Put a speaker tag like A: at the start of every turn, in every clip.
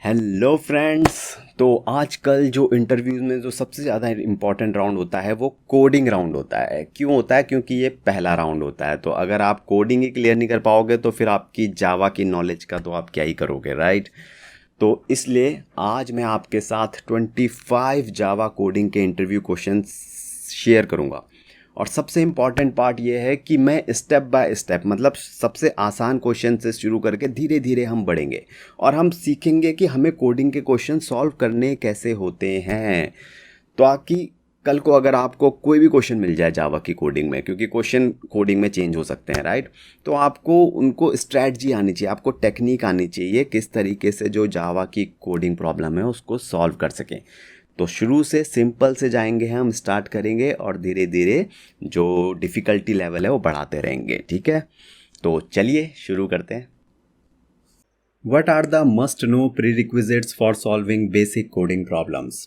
A: Hello friends. तो आजकल जो इंटरव्यूज़ में जो सबसे ज़्यादा इम्पॉर्टेंट राउंड होता है वो कोडिंग राउंड होता है। क्यों होता है? क्योंकि ये पहला राउंड होता है। तो अगर आप कोडिंग ही क्लियर नहीं कर पाओगे तो फिर आपकी जावा की नॉलेज का तो आप क्या ही करोगे, राइट? तो इसलिए आज मैं आपके साथ 25 जावा कोडिंग के इंटरव्यू क्वेश्चंस शेयर करूँगा। और सबसे इम्पॉर्टेंट पार्ट ये है कि मैं स्टेप बाय स्टेप, मतलब सबसे आसान क्वेश्चन से शुरू करके धीरे धीरे हम बढ़ेंगे और हम सीखेंगे कि हमें कोडिंग के क्वेश्चन सॉल्व करने कैसे होते हैं। तो ताकि कल को अगर आपको कोई भी क्वेश्चन मिल जाए जावा की कोडिंग में, क्योंकि क्वेश्चन कोडिंग में चेंज हो सकते हैं, राइट? तो आपको उनको स्ट्रैटेजी आनी चाहिए, आपको टेक्निक आनी चाहिए किस तरीके से जो जावा की कोडिंग प्रॉब्लम है उसको सॉल्व कर सकें। तो शुरू से सिंपल से जाएंगे, हम स्टार्ट करेंगे और धीरे धीरे जो डिफ़िकल्टी लेवल है वो बढ़ाते रहेंगे, ठीक है? तो चलिए शुरू करते हैं। What are the must know prerequisites for solving basic coding problems?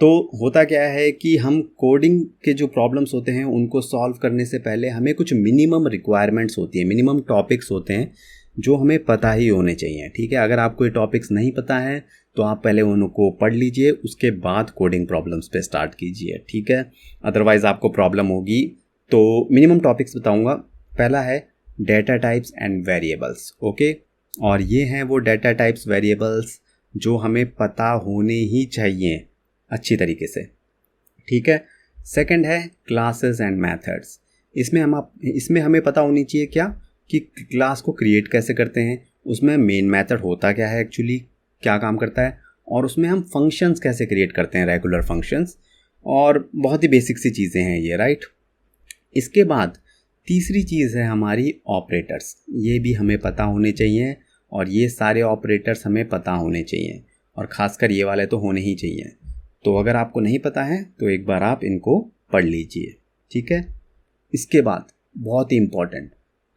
A: तो होता क्या है कि हम कोडिंग के जो प्रॉब्लम्स होते हैं उनको सॉल्व करने से पहले हमें कुछ मिनिमम रिक्वायरमेंट्स होती है, मिनिमम टॉपिक्स होते हैं जो हमें पता ही होने चाहिए, ठीक है? अगर आपको ये टॉपिक्स नहीं पता है तो आप पहले उनको पढ़ लीजिए, उसके बाद कोडिंग प्रॉब्लम्स पे स्टार्ट कीजिए, ठीक है? अदरवाइज़ आपको प्रॉब्लम होगी। तो मिनिमम टॉपिक्स बताऊंगा। पहला है data types and variables, okay? और ये हैं वो डेटा टाइप्स वेरिएबल्स जो हमें पता होने ही चाहिए अच्छी तरीके से, ठीक है? सेकंड है क्लासेस एंड मेथड्स। इसमें हमें पता होनी चाहिए क्या कि क्लास को क्रिएट कैसे करते हैं, उसमें मेन मेथड होता क्या है, एक्चुअली क्या काम करता है, और उसमें हम फंक्शंस कैसे क्रिएट करते हैं, रेगुलर फंक्शंस। और बहुत ही बेसिक सी चीज़ें हैं ये, राइट? इसके बाद तीसरी चीज़ है हमारी ऑपरेटर्स। ये भी हमें पता होने चाहिए और ये सारे ऑपरेटर्स हमें पता होने चाहिए, और ख़ासकर ये वाले तो होने ही चाहिए। तो अगर आपको नहीं पता है तो एक बार आप इनको पढ़ लीजिए, ठीक है? इसके बाद बहुत ही इम्पॉर्टेंट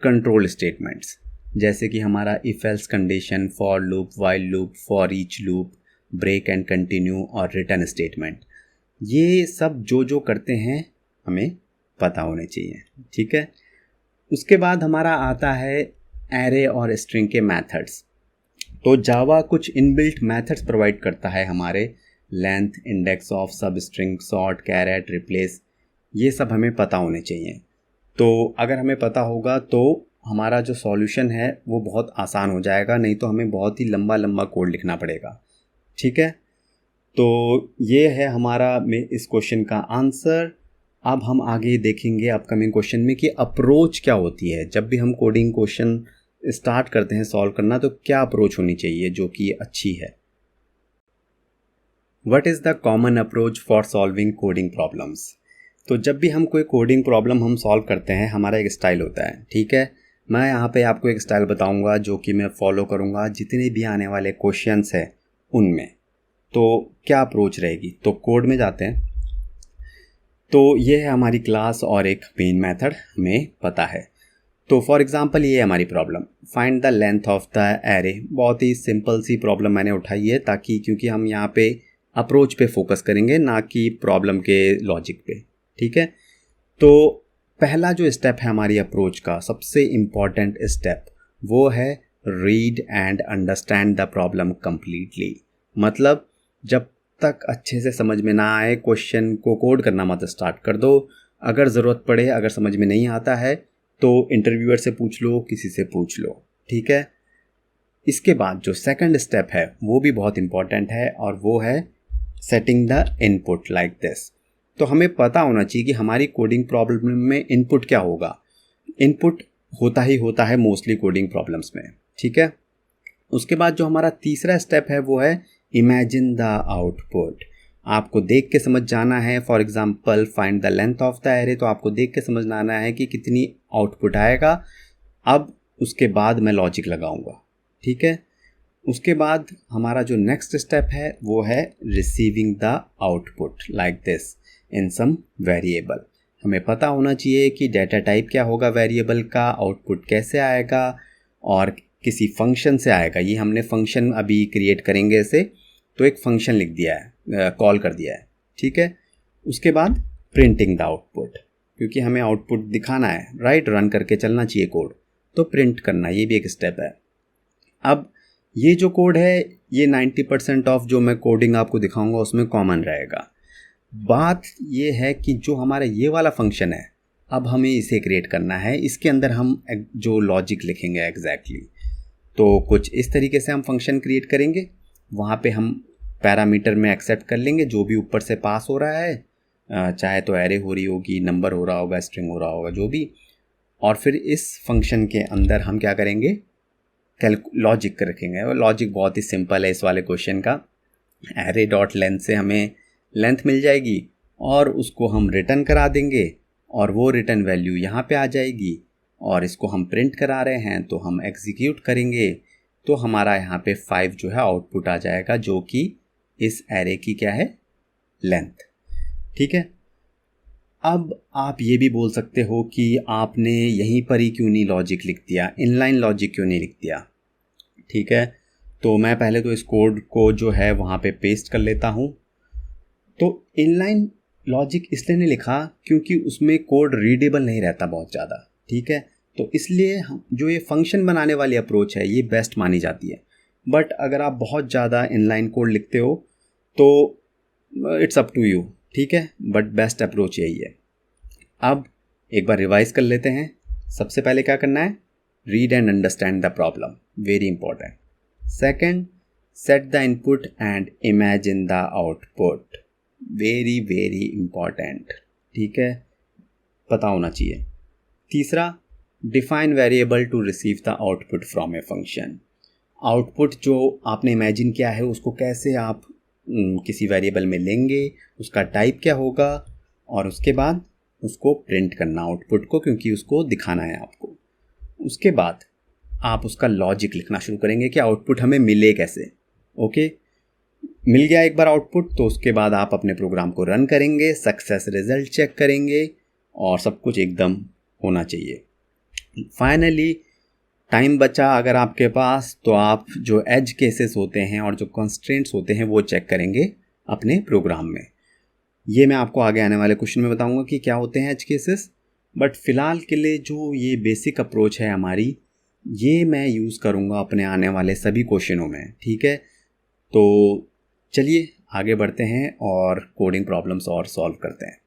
A: कंट्रोल स्टेटमेंट्स, जैसे कि हमारा if else condition, for loop, while loop, for each loop, break and continue और रिटर्न स्टेटमेंट। ये सब जो जो करते हैं हमें पता होने चाहिए, ठीक है? उसके बाद हमारा आता है एरे और स्ट्रिंग के मेथड्स। तो जावा कुछ इनबिल्ट मेथड्स प्रोवाइड करता है हमारे, length, index of, substring, sort, char at, replace. ये सब हमें पता होने चाहिए। तो अगर हमें पता होगा तो हमारा जो सॉल्यूशन है वो बहुत आसान हो जाएगा, नहीं तो हमें बहुत ही लंबा लंबा कोड लिखना पड़ेगा, ठीक है? तो ये है हमारा इस क्वेश्चन का आंसर। अब हम आगे देखेंगे अपकमिंग क्वेश्चन में कि अप्रोच क्या होती है। जब भी हम कोडिंग क्वेश्चन स्टार्ट करते हैं सॉल्व करना तो क्या अप्रोच होनी चाहिए जो कि अच्छी है। What is the common approach for solving coding problems? तो जब भी हम कोई कोडिंग प्रॉब्लम हम सॉल्व करते हैं हमारा एक स्टाइल होता है, ठीक है? मैं यहाँ पे आपको एक स्टाइल बताऊँगा जो कि मैं फॉलो करूँगा जितने भी आने वाले क्वेश्चंस हैं उनमें। तो क्या अप्रोच रहेगी? तो कोड में जाते हैं। तो ये है हमारी क्लास और एक मेन मेथड हमें पता है। तो फॉर एग्जांपल ये है हमारी problem, find the length of the array. बहुत ही सिंपल सी प्रॉब्लम मैंने उठाई है ताकि, क्योंकि हम यहाँ पे अप्रोच पे फोकस करेंगे ना कि प्रॉब्लम के लॉजिक पे, ठीक है? तो पहला जो स्टेप है हमारी अप्रोच का, सबसे इम्पॉर्टेंट स्टेप, वो है read and understand the problem completely. मतलब जब तक अच्छे से समझ में ना आए क्वेश्चन को कोड करना मत स्टार्ट कर दो। अगर ज़रूरत पड़े, अगर समझ में नहीं आता है तो इंटरव्यूअर से पूछ लो, किसी से पूछ लो, ठीक है? इसके बाद जो सेकंड स्टेप है वो भी बहुत इंपॉर्टेंट है और वो है setting the input like this. तो हमें पता होना चाहिए कि हमारी कोडिंग प्रॉब्लम में इनपुट क्या होगा। इनपुट होता है मोस्टली कोडिंग प्रॉब्लम्स में, ठीक है? उसके बाद जो हमारा तीसरा स्टेप है वो है इमेजिन द आउटपुट। आपको देख के समझ जाना है। For example find the length of the array, तो आपको देख के समझना आना है कि कितनी आउटपुट आएगा। अब उसके बाद मैं लॉजिक लगाऊंगा, ठीक है? उसके बाद हमारा जो नेक्स्ट स्टेप है वो है receiving the output like this in some variable. हमें पता होना चाहिए कि डेटा टाइप क्या होगा वेरिएबल का, आउटपुट कैसे आएगा और किसी फंक्शन से आएगा। ये हमने फंक्शन अभी क्रिएट करेंगे इसे, तो एक फंक्शन लिख दिया है, कॉल कर दिया है, ठीक है? उसके बाद प्रिंटिंग द आउटपुट, क्योंकि हमें आउटपुट दिखाना है, राइट? रन करके चलना चाहिए कोड, तो प्रिंट करना ये भी एक स्टेप है। अब ये जो कोड है ये 90% ऑफ जो मैं कोडिंग आपको दिखाऊंगा उसमें कॉमन रहेगा। बात ये है कि जो हमारा ये वाला फंक्शन है, अब हमें इसे क्रिएट करना है। इसके अंदर हम जो लॉजिक लिखेंगे एग्जैक्टली, तो कुछ इस तरीके से हम फंक्शन क्रिएट करेंगे। वहाँ पे हम पैरामीटर में एक्सेप्ट कर लेंगे जो भी ऊपर से पास हो रहा है, चाहे तो एरे हो रही होगी, नंबर हो रहा होगा, स्ट्रिंग हो रहा होगा, जो भी। और फिर इस फंक्शन के अंदर हम क्या करेंगे, लॉजिक रखेंगे। और लॉजिक बहुत ही सिंपल है इस वाले क्वेश्चन का। एरे डॉट लेंथ से हमें लेंथ मिल जाएगी और उसको हम रिटर्न करा देंगे और वो रिटर्न वैल्यू यहाँ पे आ जाएगी। और इसको हम प्रिंट करा रहे हैं तो हम एग्जीक्यूट करेंगे तो हमारा यहाँ पे 5 जो है आउटपुट आ जाएगा, जो कि इस एरे की क्या है, लेंथ। ठीक है। अब आप ये भी बोल सकते हो कि आपने यहीं पर ही क्यों नहीं लॉजिक लिख दिया, इनलाइन लॉजिक क्यों नहीं लिख दिया। ठीक है, तो मैं पहले तो इस कोड को जो है वहाँ पे पेस्ट कर लेता हूँ। तो इनलाइन लॉजिक इसलिए नहीं लिखा क्योंकि उसमें कोड रीडेबल नहीं रहता बहुत ज़्यादा। ठीक है, तो इसलिए जो ये फंक्शन बनाने वाली अप्रोच है ये बेस्ट मानी जाती है। बट अगर आप बहुत ज़्यादा इनलाइन कोड लिखते हो तो इट्स अप टू यू। ठीक है, बट बेस्ट अप्रोच यही है। अब एक बार रिवाइज कर लेते हैं। सबसे पहले क्या करना है, read and understand the problem, very important. Second, set the input and imagine the output, very very important. ठीक है, पता होना चाहिए। तीसरा, define variable to receive the output from a function. Output जो आपने इमेजिन किया है उसको कैसे आप किसी वेरिएबल में लेंगे, उसका टाइप क्या होगा, और उसके बाद उसको प्रिंट करना आउटपुट को, क्योंकि उसको दिखाना है आपको। उसके बाद आप उसका लॉजिक लिखना शुरू करेंगे कि आउटपुट हमें मिले कैसे। ओके, मिल गया एक बार आउटपुट तो उसके बाद आप अपने प्रोग्राम को रन करेंगे, सक्सेस रिजल्ट चेक करेंगे और सब कुछ एकदम होना चाहिए। फाइनली टाइम बचा अगर आपके पास तो आप जो एज केसेस होते हैं और जो कंस्ट्रेंट्स होते हैं वो चेक करेंगे अपने प्रोग्राम में। ये मैं आपको आगे आने वाले क्वेश्चन में बताऊंगा कि क्या होते हैं एज केसेस। बट फ़िलहाल के लिए जो ये बेसिक अप्रोच है हमारी, ये मैं यूज़ करूँगा अपने आने वाले सभी क्वेश्चनों में। ठीक है, तो चलिए आगे बढ़ते हैं और कोडिंग प्रॉब्लम्स और सॉल्व करते हैं।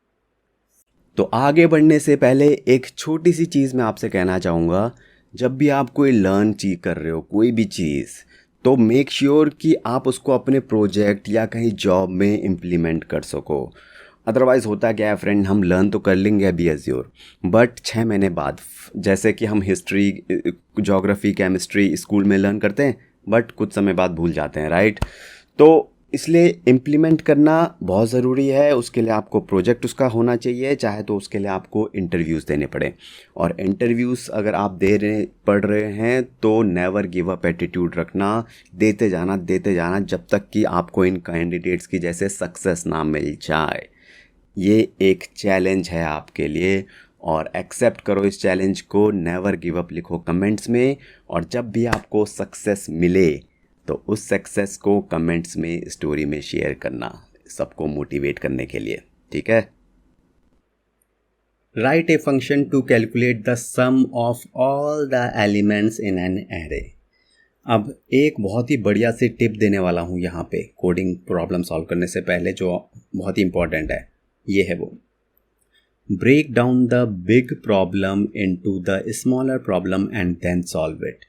A: तो आगे बढ़ने से पहले एक छोटी सी चीज़ मैं आपसे कहना चाहूँगा। जब भी आप कोई लर्न चीज़ कर रहे हो, कोई भी चीज़, तो मेक श्योर कि आप उसको अपने प्रोजेक्ट या कहीं जॉब में इम्प्लीमेंट कर सको। अदरवाइज़ होता क्या है फ्रेंड, हम लर्न तो कर लेंगे अभी एज्योर, बट 6 महीने बाद, जैसे कि हम हिस्ट्री, ज्योग्राफी, केमिस्ट्री स्कूल में लर्न करते हैं बट कुछ समय बाद भूल जाते हैं, राइट। तो इसलिए इम्प्लीमेंट करना बहुत ज़रूरी है। उसके लिए आपको प्रोजेक्ट उसका होना चाहिए, चाहे तो उसके लिए आपको इंटरव्यूज़ देने पड़े। और इंटरव्यूज़ अगर आप पढ़ रहे हैं तो नेवर गिव अप एटीट्यूड रखना, देते जाना जब तक कि आपको इन कैंडिडेट्स की जैसे सक्सेस ना मिल जाए। ये एक चैलेंज है आपके लिए और एक्सेप्ट करो इस चैलेंज को। नेवर गिव अप लिखो कमेंट्स में, और जब भी आपको सक्सेस मिले तो उस सक्सेस को कमेंट्स में, स्टोरी में शेयर करना, सबको मोटिवेट करने के लिए। ठीक है। Write a function to calculate the sum of all the elements in an array. अब एक बहुत ही बढ़िया सी टिप देने वाला हूँ यहाँ पे कोडिंग प्रॉब्लम सॉल्व करने से पहले, जो बहुत ही इंपॉर्टेंट है। ये है वो, break down the big problem into the smaller problem and then solve it.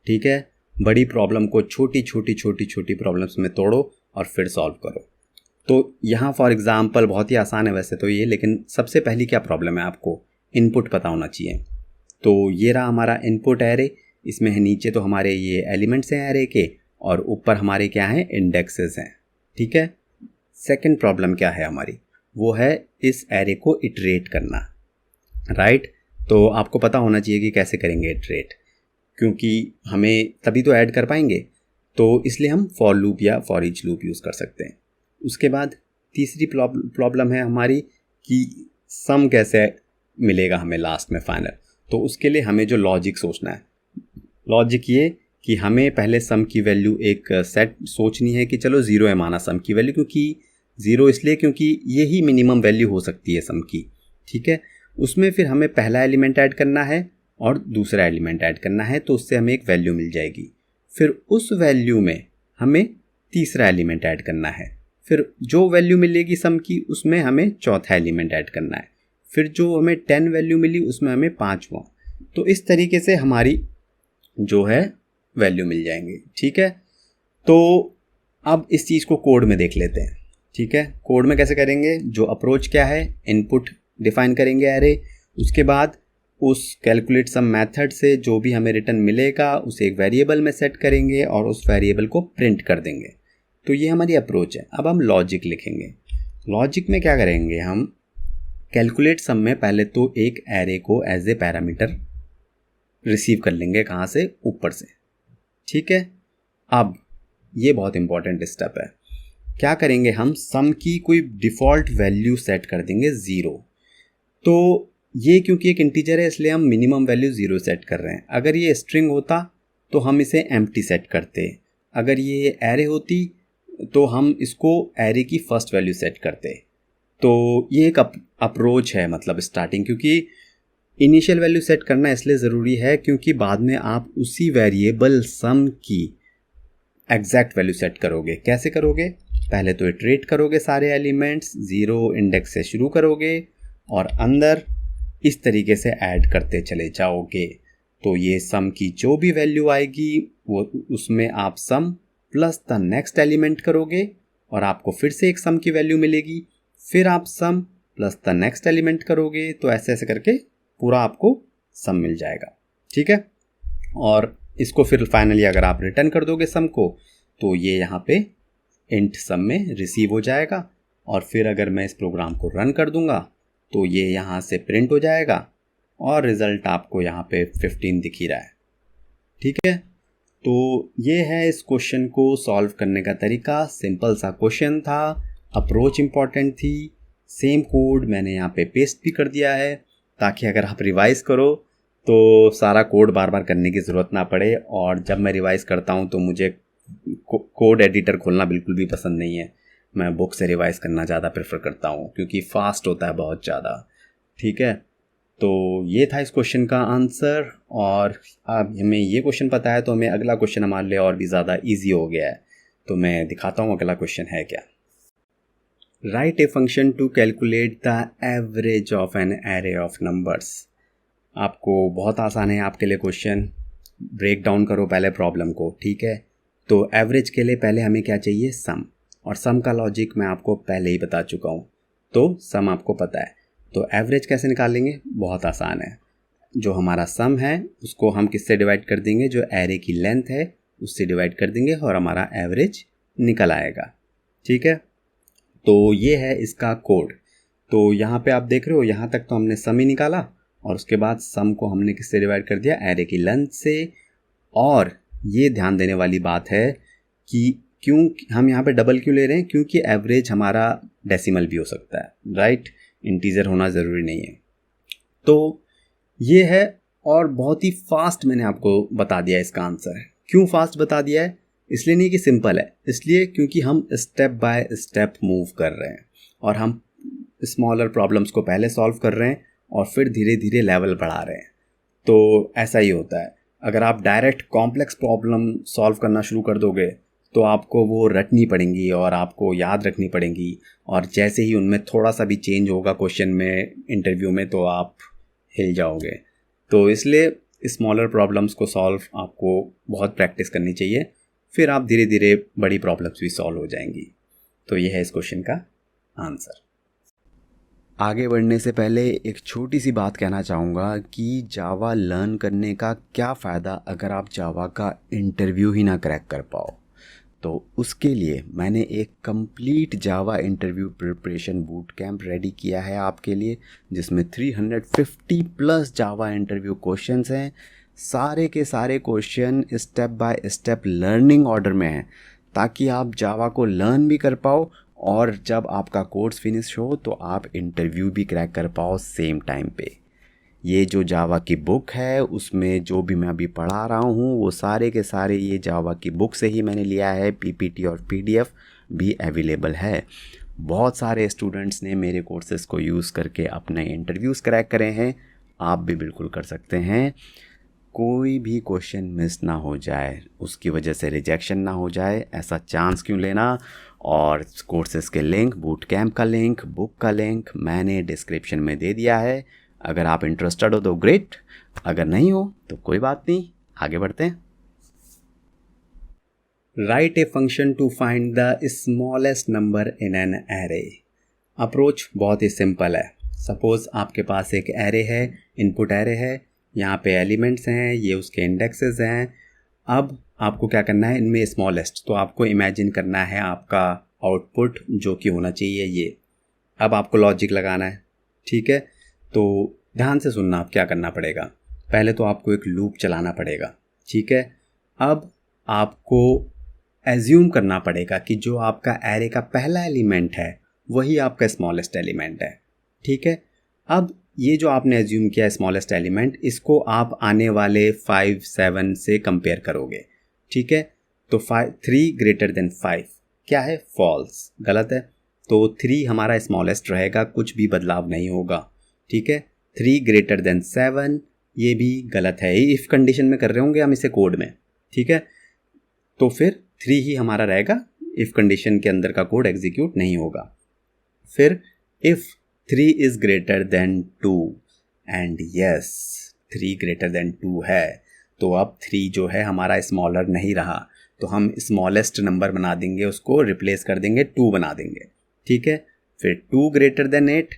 A: ठीक है, बड़ी प्रॉब्लम को छोटी छोटी प्रॉब्लम्स में तोड़ो और फिर सॉल्व करो। तो यहाँ फॉर एग्जांपल बहुत ही आसान है वैसे तो ये, लेकिन सबसे पहली क्या प्रॉब्लम है, आपको इनपुट पता होना चाहिए। तो ये रहा हमारा इनपुट एरे, इसमें है नीचे तो हमारे ये एलिमेंट्स हैं एरे के, और ऊपर हमारे क्या हैं, इंडेक्सेस हैं। ठीक है, सेकंड प्रॉब्लम क्या है हमारी, वो है इस एरे को इटरेट करना, राइट। तो आपको पता होना चाहिए कि कैसे करेंगे इटरेट, क्योंकि हमें तभी तो ऐड कर पाएंगे, तो इसलिए हम फॉर लूप या फॉर ईच लूप यूज़ कर सकते हैं। उसके बाद तीसरी प्रॉब्लम है हमारी कि सम कैसे मिलेगा हमें लास्ट में फाइनल। तो उसके लिए हमें जो लॉजिक सोचना है, लॉजिक ये कि हमें पहले सम की वैल्यू एक सेट सोचनी है कि चलो 0 है माना सम की वैल्यू, क्योंकि 0 इसलिए क्योंकि यही मिनिमम वैल्यू हो सकती है सम की। ठीक है, उसमें फिर हमें पहला एलिमेंट ऐड करना है और दूसरा एलिमेंट ऐड करना है, तो उससे हमें एक वैल्यू मिल जाएगी। फिर उस वैल्यू में हमें तीसरा एलिमेंट ऐड करना है, फिर जो वैल्यू मिलेगी सम की उसमें हमें चौथा एलिमेंट ऐड करना है, फिर जो हमें 10 वैल्यू मिली उसमें हमें 5वां। तो इस तरीके से हमारी जो है वैल्यू मिल जाएंगे। ठीक है, तो अब इस चीज़ को कोड में देख लेते हैं। ठीक है, कोड में कैसे करेंगे? जो अप्रोच क्या है, इनपुट डिफाइन करेंगे एरे, उसके बाद उस कैलकुलेट सम मेथड से जो भी हमें रिटर्न मिलेगा उसे एक वेरिएबल में सेट करेंगे और उस वेरिएबल को प्रिंट कर देंगे। तो ये हमारी अप्रोच है। अब हम लॉजिक लिखेंगे। लॉजिक में क्या करेंगे? हम कैलकुलेट सम में पहले तो एक एरे को एज ए पैरामीटर रिसीव कर लेंगे। कहाँ से? ऊपर से। ठीक है, अब ये बहुत इंपॉर्टेंट स्टेप है। क्या करेंगे? हम सम की कोई डिफ़ॉल्ट वैल्यू सेट कर देंगे 0। तो ये क्योंकि एक इंटीजर है इसलिए हम मिनिमम वैल्यू 0 सेट कर रहे हैं। अगर ये स्ट्रिंग होता तो हम इसे एम्प्टी सेट करते, अगर ये एरे होती तो हम इसको एरे की फर्स्ट वैल्यू सेट करते। तो ये एक अप्रोच है, मतलब स्टार्टिंग, क्योंकि इनिशियल वैल्यू सेट करना इसलिए ज़रूरी है क्योंकि बाद में आप उसी वेरिएबल सम की एग्जैक्ट वैल्यू सेट करोगे। कैसे करोगे? पहले तो इटरेट करोगे, सारे एलिमेंट्स 0 इंडेक्स से शुरू करोगे और अंदर इस तरीके से ऐड करते चले जाओगे। तो ये सम की जो भी वैल्यू आएगी वो उसमें आप सम प्लस द नेक्स्ट एलिमेंट करोगे और आपको फिर से एक सम की वैल्यू मिलेगी, फिर आप सम प्लस द नेक्स्ट एलिमेंट करोगे, तो ऐसे ऐसे करके पूरा आपको सम मिल जाएगा। ठीक है, और इसको फिर फाइनली अगर आप रिटर्न कर दोगे सम को तो ये यहाँ पे इंट सम में रिसीव हो जाएगा और फिर अगर मैं इस प्रोग्राम को रन कर दूंगा तो ये यहाँ से प्रिंट हो जाएगा और रिज़ल्ट आपको यहाँ पे 15 दिख ही रहा है। ठीक है, तो ये है इस क्वेश्चन को सॉल्व करने का तरीका। सिंपल सा क्वेश्चन था, अप्रोच इम्पॉर्टेंट थी, सेम कोड मैंने यहाँ पे पेस्ट भी कर दिया है ताकि अगर आप रिवाइज़ करो तो सारा कोड बार बार करने की ज़रूरत ना पड़े। और जब मैं रिवाइज़ करता हूँ तो मुझे कोड एडिटर खोलना बिल्कुल भी पसंद नहीं है, मैं बुक से रिवाइज़ करना ज़्यादा प्रेफर करता हूँ क्योंकि फास्ट होता है बहुत ज़्यादा। ठीक है, तो ये था इस क्वेश्चन का आंसर। और अब हमें ये क्वेश्चन पता है तो हमें अगला क्वेश्चन हमारे लिए और भी ज़्यादा इजी हो गया है। तो मैं दिखाता हूँ अगला क्वेश्चन है क्या। Write a function to calculate the average of an array of numbers. आपको बहुत आसान है आपके लिए क्वेश्चन। ब्रेक डाउन करो पहले प्रॉब्लम को। ठीक है, तो एवरेज के लिए पहले हमें क्या चाहिए? सम। और सम का लॉजिक मैं आपको पहले ही बता चुका हूँ, तो सम आपको पता है। तो एवरेज कैसे निकालेंगे? बहुत आसान है। जो हमारा सम है उसको हम किससे डिवाइड कर देंगे? जो एरे की लेंथ है उससे डिवाइड कर देंगे और हमारा एवरेज निकल आएगा। ठीक है, तो ये है इसका कोड। तो यहाँ पे आप देख रहे हो, यहाँ तक तो हमने सम ही निकाला और उसके बाद सम को हमने किससे डिवाइड कर दिया? एरे की लेंथ से। और ये ध्यान देने वाली बात है कि क्यों हम यहाँ पे डबल क्यों ले रहे हैं? क्योंकि एवरेज हमारा डेसिमल भी हो सकता है, राइट? इंटीजर होना ज़रूरी नहीं है। तो ये है, और बहुत ही फास्ट मैंने आपको बता दिया इसका आंसर। क्यों फास्ट बता दिया है? इसलिए नहीं कि सिंपल है, इसलिए क्योंकि हम स्टेप बाय स्टेप मूव कर रहे हैं और हम स्मॉलर प्रॉब्लम्स को पहले सॉल्व कर रहे हैं और फिर धीरे धीरे लेवल बढ़ा रहे हैं। तो ऐसा ही होता है। अगर आप डायरेक्ट कॉम्प्लेक्स प्रॉब्लम सॉल्व करना शुरू कर दोगे तो आपको वो रटनी पड़ेंगी और आपको याद रखनी पड़ेंगी, और जैसे ही उनमें थोड़ा सा भी चेंज होगा क्वेश्चन में, इंटरव्यू में, तो आप हिल जाओगे। तो इसलिए स्मॉलर प्रॉब्लम्स को सॉल्व आपको बहुत प्रैक्टिस करनी चाहिए, फिर आप धीरे धीरे बड़ी प्रॉब्लम्स भी सॉल्व हो जाएंगी। तो ये है इस क्वेश्चन का आंसर। आगे बढ़ने से पहले एक छोटी सी बात कहना चाहूँगा कि जावा लर्न करने का क्या फ़ायदा अगर आप जावा का इंटरव्यू ही ना क्रैक कर पाओ। तो उसके लिए मैंने एक complete Java interview preparation boot camp ready किया है आपके लिए, जिसमें 350 प्लस जावा इंटरव्यू क्वेश्चंस हैं। सारे के सारे question step by step learning order में हैं ताकि आप जावा को लर्न भी कर पाओ और जब आपका कोर्स फिनिश हो तो आप इंटरव्यू भी क्रैक कर पाओ सेम टाइम पे। ये जो जावा की बुक है उसमें जो भी मैं अभी पढ़ा रहा हूँ वो सारे के सारे ये जावा की बुक से ही मैंने लिया है। पीपीटी और पीडीएफ भी अवेलेबल है। बहुत सारे स्टूडेंट्स ने मेरे कोर्सेज़ को यूज़ करके अपने इंटरव्यूज़ क्रैक करे हैं, आप भी बिल्कुल कर सकते हैं। कोई भी क्वेश्चन मिस ना हो जाए, उसकी वजह से रिजेक्शन ना हो जाए, ऐसा चांस क्यों लेना। और कोर्सेज के लिंक, बूट कैंप का लिंक, बुक का लिंक मैंने डिस्क्रिप्शन में दे दिया है। अगर आप इंटरेस्टेड हो तो ग्रेट, अगर नहीं हो तो कोई बात नहीं, आगे बढ़ते हैं। Write a function to find the smallest number in an array. Approach बहुत ही सिंपल है। सपोज़ आपके पास एक एरे है, इनपुट एरे है, यहाँ पे एलिमेंट्स हैं, ये उसके इंडेक्सेस हैं। अब आपको क्या करना है, इनमें स्मॉलेस्ट, तो आपको इमेजिन करना है आपका आउटपुट जो कि होना चाहिए ये। अब आपको लॉजिक लगाना है, ठीक है। तो ध्यान से सुनना, आप क्या करना पड़ेगा। पहले तो आपको एक लूप चलाना पड़ेगा, ठीक है। अब आपको एज्यूम करना पड़ेगा कि जो आपका एरे का पहला एलिमेंट है वही आपका स्मॉलेस्ट एलिमेंट है, ठीक है। अब ये जो आपने एज्यूम किया स्मॉलेस्ट एलिमेंट, इसको आप आने वाले 5, 7 से कंपेयर करोगे, ठीक है। तो 3 ग्रेटर देन 5 क्या है, फॉल्स, गलत है। तो 3 हमारा स्मॉलेस्ट रहेगा, कुछ भी बदलाव नहीं होगा, ठीक है। 3 ग्रेटर देन 7 ये भी गलत है, इफ़ कंडीशन में कर रहे होंगे हम इसे कोड में, ठीक है। तो फिर 3 ही हमारा रहेगा, इफ़ कंडीशन के अंदर का कोड एग्जीक्यूट नहीं होगा। फिर if 3 is greater than 2 and yes 3 greater than 2 है, तो अब 3 जो है हमारा स्मॉलर नहीं रहा, तो हम स्मॉलेस्ट नंबर बना देंगे, उसको रिप्लेस कर देंगे, 2 बना देंगे, ठीक है। फिर 2 ग्रेटर देन 8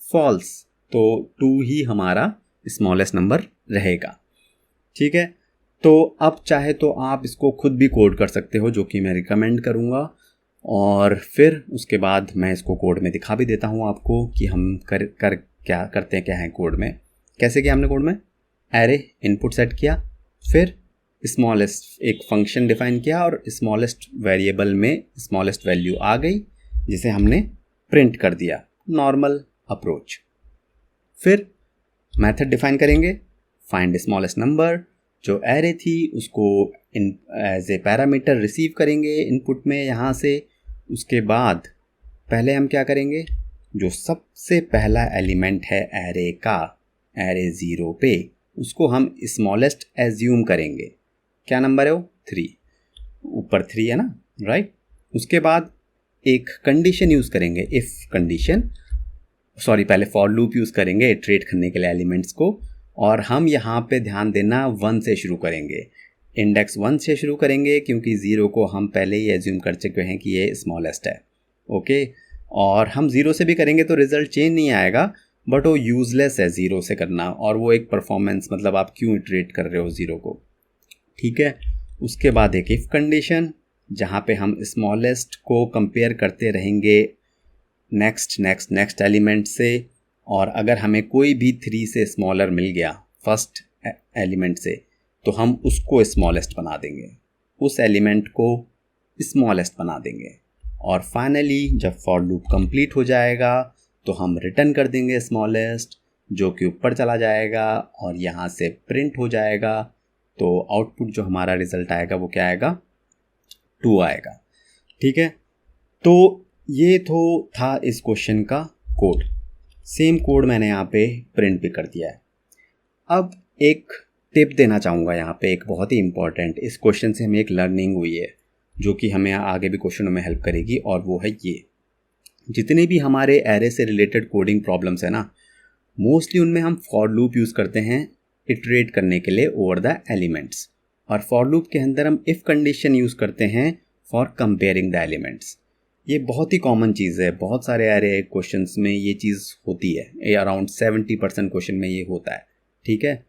A: फॉल्स, तो 2 ही हमारा स्मॉलेस्ट नंबर रहेगा, ठीक है। तो अब चाहे तो आप इसको खुद भी कोड कर सकते हो, जो कि मैं रिकमेंड करूँगा। और फिर उसके बाद मैं इसको कोड में दिखा भी देता हूँ आपको कि हम कर क्या करते हैं, क्या है कोड में। कैसे किया हमने कोड में, एरे इनपुट सेट किया, फिर स्मॉलेस्ट एक फंक्शन डिफाइन किया और स्मॉलेस्ट वेरिएबल में स्मॉलेस्ट वैल्यू आ गई जिसे हमने प्रिंट कर दिया, नॉर्मल अप्रोच। फिर मेथड डिफाइन करेंगे, फाइंड स्मॉलेस्ट नंबर, जो एरे थी उसको एज ए पैरामीटर रिसीव करेंगे इनपुट में यहाँ से। उसके बाद पहले हम क्या करेंगे, जो सबसे पहला एलिमेंट है एरे का, एरे 0 पे, उसको हम स्मॉलेस्ट एज्यूम करेंगे। क्या नंबर है वो, 3, ऊपर 3 है ना, राइट। उसके बाद एक कंडीशन यूज़ करेंगे, इफ़ कंडीशन, पहले फॉर लूप यूज़ करेंगे इटरेट करने के लिए एलिमेंट्स को। और हम यहाँ पे ध्यान देना 1 से शुरू करेंगे, इंडेक्स 1 से शुरू करेंगे, क्योंकि 0 को हम पहले ही एज्यूम कर चुके हैं कि ये स्मॉलेस्ट है, ओके। और हम 0 से भी करेंगे तो रिज़ल्ट चेंज नहीं आएगा, बट वो यूज़लेस है 0 से करना, और वो एक परफॉर्मेंस, मतलब आप क्यों इटरेट कर रहे हो 0 को, ठीक है। उसके बाद एक इफ़ कंडीशन, जहाँ पे हम स्मॉलेस्ट को कंपेयर करते रहेंगे नेक्स्ट एलिमेंट से, और अगर हमें कोई भी 3 से स्मॉलर मिल गया फर्स्ट एलिमेंट से, तो हम उसको स्मॉलेस्ट बना देंगे, उस एलिमेंट को स्मॉलेस्ट बना देंगे। और फाइनली जब फॉर लूप कंप्लीट हो जाएगा तो हम रिटर्न कर देंगे स्मॉलेस्ट, जो कि ऊपर चला जाएगा और यहाँ से प्रिंट हो जाएगा। तो आउटपुट जो हमारा रिज़ल्ट आएगा वो क्या आएगा, 2 आएगा, ठीक है। तो ये तो था इस क्वेश्चन का कोड। सेम कोड मैंने यहाँ पे प्रिंट भी कर दिया है। अब एक टिप देना चाहूँगा यहाँ पे, एक बहुत ही इम्पॉर्टेंट, इस क्वेश्चन से हमें एक लर्निंग हुई है जो कि हमें आगे भी क्वेश्चनों में हेल्प करेगी, और वो है ये, जितने भी हमारे एरे से रिलेटेड कोडिंग प्रॉब्लम्स है ना, मोस्टली उनमें हम फॉर लूप यूज़ करते हैं इटरेट करने के लिए ओवर द एलिमेंट्स, और फॉर लूप के अंदर हम इफ़ कंडीशन यूज़ करते हैं फॉर कंपेयरिंग द एलिमेंट्स। ये बहुत ही कॉमन चीज़ है, बहुत सारे एरे क्वेश्चंस में ये चीज़ होती है, ये अराउंड 70% क्वेश्चन में ये होता है, ठीक है।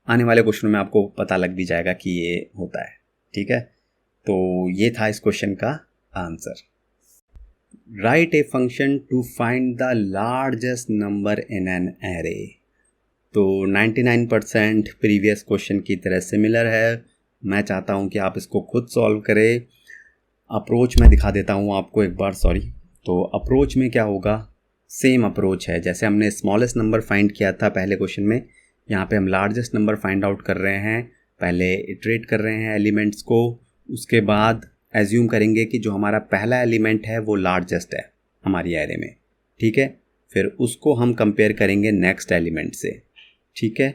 A: आने वाले क्वेश्चनों में आपको पता लग भी जाएगा कि ये होता है, ठीक है। तो ये था इस क्वेश्चन का answer. Write a function to find the largest number in an array. तो 99% प्रीवियस क्वेश्चन की तरह सिमिलर है। मैं चाहता हूँ कि आप इसको खुद सॉल्व करें। अप्रोच मैं दिखा देता हूँ आपको एक बार, तो अप्रोच में क्या होगा, सेम अप्रोच है जैसे हमने स्मॉलेस्ट नंबर फाइंड किया था पहले क्वेश्चन में। यहाँ पे हम लार्जेस्ट नंबर फाइंड आउट कर रहे हैं, पहले इटरेट कर रहे हैं एलिमेंट्स को, उसके बाद एज्यूम करेंगे कि जो हमारा पहला एलिमेंट है वो लार्जेस्ट है हमारी एरे में, ठीक है। फिर उसको हम कंपेयर करेंगे नेक्स्ट एलिमेंट से, ठीक है।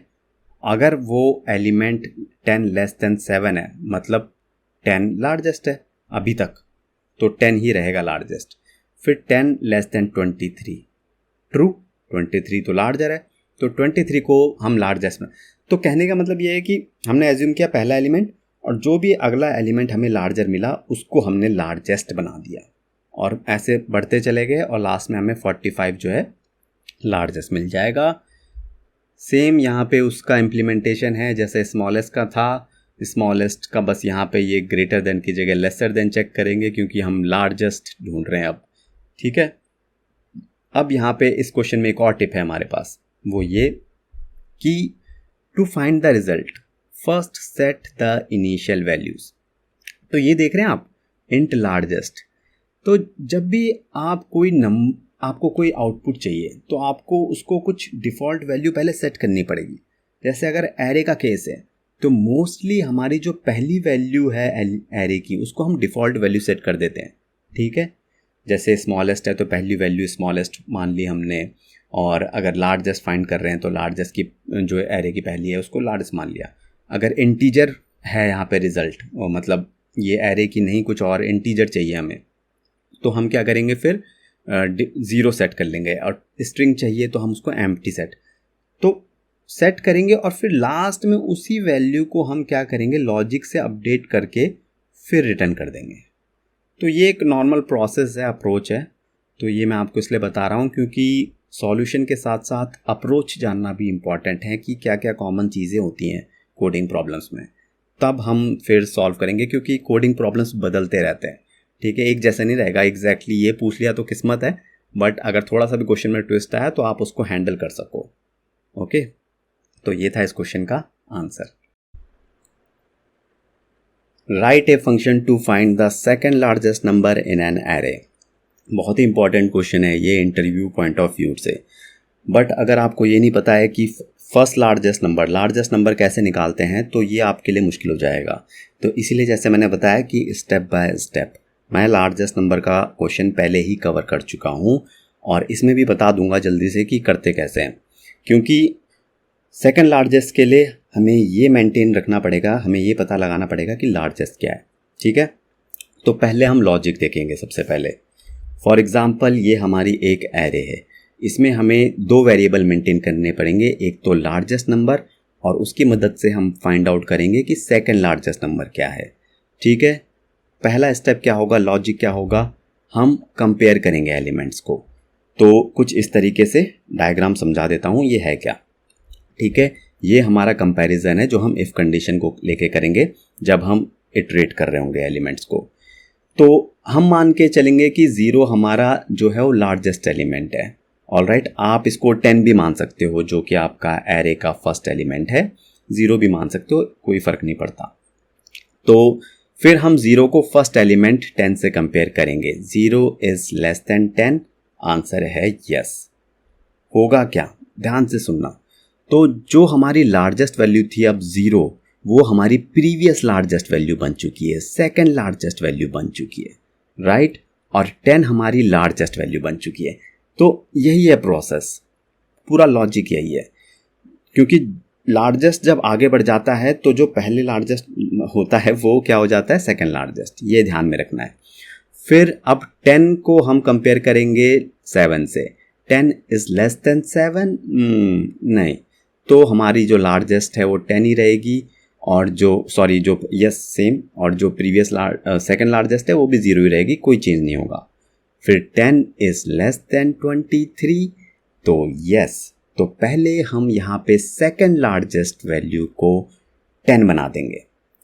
A: अगर वो एलिमेंट 10 लेस देन 7 है, मतलब 10 लार्जेस्ट है अभी तक, तो 10 ही रहेगा लार्जेस्ट। फिर 10 लेस देन 23, ट्रू, 23 तो लार्जर है, तो 23 को हम लार्जेस्ट में। तो कहने का मतलब ये है कि हमने एज्यूम किया पहला एलिमेंट, और जो भी अगला एलिमेंट हमें लार्जर मिला उसको हमने लार्जेस्ट बना दिया, और ऐसे बढ़ते चले गए, और लास्ट में हमें 45 जो है लार्जेस्ट मिल जाएगा। सेम यहाँ पे उसका इम्प्लीमेंटेशन है जैसे स्मॉलेस्ट का था। स्मॉलेस्ट का बस यहाँ पे ये ग्रेटर देन की जगह लेसर देन चेक करेंगे, क्योंकि हम लार्जेस्ट ढूंढ रहे हैं अब। ठीक है, अब यहाँ पे इस क्वेश्चन में एक और टिप है हमारे पास, वो ये कि to find the result first set the initial values. तो ये देख रहे हैं आप, इंट लार्जेस्ट। तो जब भी आप आपको कोई आउटपुट चाहिए तो आपको उसको कुछ डिफ़ॉल्ट वैल्यू पहले सेट करनी पड़ेगी। जैसे अगर एरे का केस है तो मोस्टली हमारी जो पहली वैल्यू है एरे की उसको हम डिफ़ॉल्ट वैल्यू सेट कर देते हैं। ठीक है, जैसे स्मॉलेस्ट है तो पहली वैल्यू स्मॉलेस्ट मान ली हमने, और अगर लार्जेस्ट फाइंड कर रहे हैं तो लार्जेस्ट की जो एरे की पहली है उसको लार्जेस्ट मान लिया। अगर इंटीजर है यहाँ पे रिज़ल्ट, मतलब ये एरे की नहीं कुछ और इंटीजर चाहिए हमें, तो हम क्या करेंगे फिर 0 सेट कर लेंगे, और स्ट्रिंग चाहिए तो हम उसको एम्प्टी सेट करेंगे, और फिर लास्ट में उसी वैल्यू को हम क्या करेंगे, लॉजिक से अपडेट करके फिर रिटर्न कर देंगे। तो ये एक नॉर्मल प्रोसेस है, अप्रोच है। तो ये मैं आपको इसलिए बता रहा हूँ क्योंकि सॉल्यूशन के साथ साथ अप्रोच जानना भी इम्पॉर्टेंट है कि क्या क्या कॉमन चीज़ें होती हैं कोडिंग प्रॉब्लम्स में, तब हम फिर सॉल्व करेंगे, क्योंकि कोडिंग प्रॉब्लम्स बदलते रहते हैं। ठीक है, एक जैसा नहीं रहेगा। एग्जैक्टली ये पूछ लिया तो किस्मत है, बट अगर थोड़ा सा भी क्वेश्चन में ट्विस्ट आया तो आप उसको हैंडल कर सको। ओके, तो ये था इस क्वेश्चन का answer. Write a function to find the second largest number in an array. बहुत ही इंपॉर्टेंट क्वेश्चन है ये इंटरव्यू पॉइंट ऑफ व्यू से। बट अगर आपको ये नहीं पता है कि फर्स्ट लार्जेस्ट नंबर कैसे निकालते हैं तो ये आपके लिए मुश्किल हो जाएगा। तो इसीलिए जैसे मैंने बताया कि स्टेप बाय स्टेप मैं लार्जेस्ट नंबर का क्वेश्चन पहले ही कवर कर चुका हूँ, और इसमें भी बता दूंगा जल्दी से कि करते कैसे हैं। क्योंकि सेकंड लार्जेस्ट के लिए हमें ये मेंटेन रखना पड़ेगा, हमें ये पता लगाना पड़ेगा कि लार्जेस्ट क्या है। ठीक है, तो पहले हम लॉजिक देखेंगे। सबसे पहले फॉर एग्जांपल ये हमारी एक एरे है, इसमें हमें 2 वेरिएबल मेंटेन करने पड़ेंगे, एक तो लार्जेस्ट नंबर, और उसकी मदद से हम फाइंड आउट करेंगे कि सेकंड लार्जेस्ट नंबर क्या है। ठीक है, पहला स्टेप क्या होगा, लॉजिक क्या होगा, हम कंपेयर करेंगे एलिमेंट्स को। तो कुछ इस तरीके से डायग्राम समझा देता हूँ, ये है क्या। ठीक है, ये हमारा कंपैरिजन है जो हम इफ़ कंडीशन को लेके करेंगे जब हम इटरेट कर रहे होंगे एलिमेंट्स को। तो हम मान के चलेंगे कि 0 हमारा जो है वो लार्जेस्ट एलिमेंट है। ऑलराइट, आप इसको 10 भी मान सकते हो जो कि आपका एरे का फर्स्ट एलिमेंट है, 0 भी मान सकते हो, कोई फ़र्क नहीं पड़ता। तो फिर हम 0 को फर्स्ट एलिमेंट 10 से कंपेयर करेंगे। 0 इज़ लेस देन 10, आंसर है यस। होगा क्या, ध्यान से सुनना। तो जो हमारी लार्जेस्ट वैल्यू थी अब 0, वो हमारी प्रीवियस लार्जेस्ट वैल्यू बन चुकी है, सेकंड लार्जेस्ट वैल्यू बन चुकी है, राइट। और 10 हमारी लार्जेस्ट वैल्यू बन चुकी है। तो यही है प्रोसेस, पूरा लॉजिक यही है। क्योंकि लार्जेस्ट जब आगे बढ़ जाता है तो जो पहले लार्जेस्ट होता है वो क्या हो जाता है, सेकंड लार्जेस्ट, ये ध्यान में रखना है। फिर अब 10 को हम कंपेयर करेंगे 7 से। 10 इज़ लेस देन 7, नहीं, तो हमारी जो लार्जेस्ट है वो 10 ही रहेगी, और जो सेम, और जो प्रीवियस सेकंड लार्जेस्ट है वो भी 0 ही रहेगी, कोई चेंज नहीं होगा। फिर 10 इज़ लेस देन 23, तो यस। तो पहले हम यहाँ पे सेकंड लार्जेस्ट वैल्यू को 10 बना देंगे,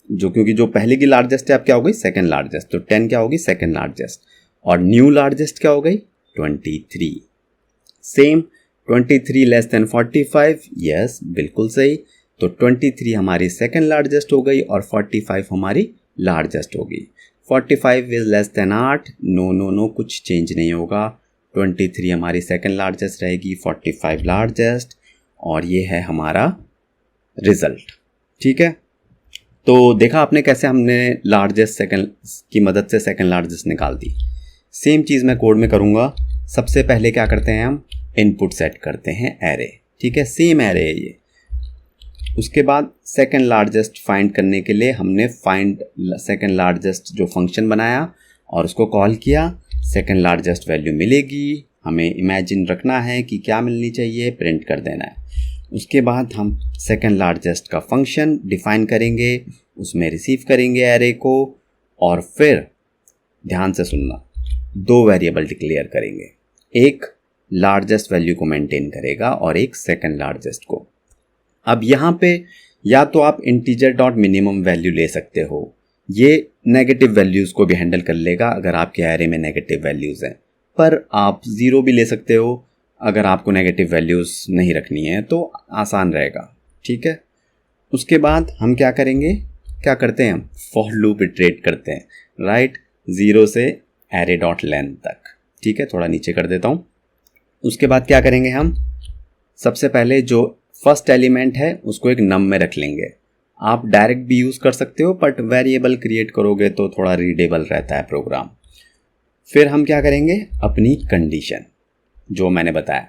A: क्योंकि जो पहले की लार्जेस्ट है अब क्या हो गई, सेकंड लार्जेस्ट, तो 10 क्या होगी, सेकंड लार्जेस्ट, और न्यू लार्जेस्ट क्या हो गई, 23। सेम 23 लेस देन 45, यस बिल्कुल सही। तो 23 हमारी सेकंड लार्जेस्ट हो गई और 45 हमारी लार्जेस्ट हो गई। 45 इज लेस देन 8, नो कुछ चेंज नहीं होगा। 23 हमारी सेकंड लार्जेस्ट रहेगी, 45 लार्जेस्ट, और ये है हमारा रिजल्ट। ठीक है, तो देखा आपने कैसे हमने लार्जेस्ट सेकंड की मदद से सेकंड लार्जेस्ट निकाल दी। सेम चीज़ मैं कोड में करूँगा। सबसे पहले क्या करते हैं, हम इनपुट सेट करते हैं एरे। ठीक है, सेम एरे है ये। उसके बाद सेकंड लार्जेस्ट फाइंड करने के लिए हमने फाइंड सेकंड लार्जेस्ट जो फंक्शन बनाया और उसको कॉल किया। सेकंड लार्जेस्ट वैल्यू मिलेगी, हमें इमेजिन रखना है कि क्या मिलनी चाहिए, प्रिंट कर देना है। उसके बाद हम सेकंड लार्जेस्ट का फंक्शन डिफाइन करेंगे, उसमें रिसीव करेंगे एरे को, और फिर ध्यान से सुनना, दो वेरिएबल डिक्लेयर करेंगे, एक लार्जेस्ट वैल्यू को मेंटेन करेगा और एक सेकंड लार्जेस्ट को। अब यहाँ पे या तो आप इंटीजर डॉट मिनिमम वैल्यू ले सकते हो, ये नेगेटिव वैल्यूज़ को भी हैंडल कर लेगा अगर आपके एरे में नेगेटिव वैल्यूज़ हैं, पर आप ज़ीरो भी ले सकते हो अगर आपको नेगेटिव वैल्यूज़ नहीं रखनी है, तो आसान रहेगा। ठीक है, उसके बाद हम क्या करेंगे, क्या करते हैं, हम फॉर लूप इटरेट करते हैं, राइट, 0 से एरे डॉट लेंथ तक। ठीक है, थोड़ा नीचे कर देता हूँ। उसके बाद क्या करेंगे, हम सबसे पहले जो फर्स्ट एलिमेंट है उसको एक नम में रख लेंगे। आप डायरेक्ट भी यूज़ कर सकते हो, बट वेरिएबल क्रिएट करोगे तो थोड़ा रीडेबल रहता है प्रोग्राम। फिर हम क्या करेंगे, अपनी कंडीशन जो मैंने बताया,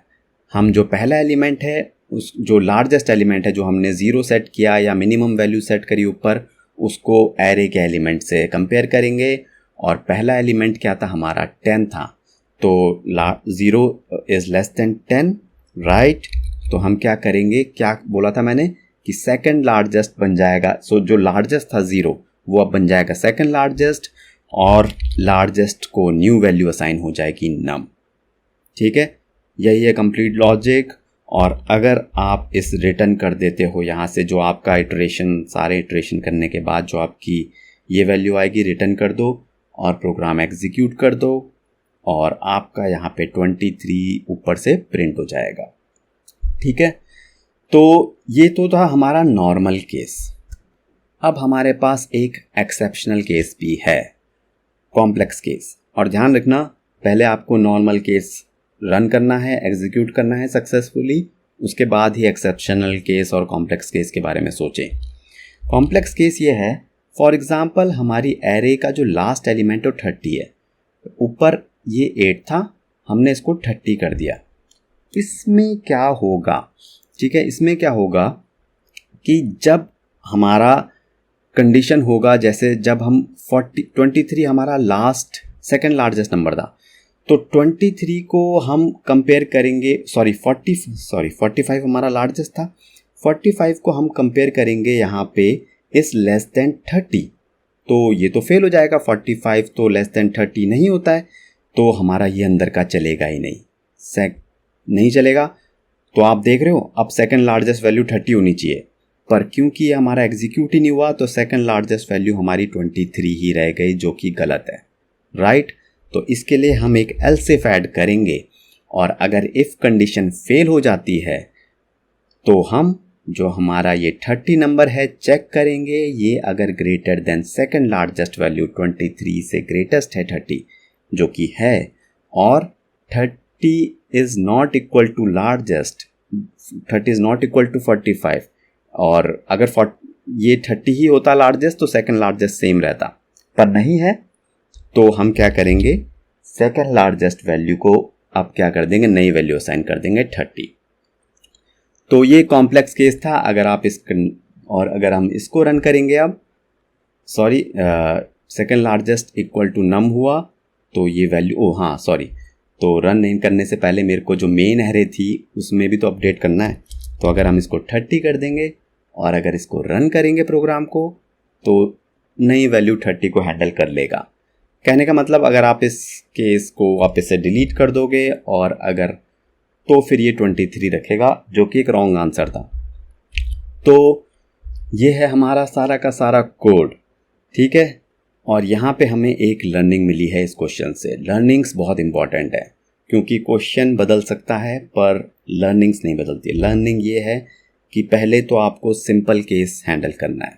A: हम जो पहला एलिमेंट है, उस जो लार्जेस्ट एलिमेंट है जो हमने 0 सेट किया या मिनिमम वैल्यू सेट करी ऊपर, उसको एरे के एलिमेंट से कंपेयर करेंगे। और पहला एलिमेंट क्या था हमारा, 10 था, तो 0 इज़ लेस देन 10, राइट। तो हम क्या करेंगे, क्या बोला था मैंने कि सेकंड लार्जेस्ट बन जाएगा। सो जो लार्जेस्ट था 0 वो अब बन जाएगा सेकंड लार्जेस्ट, और लार्जेस्ट को न्यू वैल्यू असाइन हो जाएगी नम। ठीक है, यही है कंप्लीट लॉजिक। और अगर आप इस रिटर्न कर देते हो यहाँ से, जो आपका इटरेशन, सारे इटरेशन करने के बाद जो आपकी ये वैल्यू आएगी, रिटर्न कर दो और प्रोग्राम एग्जीक्यूट कर दो, और आपका यहाँ पे 23 ऊपर से प्रिंट हो जाएगा। ठीक है, तो ये तो था हमारा नॉर्मल केस। अब हमारे पास एक एक्सेप्शनल केस भी है, कॉम्प्लेक्स केस। और ध्यान रखना, पहले आपको नॉर्मल केस रन करना है, एग्जीक्यूट करना है सक्सेसफुली, उसके बाद ही एक्सेप्शनल केस और कॉम्प्लेक्स केस के बारे में सोचें। कॉम्प्लेक्स केस ये है, फॉर एग्जांपल हमारी एरे का जो लास्ट एलिमेंट है 30 है, ऊपर ये 8 था, हमने इसको 30 कर दिया। इसमें क्या होगा, ठीक है, इसमें क्या होगा कि जब हमारा कंडीशन होगा, जैसे जब हम 23 हमारा लास्ट सेकंड लार्जेस्ट नंबर था, तो 23 को हम कंपेयर करेंगे, 45 हमारा लार्जेस्ट था, 45 को हम कंपेयर करेंगे यहाँ पे इस लेस देन 30, तो ये तो फेल हो जाएगा, 45 तो लेस देन 30 नहीं होता है, तो हमारा ये अंदर का चलेगा ही नहीं, नहीं चलेगा। तो आप देख रहे हो, अब सेकंड लार्जेस्ट वैल्यू 30 होनी चाहिए, पर क्योंकि ये हमारा एग्जीक्यूट ही नहीं हुआ, तो सेकंड लार्जेस्ट वैल्यू हमारी 23 ही रह गई, जो कि गलत है, राइट। तो इसके लिए हम एक एल्स इफ ऐड करेंगे, और अगर इफ़ कंडीशन फेल हो जाती है तो हम जो हमारा ये 30 नंबर है चेक करेंगे, ये अगर greater than second largest value 23 से ग्रेटेस्ट है 30, जो कि है, और 30 is not equal to largest, 30 is not equal to 45, और अगर ये 30 ही होता लार्जेस्ट तो सेकंड लार्जेस्ट सेम रहता, पर नहीं है, तो हम क्या करेंगे, सेकंड लार्जेस्ट वैल्यू को अब क्या कर देंगे, नई वैल्यू असाइन कर देंगे 30। तो ये कॉम्प्लेक्स केस था। अगर आप और अगर हम इसको रन करेंगे, अब सेकंड लार्जेस्ट इक्वल टू नम हुआ, तो ये वैल्यू, तो रन नहीं करने से पहले मेरे को जो मेन एरे थी उसमें भी तो अपडेट करना है, तो अगर हम इसको 30 कर देंगे और अगर इसको रन करेंगे प्रोग्राम को, तो नई वैल्यू 30 को हैंडल कर लेगा। कहने का मतलब, अगर आप इस केस को वापस से डिलीट कर दोगे और अगर, तो फिर ये 23 रखेगा, जो कि एक रॉन्ग आंसर था। तो ये है हमारा सारा का सारा कोड, ठीक है। और यहाँ पे हमें एक लर्निंग मिली है इस क्वेश्चन से। लर्निंग्स बहुत इंपॉर्टेंट है, क्योंकि क्वेश्चन बदल सकता है पर लर्निंग्स नहीं बदलती। लर्निंग ये है कि पहले तो आपको सिंपल केस हैंडल करना है,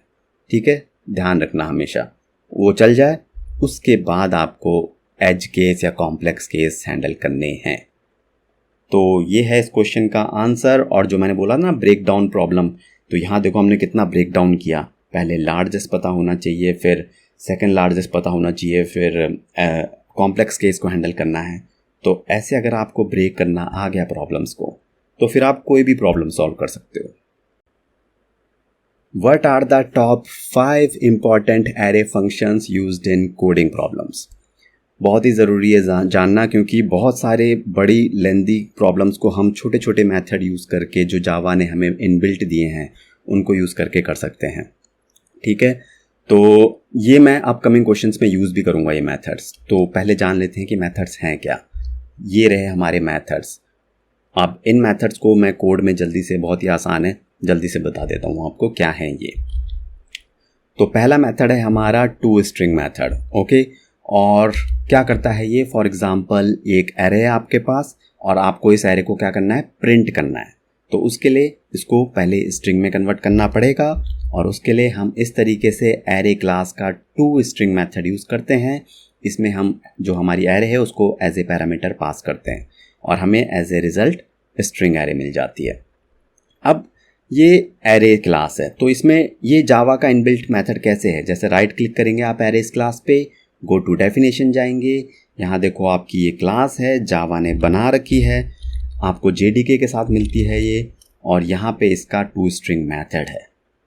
A: ठीक है, ध्यान रखना हमेशा वो चल जाए, उसके बाद आपको एज केस या कॉम्प्लेक्स केस हैंडल करने हैं। तो ये है इस क्वेश्चन का आंसर। और जो मैंने बोला ना ब्रेक डाउन प्रॉब्लम, तो यहाँ देखो हमने कितना ब्रेक डाउन किया। पहले लार्जेस्ट पता होना चाहिए, फिर सेकंड लार्जेस्ट पता होना चाहिए, फिर कॉम्प्लेक्स केस को हैंडल करना है। तो ऐसे अगर आपको ब्रेक करना आ गया प्रॉब्लम्स को, तो फिर आप कोई भी प्रॉब्लम सॉल्व कर सकते हो। What are the top 5 important array functions used in coding problems? बहुत ही ज़रूरी है जानना, क्योंकि बहुत सारे बड़ी लेंदी प्रॉब्लम्स को हम छोटे छोटे मेथड यूज़ करके, जो जावा ने हमें इनबिल्ट दिए हैं, उनको यूज़ करके कर सकते हैं। ठीक है, तो ये मैं अपकमिंग क्वेश्चंस में यूज़ भी करूँगा ये मेथड्स। तो पहले जान लेते हैं कि मेथड्स हैं क्या। ये रहे हमारे मेथड्स। अब इन मेथड्स को मैं कोड में जल्दी से, बहुत ही आसान है, जल्दी से बता देता हूँ आपको क्या है ये। तो पहला मेथड है हमारा टू स्ट्रिंग मेथड। ओके, और क्या करता है ये? फॉर एग्जांपल एक एरे है आपके पास और आपको इस एरे को क्या करना है? प्रिंट करना है। तो उसके लिए इसको पहले स्ट्रिंग में कन्वर्ट करना पड़ेगा, और उसके लिए हम इस तरीके से एरे क्लास का टू स्ट्रिंग मेथड यूज़ करते हैं। इसमें हम जो हमारी एरे है उसको एज ए पैरामीटर पास करते हैं और हमें as a result string array मिल जाती है। अब ये एरे क्लास है, तो इसमें ये जावा का इनबिल्ट मेथड कैसे है? जैसे राइट क्लिक करेंगे आप एरेस क्लास पे, गो टू डेफिनेशन जाएंगे, यहाँ देखो आपकी ये क्लास है, जावा ने बना रखी है, आपको जेडीके के साथ मिलती है ये, और यहाँ पे इसका टू स्ट्रिंग मेथड है।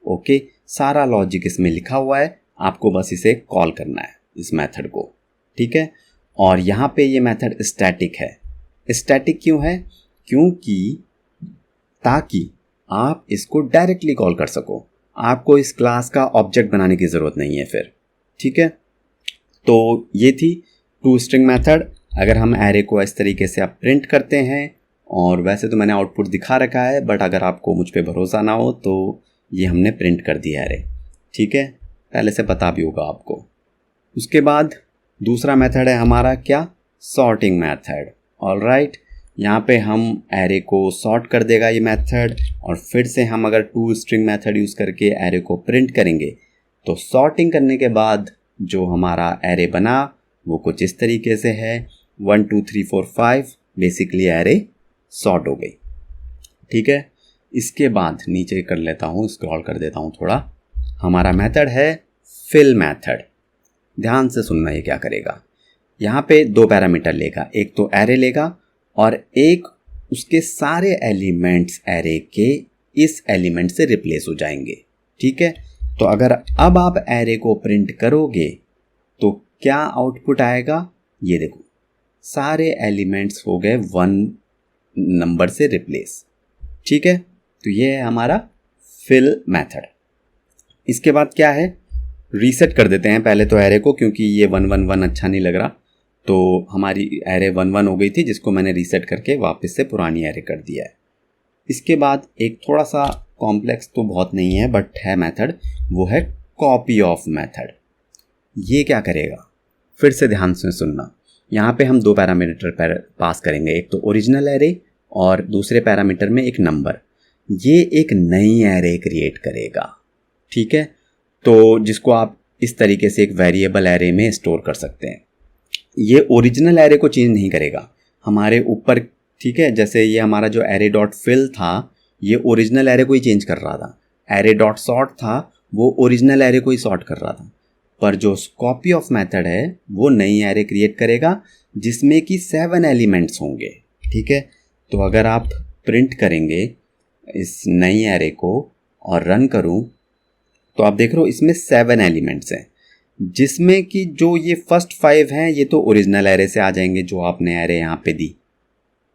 A: ओके, सारा लॉजिक इसमें लिखा हुआ है, आपको बस इसे कॉल करना है इस मेथड को। ठीक है, और यहाँ पे ये मेथड स्टैटिक है। स्टैटिक क्यों है? क्योंकि ताकि आप इसको डायरेक्टली कॉल कर सको, आपको इस क्लास का ऑब्जेक्ट बनाने की ज़रूरत नहीं है फिर। ठीक है, तो ये थी टू स्ट्रिंग मेथड। अगर हम एरे को इस तरीके से आप प्रिंट करते हैं, और वैसे तो मैंने आउटपुट दिखा रखा है, बट अगर आपको मुझ पे भरोसा ना हो तो ये हमने प्रिंट कर दिया एरे। ठीक है, पहले से पता भी होगा आपको। उसके बाद दूसरा मेथड है हमारा क्या? Sorting method. ऑलराइट, यहाँ पे हम एरे को सॉर्ट कर देगा ये मेथड, और फिर से हम अगर टू स्ट्रिंग मेथड यूज़ करके एरे को प्रिंट करेंगे, तो सॉर्टिंग करने के बाद जो हमारा एरे बना वो कुछ इस तरीके से है, 1 2 3 4 5, बेसिकली एरे सॉर्ट हो गई। ठीक है, इसके बाद नीचे कर लेता हूँ, स्क्रॉल कर देता हूँ थोड़ा। हमारा मेथड है फिल मेथड। ध्यान से सुनना, ये क्या करेगा? यहाँ पे दो पैरामीटर लेगा, एक तो एरे लेगा और एक उसके सारे एलिमेंट्स एरे के इस एलिमेंट से रिप्लेस हो जाएंगे। ठीक है, तो अगर अब आप एरे को प्रिंट करोगे तो क्या आउटपुट आएगा? ये देखो, सारे एलिमेंट्स हो गए 1 नंबर से रिप्लेस। ठीक है, तो ये है हमारा फिल मेथड। इसके बाद क्या है? रीसेट कर देते हैं पहले तो एरे को, क्योंकि ये 1 1 1 अच्छा नहीं लग रहा। तो हमारी एरे 1 1 हो गई थी, जिसको मैंने रीसेट करके वापस से पुरानी एरे कर दिया है। इसके बाद एक थोड़ा सा कॉम्प्लेक्स तो बहुत नहीं है बट है मेथड, वो है कॉपी ऑफ मेथड। ये क्या करेगा? फिर से ध्यान से सुनना। यहाँ पे हम दो पैरामीटर पास करेंगे, एक तो ओरिजिनल एरे और दूसरे पैरामीटर में एक नंबर। ये एक नई एरे क्रिएट करेगा। ठीक है, तो जिसको आप इस तरीके से एक वेरिएबल एरे में स्टोर कर सकते हैं। ये ओरिजिनल एरे को चेंज नहीं करेगा हमारे ऊपर। ठीक है, जैसे ये हमारा जो एरे डॉट फिल था, ये ओरिजिनल एरे को ही चेंज कर रहा था। एरे डॉट सॉर्ट था, वो ओरिजिनल एरे को ही सॉर्ट कर रहा था। पर जो कॉपी ऑफ मेथड है वो नई एरे क्रिएट करेगा जिसमें कि 7 एलिमेंट्स होंगे। ठीक है, तो अगर आप प्रिंट करेंगे इस नई एरे को और रन करूं, तो आप देख रहे हो इसमें 7 एलिमेंट्स हैं, जिसमें कि जो ये फर्स्ट 5 हैं ये तो ओरिजिनल एरे से आ जाएंगे जो आपने एरे यहाँ पे दी।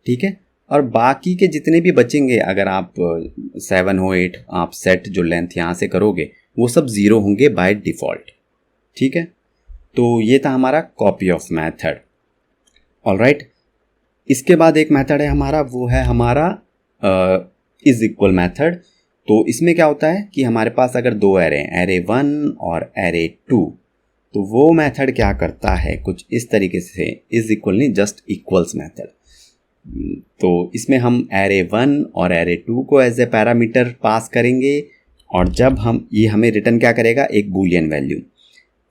A: ठीक है, और बाकी के जितने भी बचेंगे, अगर आप 7 हो 8, आप सेट जो लेंथ यहाँ से करोगे वो सब 0 होंगे बाय डिफ़ॉल्ट। ठीक है, तो ये था हमारा कॉपी ऑफ मेथड। ऑलराइट, इसके बाद एक मेथड है हमारा, वो है हमारा इज इक्वल मेथड। तो इसमें क्या होता है कि हमारे पास अगर दो एरे हैं, एरे 1 और एरे 2, तो वो मेथड क्या करता है कुछ इस तरीके से, इज इक्वल नहीं, जस्ट इक्वल्स मेथड। तो इसमें हम एरे 1 और एरे 2 को एज ए पैरामीटर पास करेंगे, और जब हम ये हमें रिटर्न क्या करेगा? एक बूलियन वैल्यू,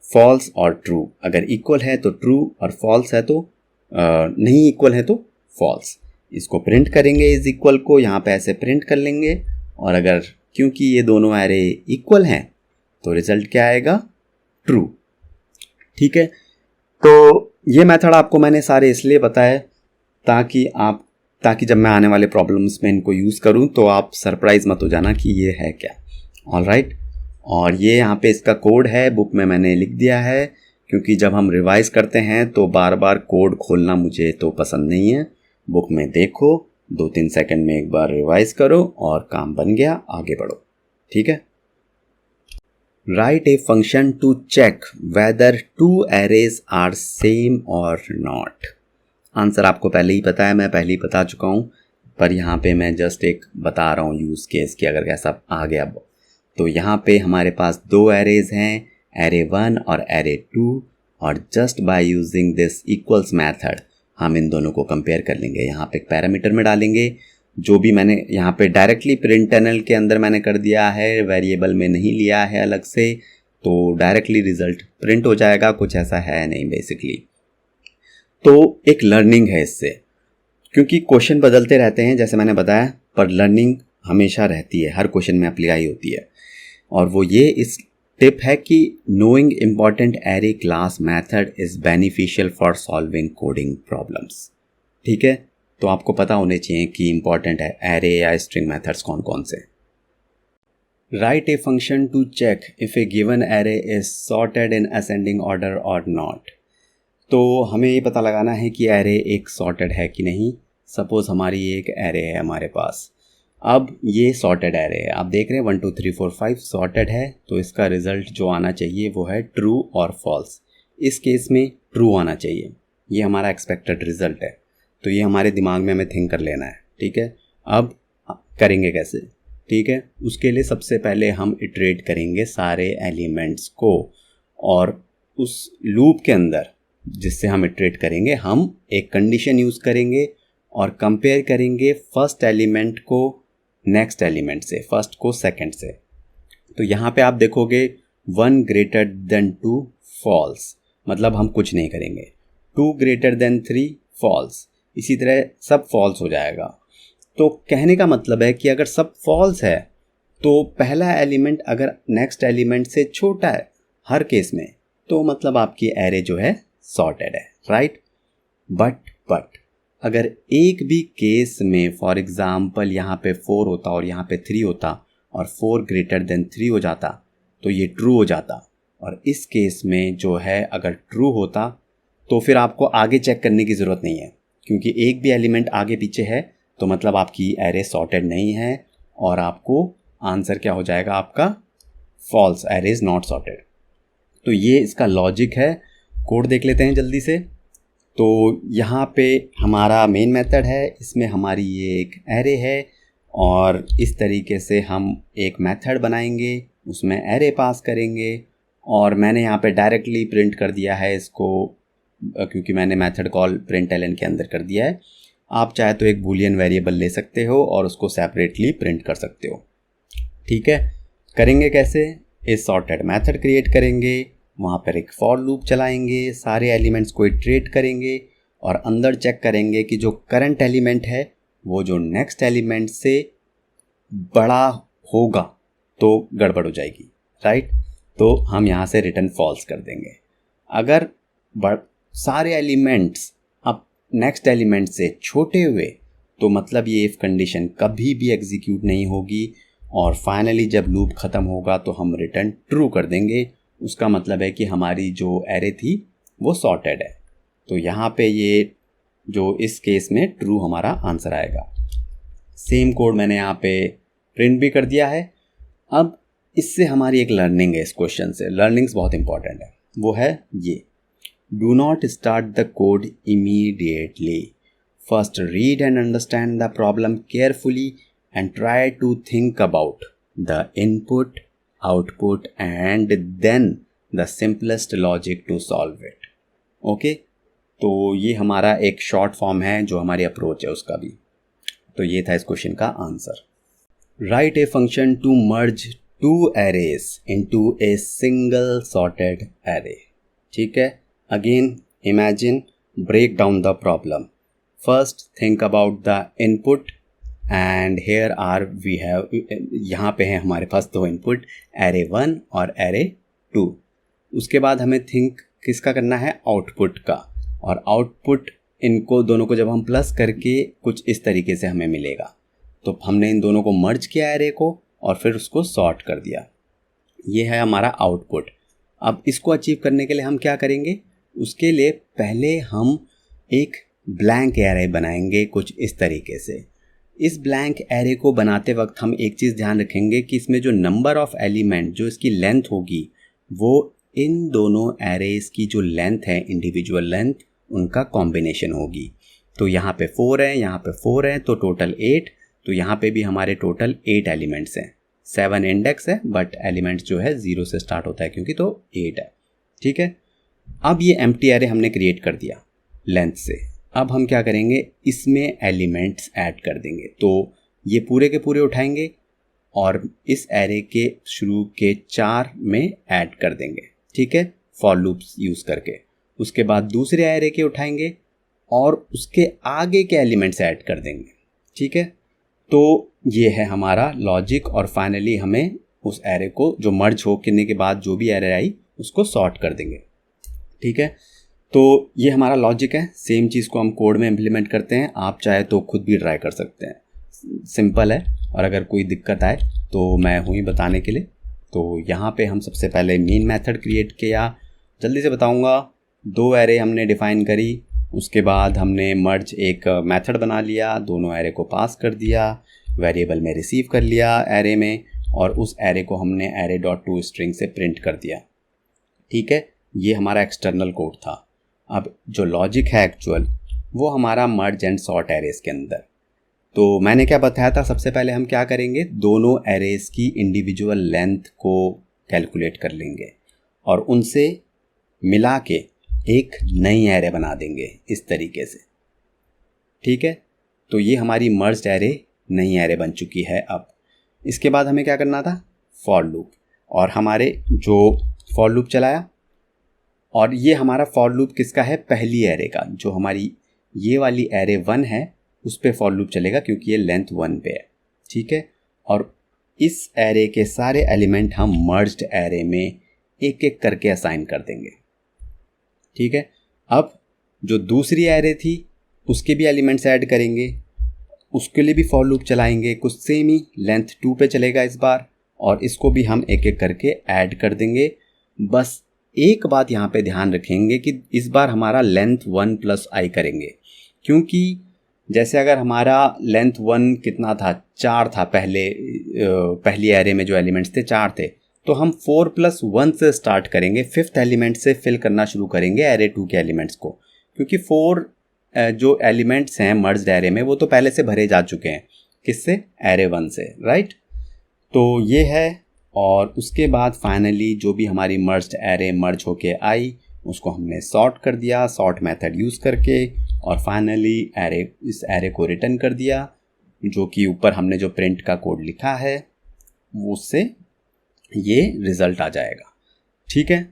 A: फॉल्स और ट्रू। अगर इक्वल है तो ट्रू, और फॉल्स है तो नहीं इक्वल है तो फॉल्स। इसको प्रिंट करेंगे इज इक्वल को, यहाँ पे ऐसे प्रिंट कर लेंगे, और अगर क्योंकि ये दोनों एरे इक्वल हैं तो रिजल्ट क्या आएगा? ट्रू। ठीक है, तो ये मेथड आपको मैंने सारे इसलिए बताया ताकि जब मैं आने वाले प्रॉब्लम्स में इनको यूज़ करूं तो आप सरप्राइज मत हो जाना कि ये है क्या। ऑलराइट, और ये यहाँ पे इसका कोड है, बुक में मैंने लिख दिया है, क्योंकि जब हम रिवाइज करते हैं तो बार बार कोड खोलना मुझे तो पसंद नहीं है। बुक में देखो, 2-3 सेकंड में एक बार रिवाइज करो और काम बन गया, आगे बढ़ो। ठीक है। Write a function to check whether 2 arrays are same और नॉट। आंसर आपको पहले ही पता है, मैं पहले ही बता चुका हूँ, पर यहाँ पे मैं जस्ट एक बता रहा हूँ यूज़ केस कि अगर कैसा आ गया। तो यहाँ पे हमारे पास 2 एरेज हैं, एरे 1 और एरे 2, और just by using this equals method हम इन दोनों को कंपेयर कर लेंगे। यहाँ पे एक पैरामीटर में डालेंगे, जो भी मैंने यहाँ पे डायरेक्टली प्रिंटनल के अंदर मैंने कर दिया है, वेरिएबल में नहीं लिया है अलग से, तो डायरेक्टली रिजल्ट प्रिंट हो जाएगा। कुछ ऐसा है नहीं बेसिकली। तो एक लर्निंग है इससे, क्योंकि क्वेश्चन बदलते रहते हैं जैसे मैंने बताया, पर लर्निंग हमेशा रहती है, हर क्वेश्चन में अप्लाई होती है। और वो ये इस टिप है कि knowing important array class method is beneficial for solving coding problems. ठीक है, तो आपको पता होने चाहिए कि इम्पॉर्टेंट है एरे या स्ट्रिंग मेथड्स कौन कौन से। Write a function to check if a given array is sorted in ascending order और नॉट। तो हमें ये पता लगाना है कि एरे एक सॉर्टेड है कि नहीं। सपोज़ हमारी एक एरे है हमारे पास, अब ये सॉर्टेड एरे है, आप देख रहे हैं 1 2 3 4 5 सॉर्टेड है, तो इसका रिज़ल्ट जो आना चाहिए वो है ट्रू और फॉल्स। इस केस में ट्रू आना चाहिए, ये हमारा एक्सपेक्टेड रिज़ल्ट है। तो ये हमारे दिमाग में हमें थिंक कर लेना है। ठीक है, अब करेंगे कैसे? ठीक है, उसके लिए सबसे पहले हम इटरेट करेंगे सारे एलिमेंट्स को, और उस लूप के अंदर जिससे हम इटरेट करेंगे, हम एक कंडीशन यूज़ करेंगे और कंपेयर करेंगे फर्स्ट एलिमेंट को नेक्स्ट एलिमेंट से, फर्स्ट को सेकंड से। तो यहाँ पे आप देखोगे 1 ग्रेटर देन 2 फॉल्स, मतलब हम कुछ नहीं करेंगे। 2 ग्रेटर देन 3 फॉल्स, इसी तरह सब फॉल्स हो जाएगा। तो कहने का मतलब है कि अगर सब फॉल्स है तो पहला एलिमेंट अगर नेक्स्ट एलिमेंट से छोटा है हर केस में, तो मतलब आपकी एरे जो है सॉर्टेड है, राइट। बट अगर एक भी केस में फॉर एग्ज़ाम्पल यहाँ पे 4 होता और यहाँ पे 3 होता और 4 ग्रेटर देन 3 हो जाता, तो ये ट्रू हो जाता। और इस केस में जो है अगर ट्रू होता तो फिर आपको आगे चेक करने की ज़रूरत नहीं है, क्योंकि एक भी एलिमेंट आगे पीछे है तो मतलब आपकी एरे सॉर्टेड नहीं है, और आपको आंसर क्या हो जाएगा आपका? False, array is not sorted. तो ये इसका लॉजिक है। कोड देख लेते हैं जल्दी से। तो यहाँ पे हमारा मेन मेथड है, इसमें हमारी ये एक एरे है, और इस तरीके से हम एक मेथड बनाएंगे, उसमें एरे पास करेंगे, और मैंने यहाँ पे डायरेक्टली प्रिंट कर दिया है इसको, क्योंकि मैंने मेथड कॉल println के अंदर कर दिया है। आप चाहे तो एक बूलियन वेरिएबल ले सकते हो और उसको सेपरेटली प्रिंट कर सकते हो। ठीक है, करेंगे कैसे? इस सॉर्टेड मेथड क्रिएट करेंगे, वहाँ पर एक फॉर लूप चलाएंगे, सारे एलिमेंट्स को इटरेट करेंगे और अंदर चेक करेंगे कि जो करंट एलिमेंट है वो जो नेक्स्ट एलिमेंट से बड़ा होगा तो गड़बड़ हो जाएगी, राइट। तो हम यहाँ से रिटर्न फॉल्स कर देंगे। अगर सारे एलिमेंट्स अब नेक्स्ट एलिमेंट से छोटे हुए तो मतलब ये इफ कंडीशन कभी भी एग्जीक्यूट नहीं होगी, और फाइनली जब लूप ख़त्म होगा तो हम रिटर्न ट्रू कर देंगे। उसका मतलब है कि हमारी जो एरे थी वो सॉर्टेड है। तो यहाँ पे ये जो इस केस में ट्रू हमारा आंसर आएगा। सेम कोड मैंने यहाँ पे प्रिंट भी कर दिया है। अब इससे हमारी एक लर्निंग है, इस क्वेश्चन से लर्निंग्स बहुत इंपॉर्टेंट है। वो है ये, do not start the code immediately, first read and understand the problem carefully and try to think about the input, output and then the simplest logic to solve it. Okay, तो ये हमारा एक short form है जो हमारी approach है उसका भी। तो ये था इस क्वेश्चन का answer. Write a function to merge 2 arrays into a single sorted array. ठीक है, again imagine, break down the problem. First think about the input and here are we have, यहाँ पे है हमारे पास 2 इनपुट, एरे 1 और array 2। उसके बाद हमें थिंक किसका करना है? आउटपुट का। और आउटपुट इनको दोनों को जब हम प्लस करके कुछ इस तरीके से हमें मिलेगा। तो हमने इन दोनों को मर्ज किया एरे को और फिर उसको सॉर्ट कर दिया। ये है हमारा आउटपुट। अब इसको अचीव करने के लिए हम क्या करेंगे, उसके लिए पहले हम एक ब्लैंक एरे बनाएंगे कुछ इस तरीके से। इस ब्लैंक एरे को बनाते वक्त हम एक चीज़ ध्यान रखेंगे कि इसमें जो नंबर ऑफ एलिमेंट, जो इसकी लेंथ होगी, वो इन दोनों एरेज की जो लेंथ है, इंडिविजुअल लेंथ, उनका कॉम्बिनेशन होगी। तो यहाँ पे 4 है, यहाँ पे 4 है, तो टोटल 8। तो यहाँ पे भी हमारे टोटल 8 एलिमेंट्स हैं। 7 इंडेक्स है बट एलिमेंट्स जो है 0 से स्टार्ट होता है क्योंकि, तो 8 है। ठीक है, अब ये एम्प्टी एरे हमने क्रिएट कर दिया लेंथ से। अब हम क्या करेंगे, इसमें एलिमेंट्स ऐड कर देंगे। तो ये पूरे के पूरे उठाएंगे और इस एरे के शुरू के 4 में ऐड कर देंगे। ठीक है, फॉर लूप्स यूज़ करके। उसके बाद दूसरे एरे के उठाएंगे और उसके आगे के एलिमेंट्स ऐड कर देंगे। ठीक है, तो ये है हमारा लॉजिक। और फाइनली हमें उस एरे को जो मर्ज हो करने के बाद जो भी एरे आई उसको सॉर्ट कर देंगे। ठीक है, तो ये हमारा लॉजिक है। सेम चीज़ को हम कोड में इम्प्लीमेंट करते हैं। आप चाहे तो खुद भी ट्राई कर सकते हैं, सिंपल है। और अगर कोई दिक्कत आए तो मैं हूँ ही बताने के लिए। तो यहाँ पे हम सबसे पहले मेन मेथड क्रिएट किया, जल्दी से बताऊँगा। 2 एरे हमने डिफ़ाइन करी, उसके बाद हमने मर्ज एक मेथड बना लिया, दोनों एरे को पास कर दिया, वेरिएबल में रिसीव कर लिया एरे में, और उस एरे को हमने array.to स्ट्रिंग से प्रिंट कर दिया। ठीक है, ये हमारा एक्सटर्नल कोड था। अब जो लॉजिक है एक्चुअल, वो हमारा मर्ज एंड सॉर्ट एरेज के अंदर। तो मैंने क्या बताया था, सबसे पहले हम क्या करेंगे, दोनों एरेज की इंडिविजुअल लेंथ को कैलकुलेट कर लेंगे और उनसे मिला के एक नई एरे बना देंगे इस तरीके से। ठीक है, तो ये हमारी मर्ज्ड एरे नई एरे बन चुकी है। अब इसके बाद हमें क्या करना था, फॉर लूप। और हमारे जो फॉर लूप चलाया, और ये हमारा फॉर लूप किसका है, पहली एरे का। जो हमारी ये वाली एरे 1 है उस पे फॉर लूप चलेगा क्योंकि ये लेंथ 1 पे है। ठीक है, और इस एरे के सारे एलिमेंट हम मर्ज्ड एरे में एक एक करके असाइन कर देंगे। ठीक है, अब जो दूसरी एरे थी उसके भी एलिमेंट्स ऐड करेंगे, उसके लिए भी फॉर लूप चलाएंगे, कुछ सेम ही लेंथ 2 पे चलेगा इस बार, और इसको भी हम एक एक करके ऐड कर देंगे। बस एक बात यहाँ पे ध्यान रखेंगे कि इस बार हमारा लेंथ 1 + i करेंगे, क्योंकि जैसे अगर हमारा लेंथ 1 कितना था, 4 था, पहली एरे में जो एलिमेंट्स थे 4 थे, तो हम 4 + 1 से स्टार्ट करेंगे, 5th एलिमेंट से फिल करना शुरू करेंगे एरे 2 के एलिमेंट्स को, क्योंकि 4 जो एलिमेंट्स हैं मर्ज्ड एरे में वो तो पहले से भरे जा चुके हैं, किससे, एरे 1 से, राइट। तो ये है, और उसके बाद फाइनली जो भी हमारी मर्ज्ड एरे मर्ज होके आई उसको हमने सॉर्ट कर दिया सॉर्ट मेथड यूज़ करके, और फाइनली इस एरे को रिटर्न कर दिया, जो कि ऊपर हमने जो प्रिंट का कोड लिखा है उससे ये रिज़ल्ट आ जाएगा। ठीक है,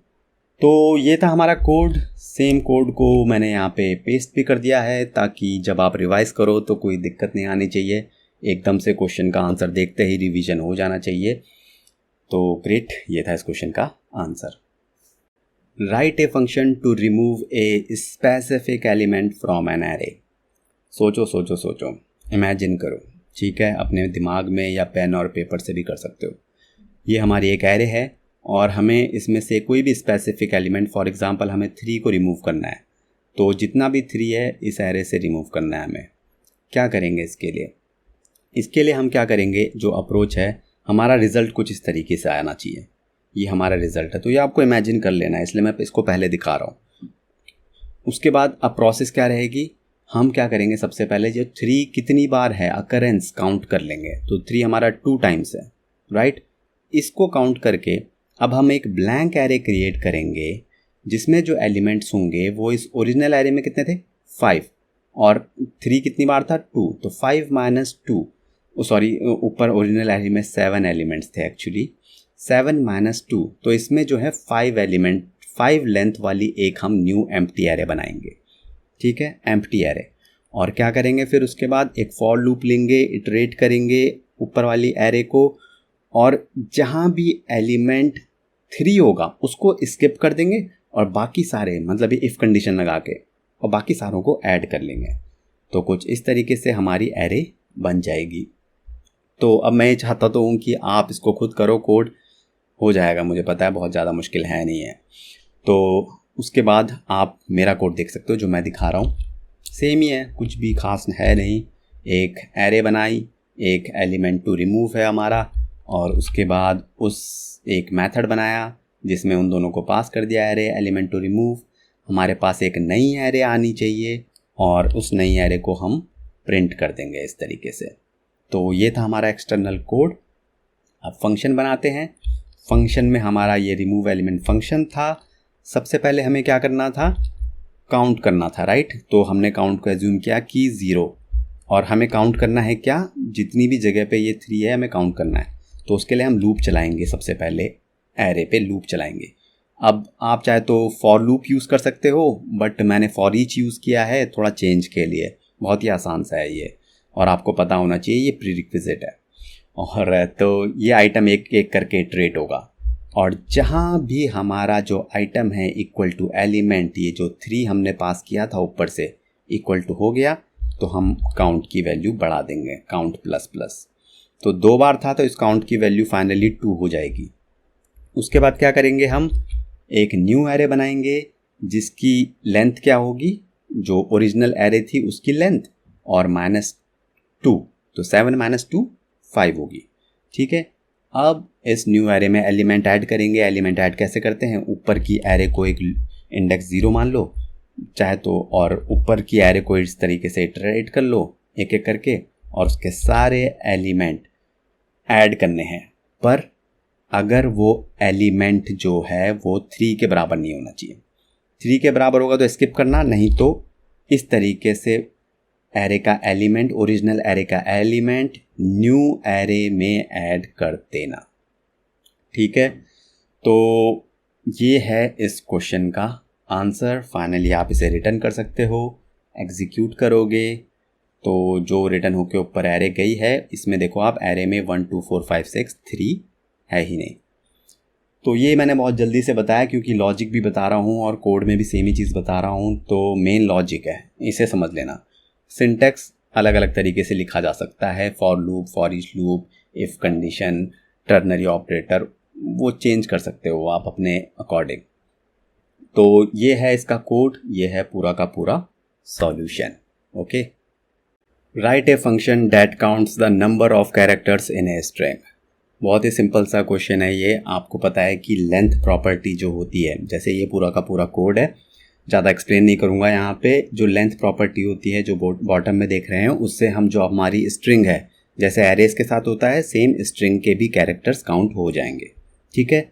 A: तो ये था हमारा कोड। सेम कोड को मैंने यहाँ पे पेस्ट भी कर दिया है ताकि जब आप रिवाइज़ करो तो कोई दिक्कत नहीं आनी चाहिए, एकदम से क्वेश्चन का आंसर देखते ही रिवीजन हो जाना चाहिए। तो ग्रेट, ये था इस क्वेश्चन का answer. Write a function to remove a specific element from an array. सोचो सोचो सोचो, इमेजिन करो। ठीक है, अपने दिमाग में या पेन और पेपर से भी कर सकते हो। ये हमारी एक एरे है और हमें इसमें से कोई भी स्पेसिफिक एलिमेंट, फॉर एग्जांपल हमें 3 को रिमूव करना है, तो जितना भी 3 है इस एरे से रिमूव करना है हमें। क्या करेंगे इसके लिए हम क्या करेंगे, जो अप्रोच है, हमारा रिज़ल्ट कुछ इस तरीके से आना चाहिए। ये हमारा रिज़ल्ट है, तो ये आपको इमेजिन कर लेना है, इसलिए मैं इसको पहले दिखा रहा हूँ। उसके बाद अब प्रोसेस क्या रहेगी, हम क्या करेंगे, सबसे पहले जो 3 कितनी बार है अकरेंस काउंट कर लेंगे। तो 3 हमारा 2 टाइम्स है, राइट। इसको काउंट करके अब हम एक ब्लैंक एरे क्रिएट करेंगे जिसमें जो एलिमेंट्स होंगे वो इस ओरिजिनल एरे में कितने थे, 5, और 3 कितनी बार था, 2, तो 5 - 2, ऊपर ओरिजिनल एरे में 7 एलिमेंट्स थे एक्चुअली, 7 - 2, तो इसमें जो है 5 लेंथ वाली एक हम न्यू एम्प्टी एरे बनाएंगे। ठीक है, एम्प्टी एरे। और क्या करेंगे फिर उसके बाद एक फॉर लूप लेंगे, इटरेट करेंगे ऊपर वाली एरे को, और जहाँ भी एलिमेंट 3 होगा उसको स्किप कर देंगे और बाकी सारे, मतलब ये इफ़ कंडीशन लगा के, और बाकी सारों को ऐड कर लेंगे। तो कुछ इस तरीके से हमारी एरे बन जाएगी। तो अब मैं चाहता तो हूँ कि आप इसको खुद करो कोड, हो जाएगा, मुझे पता है बहुत ज़्यादा मुश्किल है नहीं है। तो उसके बाद आप मेरा कोड देख सकते हो जो मैं दिखा रहा हूँ, सेम ही है, कुछ भी खास है नहीं। एक एरे बनाई, एक एलिमेंट टू रिमूव है हमारा, और उसके बाद उस एक मेथड बनाया जिसमें उन दोनों को पास कर दिया एरे एलिमेंट टू रिमूव। हमारे पास एक नई एरे आनी चाहिए और उस नई एरे को हम प्रिंट कर देंगे इस तरीके से। तो ये था हमारा एक्सटर्नल कोड। अब फंक्शन बनाते हैं। फंक्शन में हमारा ये रिमूव एलिमेंट फंक्शन था। सबसे पहले हमें क्या करना था, काउंट करना था, राइट। तो हमने काउंट को एज्यूम किया कि 0, और हमें काउंट करना है क्या, जितनी भी जगह पे ये 3 है हमें काउंट करना है। तो उसके लिए हम लूप चलाएंगे, सबसे पहले एरे पे लूप चलाएंगे। अब आप चाहे तो फॉर लूप यूज़ कर सकते हो, बट मैंने फॉर ईच यूज़ किया है थोड़ा चेंज के लिए। बहुत ही आसान सा है ये, और आपको पता होना चाहिए ये प्रीरिक्विजिट है। और तो ये आइटम एक एक करके इटरेट होगा, और जहाँ भी हमारा जो आइटम है इक्वल टू एलिमेंट, ये जो 3 हमने पास किया था ऊपर से इक्वल टू हो गया, तो हम काउंट की वैल्यू बढ़ा देंगे, काउंट प्लस प्लस। तो 2 बार था तो इस काउंट की वैल्यू फाइनली 2 हो जाएगी। उसके बाद क्या करेंगे, हम एक न्यू एरे बनाएंगे जिसकी लेंथ क्या होगी, जो ओरिजिनल एरे थी उसकी लेंथ, और -2, तो 7 - 2 5 होगी, ठीक है। अब इस न्यू एरे में एलिमेंट ऐड करेंगे। एलिमेंट ऐड कैसे करते हैं, ऊपर की एरे को एक इंडेक्स 0 मान लो चाहे तो, और ऊपर की एरे को इस तरीके से इटरेट कर लो एक एक करके, और उसके सारे एलिमेंट ऐड करने हैं। पर अगर वो एलिमेंट जो है वो 3 के बराबर नहीं होना चाहिए। 3 के बराबर होगा तो स्किप करना, नहीं तो इस तरीके से एरे का एलिमेंट, ओरिजिनल एरे का एलिमेंट न्यू एरे में ऐड कर देना, ठीक है। तो ये है इस क्वेश्चन का आंसर। फाइनली आप इसे रिटर्न कर सकते हो। एग्जीक्यूट करोगे तो जो रिटर्न होके ऊपर एरे गई है, इसमें देखो आप एरे में 1 2 4 5 6 3 है ही नहीं। तो ये मैंने बहुत जल्दी से बताया क्योंकि लॉजिक भी बता रहा हूँ और कोड में भी सेम ही चीज़ बता रहा हूँ, तो मेन लॉजिक है, इसे समझ लेना। सिंटेक्स अलग अलग तरीके से लिखा जा सकता है, for loop, for each loop, if condition, ternary operator, वो चेंज कर सकते हो आप अपने अकॉर्डिंग। तो ये है इसका कोड, ये है पूरा का पूरा solution. Okay, right a function that counts the number of characters in a string. बहुत ही सिंपल सा क्वेश्चन है ये। आपको पता है कि लेंथ प्रॉपर्टी जो होती है, जैसे ये पूरा का पूरा कोड है, ज़्यादा एक्सप्लेन नहीं करूँगा यहाँ पे। जो लेंथ प्रॉपर्टी होती है जो बॉटम में देख रहे हैं, उससे हम जो हमारी स्ट्रिंग है, जैसे एरेस के साथ होता है, सेम स्ट्रिंग के भी कैरेक्टर्स काउंट हो जाएंगे, ठीक है।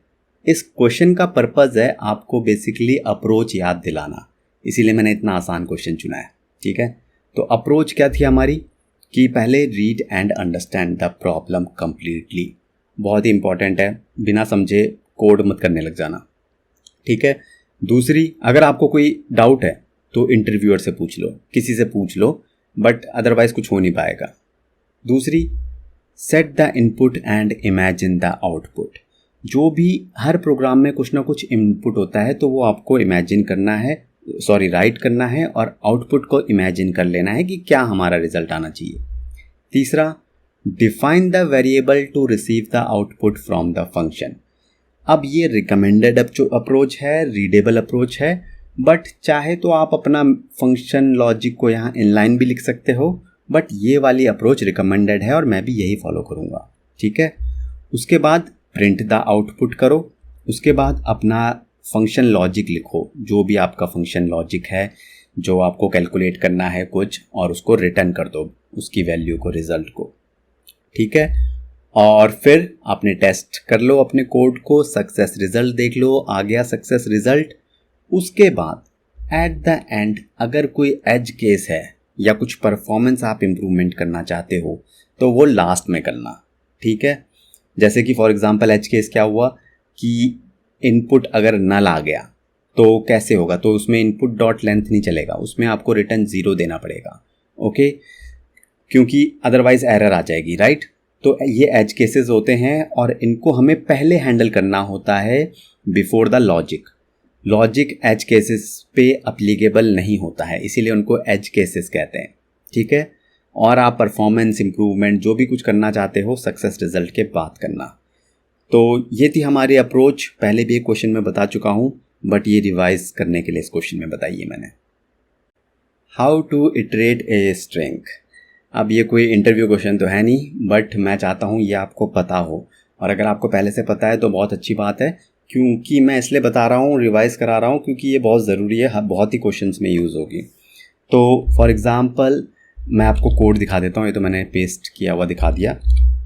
A: इस क्वेश्चन का पर्पज़ है आपको बेसिकली अप्रोच याद दिलाना, इसीलिए मैंने इतना आसान क्वेश्चन चुना है, ठीक है। तो अप्रोच क्या थी हमारी, कि पहले read and understand the problem completely. बहुत ही इंपॉर्टेंट है, बिना समझे कोड मत करने लग जाना, ठीक है। दूसरी, अगर आपको कोई डाउट है तो इंटरव्यूअर से पूछ लो, किसी से पूछ लो, बट अदरवाइज कुछ हो नहीं पाएगा। दूसरी, set the input and imagine the output. जो भी हर प्रोग्राम में कुछ ना कुछ इनपुट होता है तो वो आपको इमेजिन करना है, राइट करना है, और आउटपुट को इमेजिन कर लेना है कि क्या हमारा रिजल्ट आना चाहिए। तीसरा, define the variable to receive the output from the function. अब ये रिकमेंडेड अप्रोच है, रीडेबल अप्रोच है, बट चाहे तो आप अपना फंक्शन लॉजिक को यहाँ इनलाइन भी लिख सकते हो, बट ये वाली अप्रोच रिकमेंडेड है और मैं भी यही फॉलो करूँगा, ठीक है। उसके बाद प्रिंट द आउटपुट करो, उसके बाद अपना फंक्शन लॉजिक लिखो, जो भी आपका फंक्शन लॉजिक है, जो आपको कैलकुलेट करना है कुछ, और उसको रिटर्न कर दो, उसकी वैल्यू को, रिजल्ट को, ठीक है। और फिर आपने टेस्ट कर लो अपने कोड को, सक्सेस रिजल्ट देख लो, आ गया सक्सेस रिजल्ट। उसके बाद एट द एंड अगर कोई एज केस है या कुछ परफॉर्मेंस आप इम्प्रूवमेंट करना चाहते हो तो वो लास्ट में करना, ठीक है। जैसे कि फॉर एग्जांपल एज केस क्या हुआ कि इनपुट अगर नल आ गया तो कैसे होगा, तो उसमें इनपुट डॉट लेंथ नहीं चलेगा, उसमें आपको रिटर्न 0 देना पड़ेगा, ओके, क्योंकि अदरवाइज एरर आ जाएगी, राइट। तो ये एज केसेस होते हैं और इनको हमें पहले हैंडल करना होता है before the logic. Logic edge cases पे अप्लीकेबल नहीं होता है, इसीलिए उनको एज केसेस कहते हैं, ठीक है। और आप परफॉर्मेंस इम्प्रूवमेंट जो भी कुछ करना चाहते हो सक्सेस रिजल्ट के बाद करना। तो ये थी हमारी अप्रोच। पहले भी एक क्वेश्चन में बता चुका हूँ, बट ये रिवाइज करने के लिए इस क्वेश्चन में बताइए मैंने। How to iterate a string. अब ये कोई इंटरव्यू क्वेश्चन तो है नहीं, बट मैं चाहता हूँ ये आपको पता हो, और अगर आपको पहले से पता है तो बहुत अच्छी बात है, क्योंकि मैं इसलिए बता रहा हूँ, रिवाइज करा रहा हूँ, क्योंकि ये बहुत ज़रूरी है, बहुत ही क्वेश्चंस में यूज़ होगी। तो फॉर एग्ज़ाम्पल मैं आपको कोड दिखा देता हूँ, ये तो मैंने पेस्ट किया हुआ दिखा दिया।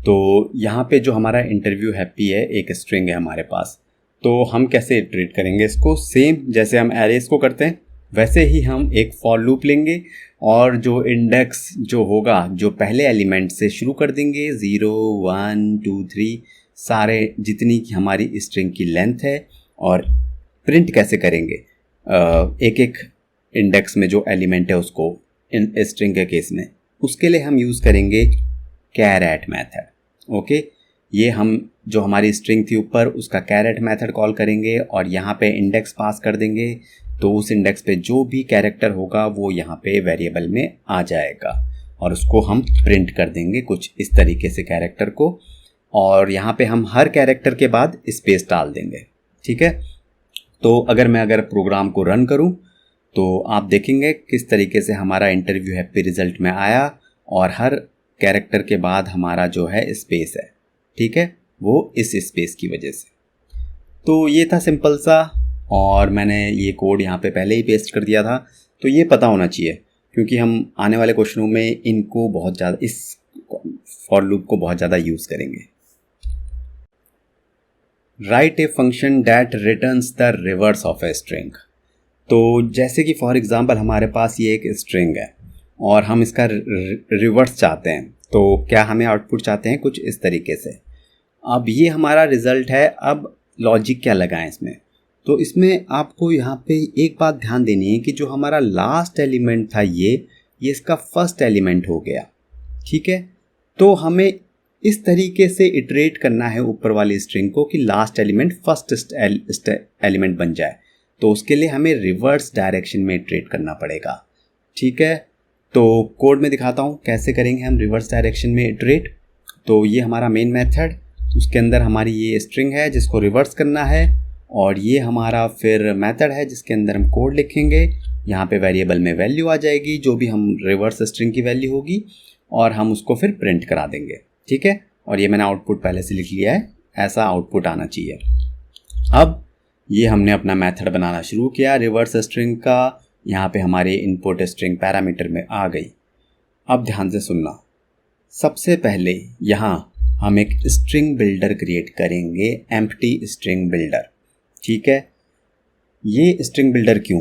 A: तो यहाँ पे जो हमारा इंटरव्यू हैप्पी है, एक स्ट्रिंग है हमारे पास, तो हम कैसे इटरेट करेंगे इसको? सेम जैसे हम एरेस को करते हैं वैसे ही हम एक फॉर लूप लेंगे, और जो इंडेक्स जो होगा जो पहले एलिमेंट से शुरू कर देंगे, 0 1 2 3 सारे जितनी की हमारी स्ट्रिंग की लेंथ है। और प्रिंट कैसे करेंगे? एक एक इंडेक्स में जो एलिमेंट है उसको, इन स्ट्रिंग के केस में, उसके लिए हम यूज़ करेंगे कैरेट मेथड। ओके, ये हम जो हमारी स्ट्रिंग थी ऊपर उसका कैरेट मेथड कॉल करेंगे, और यहाँ पे इंडेक्स पास कर देंगे, तो उस इंडेक्स पे जो भी कैरेक्टर होगा वो यहाँ पे वेरिएबल में आ जाएगा, और उसको हम प्रिंट कर देंगे कुछ इस तरीके से कैरेक्टर को, और यहाँ पे हम हर कैरेक्टर के बाद स्पेस डाल देंगे। ठीक है, तो अगर प्रोग्राम को रन करूँ तो आप देखेंगे किस तरीके से हमारा इंटरव्यू हैप्पी रिजल्ट में आया, और हर कैरेक्टर के बाद हमारा जो है स्पेस है, ठीक है, वो इस स्पेस की वजह से। तो ये था सिंपल सा, और मैंने ये कोड यहाँ पे पहले ही पेस्ट कर दिया था, तो ये पता होना चाहिए, क्योंकि हम आने वाले क्वेश्चनों में इनको बहुत ज़्यादा, इस फॉर लूप को बहुत ज़्यादा यूज़ करेंगे। Right a function that returns the reverse of a string. तो जैसे कि फॉर एग्जांपल हमारे पास ये एक स्ट्रिंग है और हम इसका रिवर्स चाहते हैं, तो क्या हमें आउटपुट चाहते हैं कुछ इस तरीके से। अब ये हमारा रिज़ल्ट है, अब लॉजिक क्या लगाएं इसमें? तो इसमें आपको यहाँ पे एक बात ध्यान देनी है कि जो हमारा लास्ट एलिमेंट था ये इसका फर्स्ट एलिमेंट हो गया। ठीक है, तो हमें इस तरीके से इटरेट करना है ऊपर वाली स्ट्रिंग को कि लास्ट एलिमेंट फर्स्ट एलिमेंट बन जाए, तो उसके लिए हमें रिवर्स डायरेक्शन में इटरेट करना पड़ेगा। ठीक है, तो कोड में दिखाता हूँ कैसे करेंगे हम रिवर्स डायरेक्शन में इटरेट। तो ये हमारा मेन मेथड, उसके अंदर हमारी ये स्ट्रिंग है जिसको रिवर्स करना है, और ये हमारा फिर मेथड है जिसके अंदर हम कोड लिखेंगे। यहाँ पे वेरिएबल में वैल्यू आ जाएगी जो भी हम रिवर्स स्ट्रिंग की वैल्यू होगी, और हम उसको फिर प्रिंट करा देंगे। ठीक है, और ये मैंने आउटपुट पहले से लिख लिया है, ऐसा आउटपुट आना चाहिए। अब ये हमने अपना मेथड बनाना शुरू किया रिवर्स स्ट्रिंग का, यहाँ पे हमारे इनपुट स्ट्रिंग पैरामीटर में आ गई। अब ध्यान से सुनना, सबसे पहले यहाँ हम एक स्ट्रिंग बिल्डर क्रिएट करेंगे, एम्प्टी स्ट्रिंग बिल्डर। ठीक है, ये स्ट्रिंग बिल्डर क्यों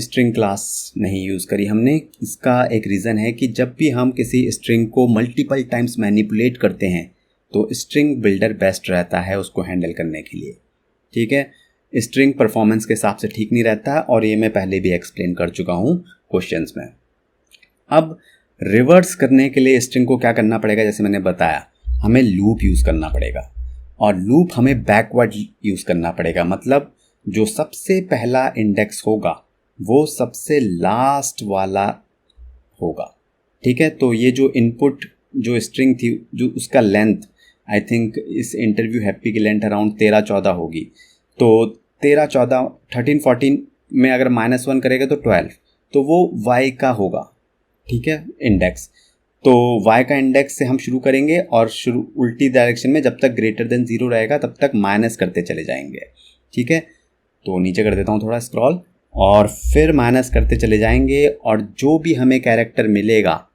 A: स्ट्रिंग क्लास नहीं यूज़ करी हमने? इसका एक रीज़न है कि जब भी हम किसी स्ट्रिंग को मल्टीपल टाइम्स मैनिपुलेट करते हैं तो स्ट्रिंग बिल्डर बेस्ट रहता है उसको हैंडल करने के लिए। ठीक है, स्ट्रिंग परफॉर्मेंस के हिसाब से ठीक नहीं रहता, और ये मैं पहले भी एक्सप्लेन कर चुका हूँ क्वेश्चंस में। अब रिवर्स करने के लिए स्ट्रिंग को क्या करना पड़ेगा? जैसे मैंने बताया, हमें लूप यूज़ करना पड़ेगा, और लूप हमें बैकवर्ड यूज़ करना पड़ेगा। मतलब जो सबसे पहला इंडेक्स होगा वो सबसे लास्ट वाला होगा। ठीक है, तो ये जो इनपुट जो स्ट्रिंग थी, जो उसका लेंथ, आई थिंक इस इंटरव्यू हैप्पी की लेंथ अराउंड 13-14 होगी। तो 13-14 13-14 में अगर -1 करेगा तो 12, तो वो y का होगा। ठीक है, इंडेक्स, तो y का इंडेक्स से हम शुरू करेंगे, और उल्टी डायरेक्शन में जब तक ग्रेटर देन 0 रहेगा तब तक माइनस करते चले जाएंगे। ठीक है, तो नीचे कर देता हूँ थोड़ा स्क्रॉल, और फिर माइनस करते चले जाएंगे, और जो भी हमें कैरेक्टर मिलेगा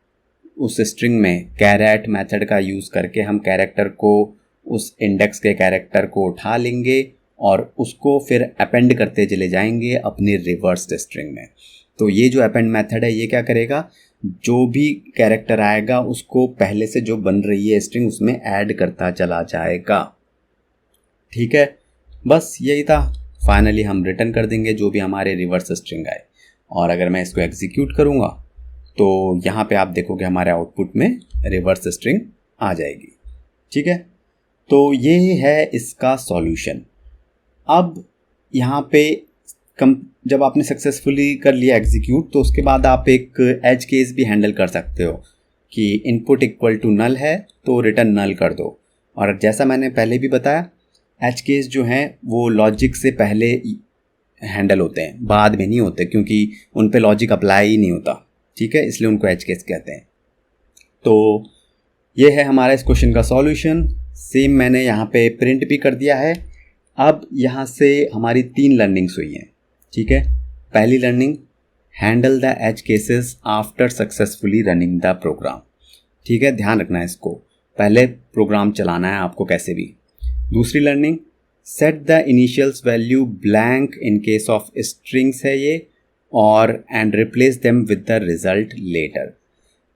A: उस स्ट्रिंग में, कैरेट मेथड का यूज़ करके हम कैरेक्टर को, उस इंडेक्स के कैरेक्टर को उठा लेंगे और उसको फिर अपेंड करते चले जाएंगे अपनी रिवर्स स्ट्रिंग में। तो ये जो अपेंड मेथड है ये क्या करेगा, जो भी कैरेक्टर आएगा उसको पहले से जो बन रही है स्ट्रिंग उसमें ऐड करता चला जाएगा। ठीक है, बस यही था। फाइनली हम रिटर्न कर देंगे जो भी हमारे रिवर्स स्ट्रिंग आए, और अगर मैं इसको एग्जीक्यूट करूँगा तो यहाँ पे आप देखोगे हमारे आउटपुट में रिवर्स स्ट्रिंग आ जाएगी। ठीक है, तो ये है इसका सॉल्यूशन। अब यहाँ पे जब आपने सक्सेसफुली कर लिया एग्जीक्यूट, तो उसके बाद आप एक एज केस भी हैंडल कर सकते हो कि इनपुट इक्वल टू नल है तो रिटर्न नल कर दो। और जैसा मैंने पहले भी बताया एज केस जो हैं वो लॉजिक से पहले हैंडल होते हैं, बाद में नहीं होते, क्योंकि उन पे लॉजिक अप्लाई ही नहीं होता, ठीक है, इसलिए उनको एज केस कहते हैं। तो ये है हमारा इस क्वेश्चन का सॉल्यूशन। सेम मैंने यहाँ पे प्रिंट भी कर दिया है। अब यहाँ से हमारी 3 लर्निंग्स हुई हैं, ठीक है। पहली learning, handle the edge cases after successfully running the program, ठीक है, ध्यान रखना है इसको, पहले प्रोग्राम चलाना है आपको कैसे भी। दूसरी learning, set the initials value blank in case of strings है ये, और and replace them with the result later.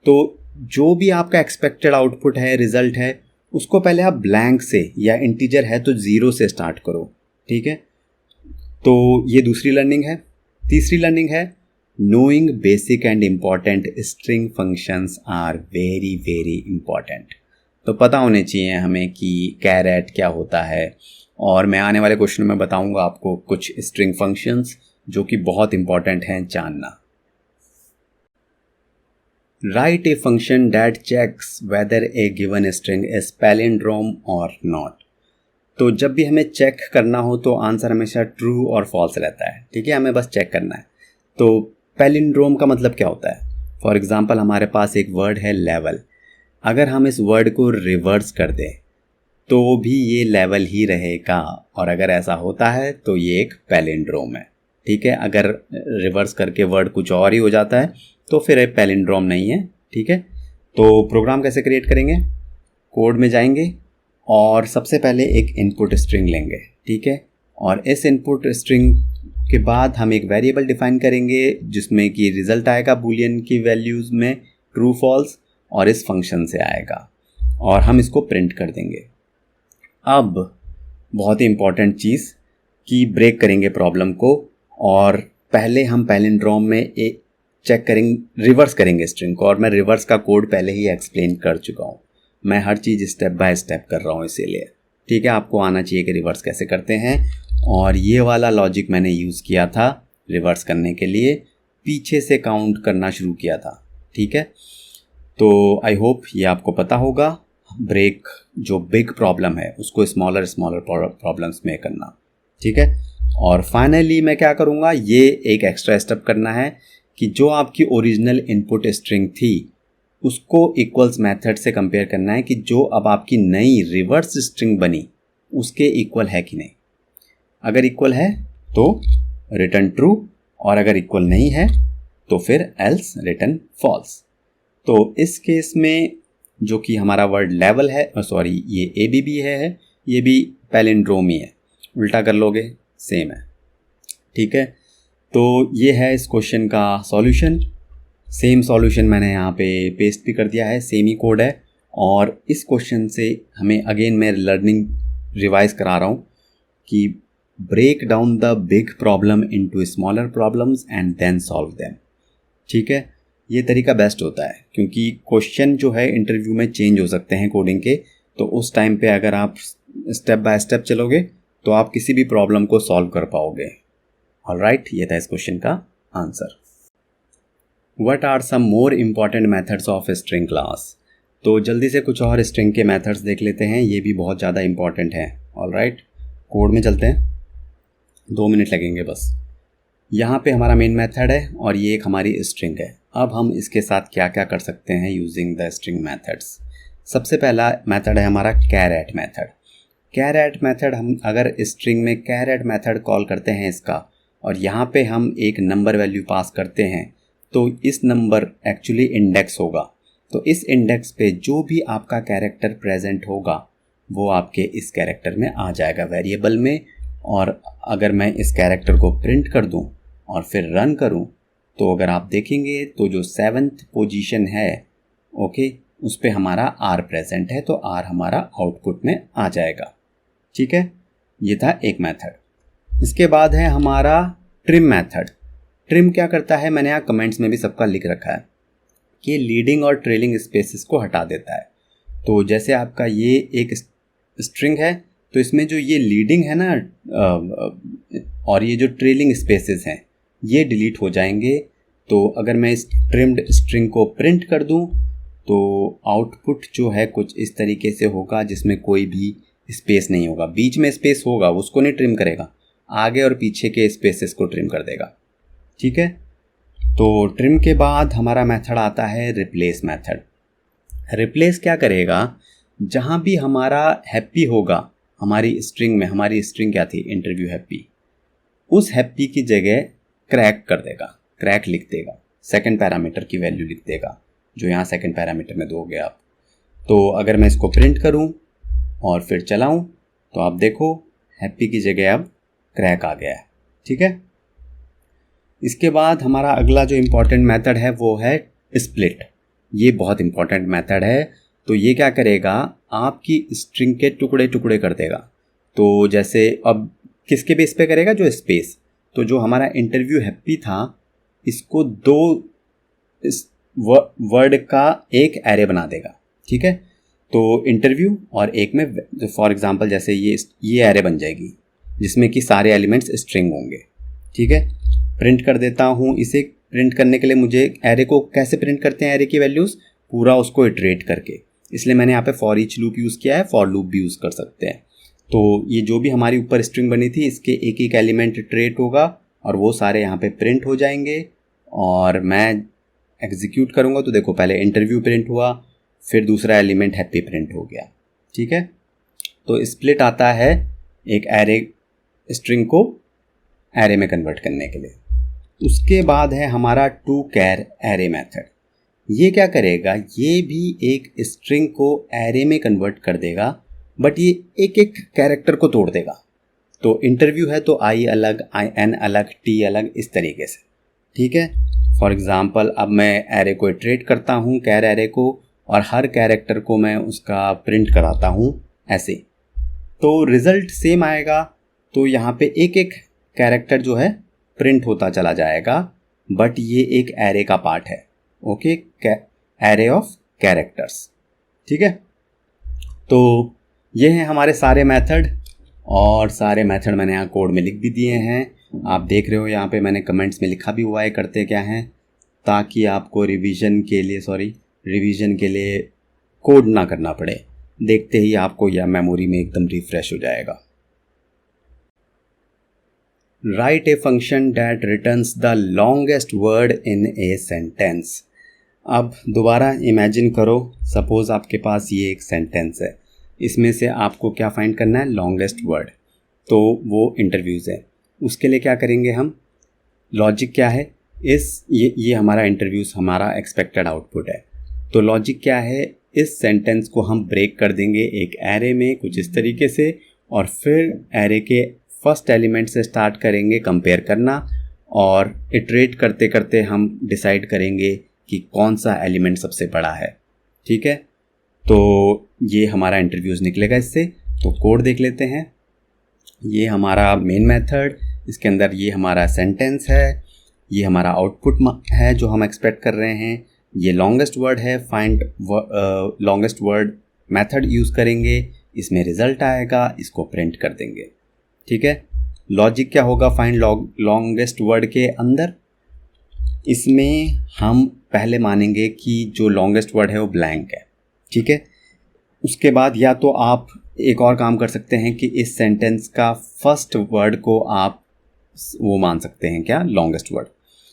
A: तो जो भी आपका एक्सपेक्टेड आउटपुट है, रिजल्ट है, उसको पहले आप ब्लैंक से, या इंटीजर है तो 0 से स्टार्ट करो, ठीक है। तो ये दूसरी लर्निंग है। तीसरी लर्निंग है, knowing basic and important string functions are very very important. तो पता होने चाहिए हमें कि कैरेट क्या होता है, और मैं आने वाले क्वेश्चन में बताऊंगा आपको कुछ स्ट्रिंग फंक्शंस जो कि बहुत इंपॉर्टेंट हैं जानना। Write a function that checks whether a given string is palindrome or not। तो जब भी हमें चेक करना हो तो आंसर हमेशा ट्रू और फॉल्स रहता है, ठीक है, हमें बस चेक करना है। तो पैलिंड्रोम का मतलब क्या होता है? फॉर एग्जांपल हमारे पास एक वर्ड है लेवल, अगर हम इस वर्ड को रिवर्स कर दें तो भी ये लेवल ही रहेगा, और अगर ऐसा होता है तो ये एक पैलिंड्रोम है, ठीक है। अगर रिवर्स करके वर्ड कुछ और ही हो जाता है तो फिर एक पैलिंड्रोम नहीं है, ठीक है। तो प्रोग्राम कैसे क्रिएट करेंगे? कोड में जाएंगे और सबसे पहले एक इनपुट स्ट्रिंग लेंगे, ठीक है, और इस इनपुट स्ट्रिंग के बाद हम एक वेरिएबल डिफाइन करेंगे जिसमें कि रिजल्ट आएगा बूलियन की वैल्यूज़ में ट्रू फॉल्स, और इस फंक्शन से आएगा, और हम इसको प्रिंट कर देंगे। अब बहुत ही इंपॉर्टेंट चीज़ कि ब्रेक करेंगे प्रॉब्लम को, और पहले हम पैलिंड्रोम में एक चेक करेंगे, रिवर्स करेंगे स्ट्रिंग को, और मैं रिवर्स का कोड पहले ही एक्सप्लेन कर चुका हूँ, मैं हर चीज़ स्टेप बाय स्टेप कर रहा हूँ इसीलिए, ठीक है। आपको आना चाहिए कि रिवर्स कैसे करते हैं, और ये वाला लॉजिक मैंने यूज़ किया था रिवर्स करने के लिए, पीछे से काउंट करना शुरू किया था, ठीक है। तो आई होप ये आपको पता होगा, ब्रेक जो बिग प्रॉब्लम है उसको स्मॉलर प्रॉब्लम्स में करना, ठीक है। और फाइनली मैं क्या करूँगा, ये एक एक्स्ट्रा स्टेप करना है कि जो आपकी ओरिजिनल इनपुट स्ट्रिंग थी उसको इक्वल्स मेथड से कंपेयर करना है कि जो अब आपकी नई रिवर्स स्ट्रिंग बनी उसके इक्वल है कि नहीं। अगर इक्वल है तो रिटर्न ट्रू, और अगर इक्वल नहीं है तो फिर एल्स रिटर्न फॉल्स। तो इस केस में जो कि हमारा वर्ड लेवल है, सॉरी ये ABB है, ये भी पैलिंड्रोम ही है, उल्टा कर लोगे सेम है, ठीक है। तो ये है इस क्वेश्चन का सॉल्यूशन। सेम सॉल्यूशन मैंने यहाँ पे पेस्ट भी कर दिया है, सेम ही कोड है, और इस क्वेश्चन से हमें अगेन मैं लर्निंग रिवाइज करा रहा हूँ कि break down the big problem into smaller problems and then solve them, ठीक है। ये तरीका बेस्ट होता है क्योंकि क्वेश्चन जो है इंटरव्यू में चेंज हो सकते हैं कोडिंग के, तो उस टाइम पे अगर आप स्टेप बाय स्टेप चलोगे तो आप किसी भी प्रॉब्लम को सॉल्व कर पाओगे। ऑलराइट, ये था इस क्वेश्चन का answer. What are some more important methods of string class? तो जल्दी से कुछ और स्ट्रिंग के मेथड्स देख लेते हैं, ये भी बहुत ज़्यादा इंपॉर्टेंट हैं। ऑलराइट, कोड में चलते हैं, 2 मिनट लगेंगे बस। यहाँ पे हमारा मेन मेथड है और ये एक हमारी स्ट्रिंग है। अब हम इसके साथ क्या क्या कर सकते हैं यूजिंग द स्ट्रिंग मेथड्स। सबसे पहला मेथड है हमारा कैरेट मेथड। कैरेट मेथड, हम अगर स्ट्रिंग में कैरेट मेथड कॉल करते हैं इसका, और यहाँ पे हम एक नंबर वैल्यू पास करते हैं, तो इस नंबर एक्चुअली इंडेक्स होगा। तो इस इंडेक्स पे जो भी आपका कैरेक्टर प्रेजेंट होगा वो आपके इस कैरेक्टर में आ जाएगा वेरिएबल में। और अगर मैं इस कैरेक्टर को प्रिंट कर दूं और फिर रन करूं, तो अगर आप देखेंगे तो जो 7th पोजीशन है, ओके, उस पे हमारा R प्रेजेंट है, तो R हमारा आउटपुट में आ जाएगा, ठीक है। ये था एक मेथड। इसके बाद है हमारा ट्रिम मेथड। ट्रिम क्या करता है, मैंने यहाँ कमेंट्स में भी सबका लिख रखा है कि लीडिंग और ट्रेलिंग स्पेसेस को हटा देता है। तो जैसे आपका ये एक स्ट्रिंग है, तो इसमें जो ये लीडिंग है ना और ये जो ट्रेलिंग स्पेसेस हैं ये डिलीट हो जाएंगे। तो अगर मैं इस ट्रिम्ड स्ट्रिंग को प्रिंट कर दूं तो आउटपुट जो है कुछ इस तरीके से होगा जिसमें कोई भी स्पेस नहीं होगा, बीच में स्पेस होगा उसको नहीं ट्रिम करेगा, आगे और पीछे के स्पेसेस को ट्रिम कर देगा। ठीक है, तो ट्रिम के बाद हमारा मेथड आता है रिप्लेस मेथड। रिप्लेस क्या करेगा, जहाँ भी हमारा हैप्पी होगा हमारी स्ट्रिंग में, हमारी स्ट्रिंग क्या थी इंटरव्यू हैप्पी, उस हैप्पी की जगह क्रैक कर देगा, क्रैक लिख देगा, सेकंड पैरामीटर की वैल्यू लिख देगा जो यहाँ सेकंड पैरामीटर में दोगे आप। तो अगर मैं इसको प्रिंट करूँ और फिर चलाऊँ तो आप देखो हैप्पी की जगह अब क्रैक आ गया है। ठीक है, इसके बाद हमारा अगला जो इम्पोर्टेंट मेथड है वो है स्प्लिट। ये बहुत इम्पोर्टेंट मेथड है। तो ये क्या करेगा, आपकी स्ट्रिंग के टुकड़े टुकड़े कर देगा। तो जैसे अब किसके बेस पे करेगा, जो स्पेस, तो जो हमारा इंटरव्यू हैप्पी था इसको दो इस वर्ड का एक एरे बना देगा। ठीक है, तो इंटरव्यू और एक में फॉर एग्जांपल जैसे ये एरे बन जाएगी जिसमें कि सारे एलिमेंट्स स्ट्रिंग होंगे। ठीक है, प्रिंट कर देता हूँ इसे। प्रिंट करने के लिए मुझे एरे को कैसे प्रिंट करते हैं, एरे की वैल्यूज़ पूरा उसको इटरेट करके, इसलिए मैंने यहाँ पे फॉर ईच लूप यूज़ किया है, फॉर लूप भी यूज़ कर सकते हैं। तो ये जो भी हमारी ऊपर स्ट्रिंग बनी थी इसके एक एक एलिमेंट इटरेट होगा और वो सारे यहाँ पे प्रिंट हो जाएंगे। और मैं एग्जीक्यूट करूँगा तो देखो पहले इंटरव्यू प्रिंट हुआ, फिर दूसरा एलिमेंट हैप्पी प्रिंट हो गया। ठीक है, तो स्प्लिट आता है एक एरे स्ट्रिंग को एरे में कन्वर्ट करने के लिए। उसके बाद है हमारा टू कैर एरे मेथड। ये क्या करेगा, ये भी एक स्ट्रिंग को एरे में कन्वर्ट कर देगा, बट ये एक एक कैरेक्टर को तोड़ देगा। तो इंटरव्यू है तो आई अलग, एन अलग, टी अलग, इस तरीके से। ठीक है, फॉर एग्जांपल अब मैं एरे को इटरेट करता हूँ, कैर एरे को, और हर कैरेक्टर को मैं उसका प्रिंट कराता हूँ ऐसे, तो रिज़ल्ट सेम आएगा। तो यहाँ पे एक एक कैरेक्टर जो है प्रिंट होता चला जाएगा, बट ये एक एरे का पार्ट है। Okay, array of characters. ठीक है, तो ये हैं हमारे सारे मेथड, और सारे मेथड मैंने यहाँ कोड में लिख भी दिए हैं। आप देख रहे हो यहाँ पे मैंने कमेंट्स में लिखा भी हुआ है करते क्या हैं, ताकि आपको रिवीजन के लिए कोड ना करना पड़े। देखते ही आपको यह मेमोरी में एकदम रिफ्रेश हो जाएगा। Right a function that returns the longest word in a sentence. अब दोबारा इमेजिन करो, सपोज़ आपके पास ये एक सेंटेंस है, इसमें से आपको क्या फाइंड करना है, लॉन्गेस्ट वर्ड। तो वो इंटरव्यूज़ है, उसके लिए क्या करेंगे हम, लॉजिक क्या है, ये हमारा इंटरव्यूज़ हमारा एक्सपेक्टेड आउटपुट है। तो लॉजिक क्या है, इस सेंटेंस को हम ब्रेक कर देंगे एक एरे में कुछ इस तरीके से, और फिर एरे के फर्स्ट एलिमेंट से स्टार्ट करेंगे कंपेयर करना, और इटरेट करते करते हम डिसाइड करेंगे कि कौन सा एलिमेंट सबसे बड़ा है। ठीक है, तो ये हमारा इंटरव्यूज़ निकलेगा इससे। तो कोड देख लेते हैं। ये हमारा मेन मेथड, इसके अंदर ये हमारा सेंटेंस है, ये हमारा आउटपुट है जो हम एक्सपेक्ट कर रहे हैं, ये लॉन्गेस्ट वर्ड है, find longest word method use करेंगे, इसमें रिज़ल्ट आएगा, इसको प्रिंट कर देंगे। ठीक है, लॉजिक क्या होगा फाइंड लॉन्गेस्ट वर्ड के अंदर, इसमें हम पहले मानेंगे कि जो लॉन्गेस्ट वर्ड है वो ब्लैंक है। ठीक है, उसके बाद या तो आप एक और काम कर सकते हैं कि इस सेंटेंस का फर्स्ट वर्ड को आप वो मान सकते हैं क्या, लॉन्गेस्ट वर्ड,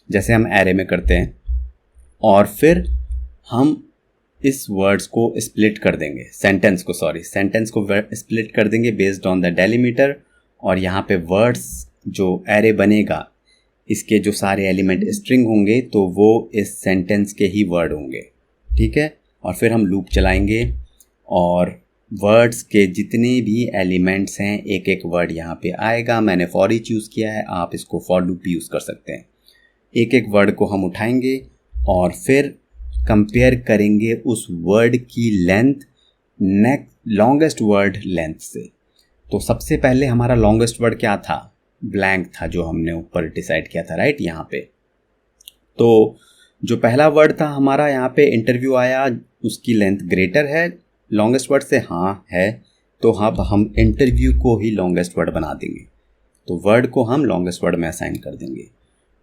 A: जैसे हम एरे में करते हैं, और फिर हम इस वर्ड्स को स्प्लिट कर देंगे, सेंटेंस को स्प्लिट कर देंगे बेस्ड ऑन द डेलीमीटर, और यहाँ पे वर्ड्स जो एरे बनेगा इसके जो सारे एलिमेंट स्ट्रिंग होंगे तो वो इस सेंटेंस के ही वर्ड होंगे। ठीक है, और फिर हम लूप चलाएंगे और वर्ड्स के जितने भी एलिमेंट्स हैं एक एक वर्ड यहाँ पे आएगा। मैंने फॉर ईच यूज़ किया है, आप इसको फॉर लूप भी यूज़ कर सकते हैं। एक एक वर्ड को हम उठाएंगे और फिर कंपेयर करेंगे उस वर्ड की लेंथ लॉन्गेस्ट वर्ड लेंथ से। तो सबसे पहले हमारा लॉन्गेस्ट वर्ड क्या था, ब्लैंक था, जो हमने ऊपर डिसाइड किया था, राइट। यहाँ पे तो जो पहला वर्ड था हमारा यहाँ पे इंटरव्यू आया, उसकी लेंथ ग्रेटर है लॉन्गेस्ट वर्ड से, हाँ है, तो अब हम इंटरव्यू को ही लॉन्गेस्ट वर्ड बना देंगे, तो वर्ड को हम लॉन्गेस्ट वर्ड में असाइन कर देंगे।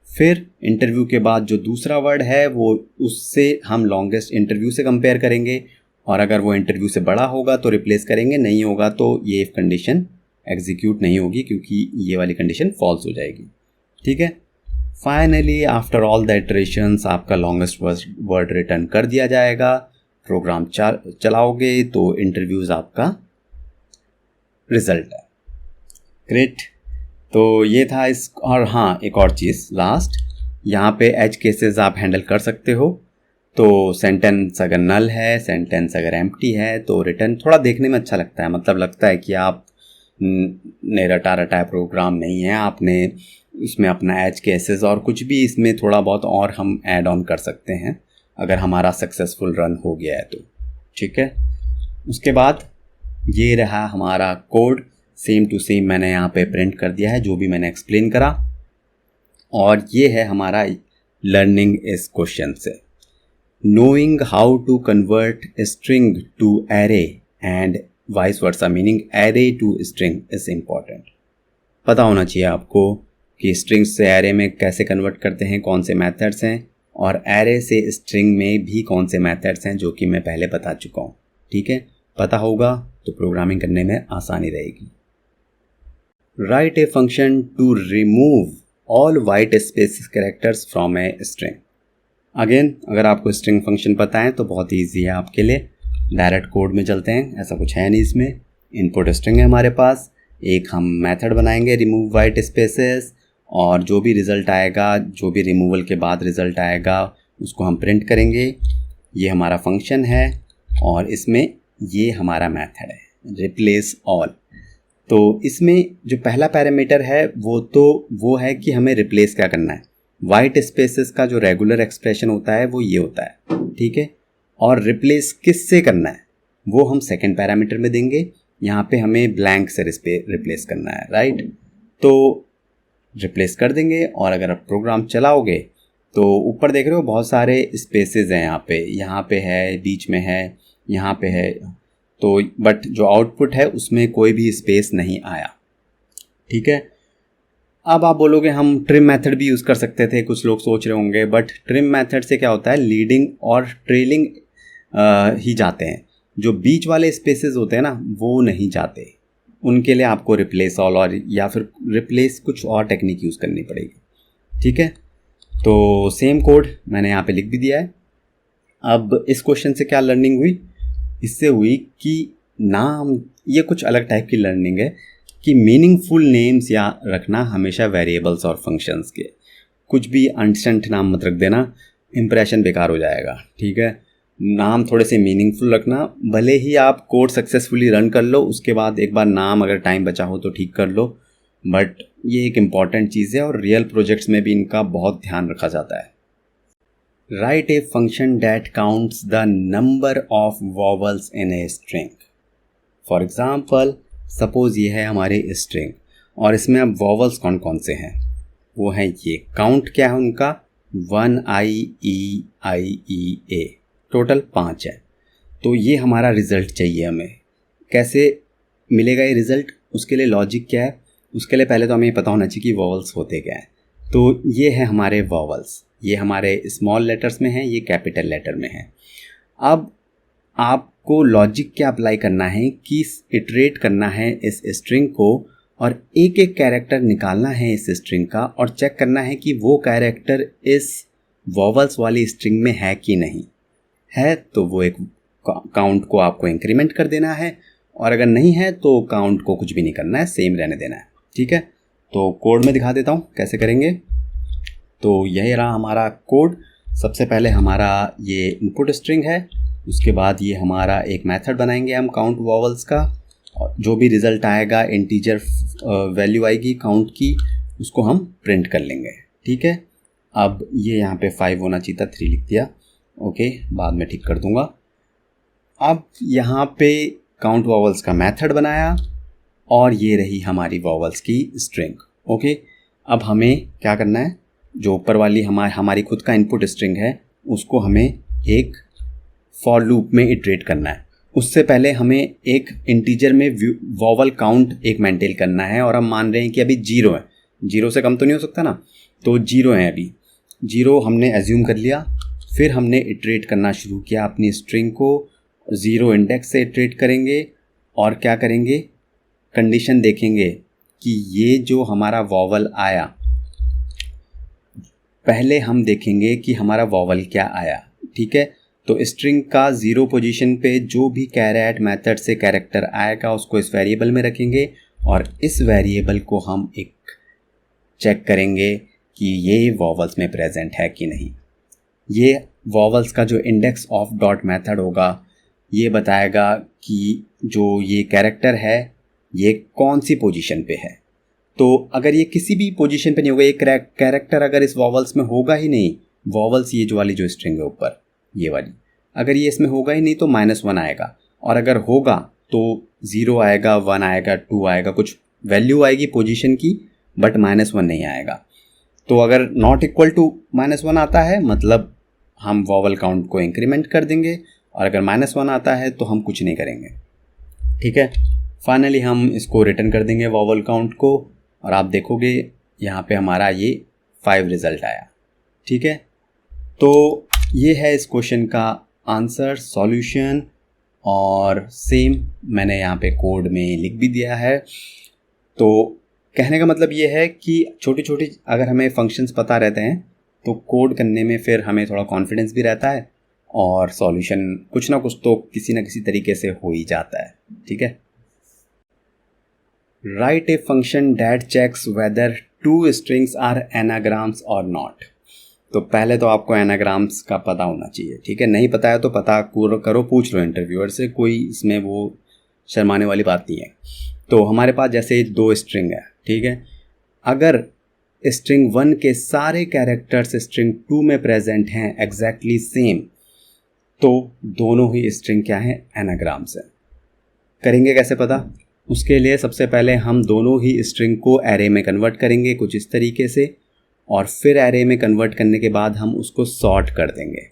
A: फिर इंटरव्यू के बाद जो दूसरा वर्ड है वो उससे हम लॉन्गेस्ट इंटरव्यू से कंपेयर करेंगे और अगर वो इंटरव्यू से बड़ा होगा तो रिप्लेस करेंगे, नहीं होगा तो ये इफ कंडीशन एग्जीक्यूट नहीं होगी क्योंकि ये वाली कंडीशन फॉल्स हो जाएगी। ठीक है। Finally after all the iterations आपका लॉन्गेस्ट वर्ड रिटर्न कर दिया जाएगा। प्रोग्राम चलाओगे तो इंटरव्यूज़ आपका रिजल्ट है। ग्रेट। तो ये था इस। और हाँ, एक और चीज़ लास्ट, यहाँ पे एज केसेस आप हैंडल कर सकते हो। तो सेंटेंस अगर नल है, सेंटेंस अगर एम्प्टी है तो रिटर्न थोड़ा देखने में अच्छा लगता है, मतलब लगता है कि आप ने रटा रटाया प्रोग्राम नहीं है, आपने इसमें अपना एज केसेस और कुछ भी इसमें थोड़ा बहुत और हम ऐड ऑन कर सकते हैं अगर हमारा सक्सेसफुल रन हो गया है तो। ठीक है। उसके बाद ये रहा हमारा कोड, सेम टू सेम मैंने यहाँ पे प्रिंट कर दिया है जो भी मैंने एक्सप्लेन करा। और ये है हमारा लर्निंग इस क्वेश्चन से। Knowing how to convert string to array and vice versa, meaning array to string is important. पता होना चाहिए आपको कि स्ट्रिंग से एरे में कैसे कन्वर्ट करते हैं, कौन से मेथड्स हैं, और एरे से स्ट्रिंग में भी कौन से मेथड्स हैं जो कि मैं पहले बता चुका हूँ। ठीक है। पता होगा तो प्रोग्रामिंग करने में आसानी रहेगी। Write a function to remove all white space characters from a string. Again अगर आपको स्ट्रिंग फंक्शन पता है तो बहुत ईजी है आपके लिए। डायरेक्ट कोड में चलते हैं, ऐसा कुछ है नहीं इसमें। इनपुट स्ट्रिंग है हमारे पास, एक हम मेथड बनाएंगे रिमूव वाइट स्पेसेस, और जो भी रिज़ल्ट आएगा, जो भी रिमूवल के बाद रिज़ल्ट आएगा उसको हम प्रिंट करेंगे। ये हमारा फंक्शन है और इसमें ये हमारा मेथड है रिप्लेस ऑल। तो इसमें जो पहला पैरामीटर है वो है कि हमें रिप्लेस क्या करना है। वाइट स्पेसेस का जो रेगुलर एक्सप्रेशन होता है वो ये होता है। ठीक है। और रिप्लेस किस से करना है वो हम सेकंड पैरामीटर में देंगे। यहाँ पे हमें ब्लैंक से रिप्लेस करना है, राइट। तो रिप्लेस कर देंगे और अगर आप प्रोग्राम चलाओगे तो ऊपर देख रहे हो बहुत सारे स्पेसेस हैं यहाँ पे है, बीच में है, यहाँ पे है। तो बट जो आउटपुट है उसमें कोई भी स्पेस नहीं आया। ठीक है। अब आप बोलोगे हम ट्रिम मेथड भी यूज़ कर सकते थे, कुछ लोग सोच रहे होंगे, बट ट्रिम मेथड से क्या होता है, लीडिंग और ट्रेलिंग ही जाते हैं। जो बीच वाले स्पेसेस होते हैं ना वो नहीं जाते, उनके लिए आपको रिप्लेस ऑल और या फिर रिप्लेस कुछ और टेक्निक यूज़ करनी पड़ेगी। ठीक है। तो सेम कोड मैंने यहाँ पे लिख भी दिया है। अब इस क्वेश्चन से क्या लर्निंग हुई, इससे हुई कि नाम, ये कुछ अलग टाइप की लर्निंग है कि मीनिंगफुल नेम्स या रखना हमेशा वेरिएबल्स और फंक्शंस के। कुछ भी अनसेंट नाम मत रख देना, इंप्रेशन बेकार हो जाएगा। ठीक है। नाम थोड़े से मीनिंगफुल रखना, भले ही आप कोड सक्सेसफुली रन कर लो उसके बाद एक बार नाम अगर टाइम बचा हो तो ठीक कर लो, बट ये एक इम्पॉर्टेंट चीज़ है और रियल प्रोजेक्ट्स में भी इनका बहुत ध्यान रखा जाता है। Write a function that counts the number of vowels in a string. For example suppose ये है हमारे स्ट्रिंग और इसमें अब वॉवल्स कौन कौन से हैं, वो हैं ये। काउंट क्या है उनका, 1 I E I E A, total 5 है। तो ये हमारा रिज़ल्ट चाहिए हमें। कैसे मिलेगा ये रिज़ल्ट, उसके लिए लॉजिक क्या है, उसके लिए पहले तो हमें पता होना चाहिए कि वॉवल्स होते क्या हैं। तो ये है हमारे वॉवल्स, ये हमारे स्मॉल लेटर्स में हैं, ये कैपिटल लेटर में हैं। अब आपको लॉजिक क्या अप्लाई करना है कि इटरेट करना है इस स्ट्रिंग को और एक एक कैरेक्टर निकालना है इस स्ट्रिंग का और चेक करना है कि वो कैरेक्टर इस वॉवल्स वाली स्ट्रिंग में है कि नहीं है। तो वो एक काउंट को आपको इंक्रीमेंट कर देना है और अगर नहीं है तो काउंट को कुछ भी नहीं करना है, सेम रहने देना है। ठीक है। तो कोड में दिखा देता हूँ कैसे करेंगे। तो यही रहा हमारा कोड। सबसे पहले हमारा ये इनपुट स्ट्रिंग है, उसके बाद ये हमारा एक मेथड बनाएंगे हम काउंट वॉवल्स का, और जो भी रिज़ल्ट आएगा इंटीजर वैल्यू आएगी काउंट की, उसको हम प्रिंट कर लेंगे। ठीक है। अब ये यहाँ पे 5 होना चाहिए था, 3 लिख दिया, ओके, बाद में ठीक कर दूंगा। अब यहाँ पे काउंट वॉवल्स का मेथड बनाया और ये रही हमारी वॉवल्स की स्ट्रिंग। ओके। अब हमें क्या करना है, जो ऊपर वाली हमारी खुद का इनपुट स्ट्रिंग है उसको हमें एक फॉर लूप में इटरेट करना है। उससे पहले हमें एक इंटीजर में वॉवल काउंट एक मेंटेन करना है और हम मान रहे हैं कि अभी 0 है, 0 से कम तो नहीं हो सकता ना, तो 0 है, अभी 0 हमने एज्यूम कर लिया। फिर हमने इटरेट करना शुरू किया अपनी स्ट्रिंग को ज़ीरो इंडेक्स से ट्रीट करेंगे और क्या करेंगे, कंडीशन देखेंगे कि ये जो हमारा वॉवल आया, पहले हम देखेंगे कि हमारा वॉवल क्या आया, ठीक है। तो स्ट्रिंग का 0 पोजीशन पे जो भी कैरेट मेथड से कैरेक्टर आएगा उसको इस वेरिएबल में रखेंगे और इस वेरिएबल को हम एक चेक करेंगे कि ये वॉवल्स में प्रेजेंट है कि नहीं। ये वॉवल्स का जो इंडेक्स ऑफ डॉट मेथड होगा ये बताएगा कि जो ये कैरेक्टर है ये कौन सी पोजीशन पे है। तो अगर ये किसी भी पोजीशन पे नहीं होगा, ये कैरेक्टर अगर इस वॉवल्स में होगा ही नहीं, वॉवल्स ये जो वाली जो स्ट्रिंग है ऊपर ये वाली, अगर ये इसमें होगा ही नहीं तो -1 आएगा, और अगर होगा तो 0 आएगा, 1 आएगा, 2 आएगा, कुछ वैल्यू आएगी पोजीशन की, बट -1 नहीं आएगा। तो अगर नॉट इक्वल टू -1 आता है मतलब हम वॉवल काउंट को इंक्रीमेंट कर देंगे, और अगर -1 आता है तो हम कुछ नहीं करेंगे, ठीक है। फाइनली हम इसको रिटर्न कर देंगे वॉवल काउंट को, और आप देखोगे यहाँ पे हमारा ये 5 रिज़ल्ट आया, ठीक है। तो ये है इस क्वेश्चन का आंसर, सॉल्यूशन, और सेम मैंने यहाँ पे कोड में लिख भी दिया है। तो कहने का मतलब ये है कि छोटी छोटी अगर हमें फंक्शंस पता रहते हैं तो कोड करने में फिर हमें थोड़ा कॉन्फिडेंस भी रहता है, और सॉल्यूशन कुछ ना कुछ तो किसी ना किसी तरीके से हो ही जाता है, ठीक है। Write a function that checks whether 2 strings are anagrams और नॉट। तो पहले तो आपको एनाग्राम्स का पता होना चाहिए, ठीक है। नहीं पता है तो पता करो, पूछ लो इंटरव्यूअर से, कोई इसमें वो शर्माने वाली बात नहीं है। तो हमारे पास जैसे 2 स्ट्रिंग है, ठीक है। अगर स्ट्रिंग 1 के सारे कैरेक्टर्स स्ट्रिंग 2 में प्रेजेंट हैं एग्जैक्टली सेम, तो दोनों ही स्ट्रिंग क्या है, एनाग्राम्स है। करेंगे कैसे पता? उसके लिए सबसे पहले हम दोनों ही स्ट्रिंग को एरे में कन्वर्ट करेंगे कुछ इस तरीके से, और फिर एरे में कन्वर्ट करने के बाद हम उसको सॉर्ट कर देंगे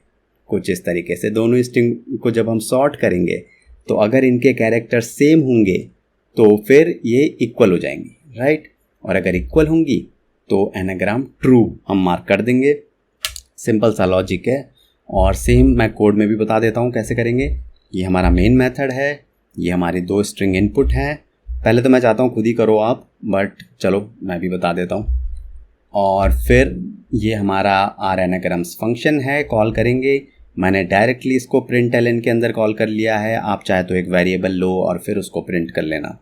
A: कुछ इस तरीके से। दोनों स्ट्रिंग को जब हम सॉर्ट करेंगे तो अगर इनके कैरेक्टर सेम होंगे तो फिर ये इक्वल हो जाएंगी, राइट। और अगर इक्वल होंगी तो एनाग्राम ट्रू हम मार्क कर देंगे। सिंपल सा लॉजिक है, और सेम मैं कोड में भी बता देता हूँ कैसे करेंगे। ये हमारा मेन मेथड है, ये हमारी 2 स्ट्रिंग इनपुट हैं। पहले तो मैं चाहता हूँ खुद ही करो आप, बट चलो मैं भी बता देता हूँ। और फिर ये हमारा आर एनाग्राम्स फंक्शन है, कॉल करेंगे। मैंने डायरेक्टली इसको प्रिंट एलन के अंदर कॉल कर लिया है, आप चाहे तो एक वेरिएबल लो और फिर उसको प्रिंट कर लेना,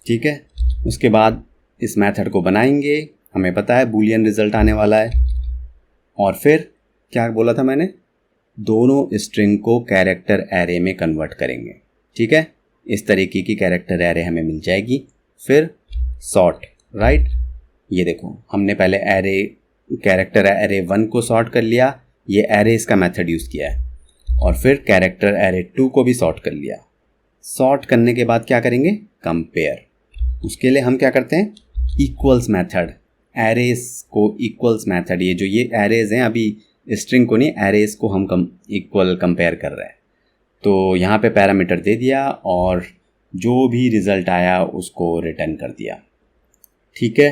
A: ठीक है। उसके बाद इस मेथड को बनाएंगे, हमें पता है बूलियन रिजल्ट आने वाला है। और फिर क्या बोला था मैंने, दोनों स्ट्रिंग को कैरेक्टर एरे में कन्वर्ट करेंगे, ठीक है। इस तरीके की कैरेक्टर एरे हमें मिल जाएगी। फिर सॉर्ट, राइट। ये देखो हमने पहले एरे कैरेक्टर एरे 1 को सॉर्ट कर लिया, ये एरेज का मेथड यूज़ किया है, और फिर कैरेक्टर एरे 2 को भी सॉर्ट कर लिया। सॉर्ट करने के बाद क्या करेंगे, कंपेयर। उसके लिए हम क्या करते हैं, इक्वल्स मेथड, एरेज को इक्वल्स मेथड, ये जो ये एरेज हैं अभी स्ट्रिंग को नहीं, एरेज को हम इक्वल कंपेयर कर रहे हैं। तो यहाँ पे पैरामीटर दे दिया और जो भी रिज़ल्ट आया उसको रिटर्न कर दिया, ठीक है।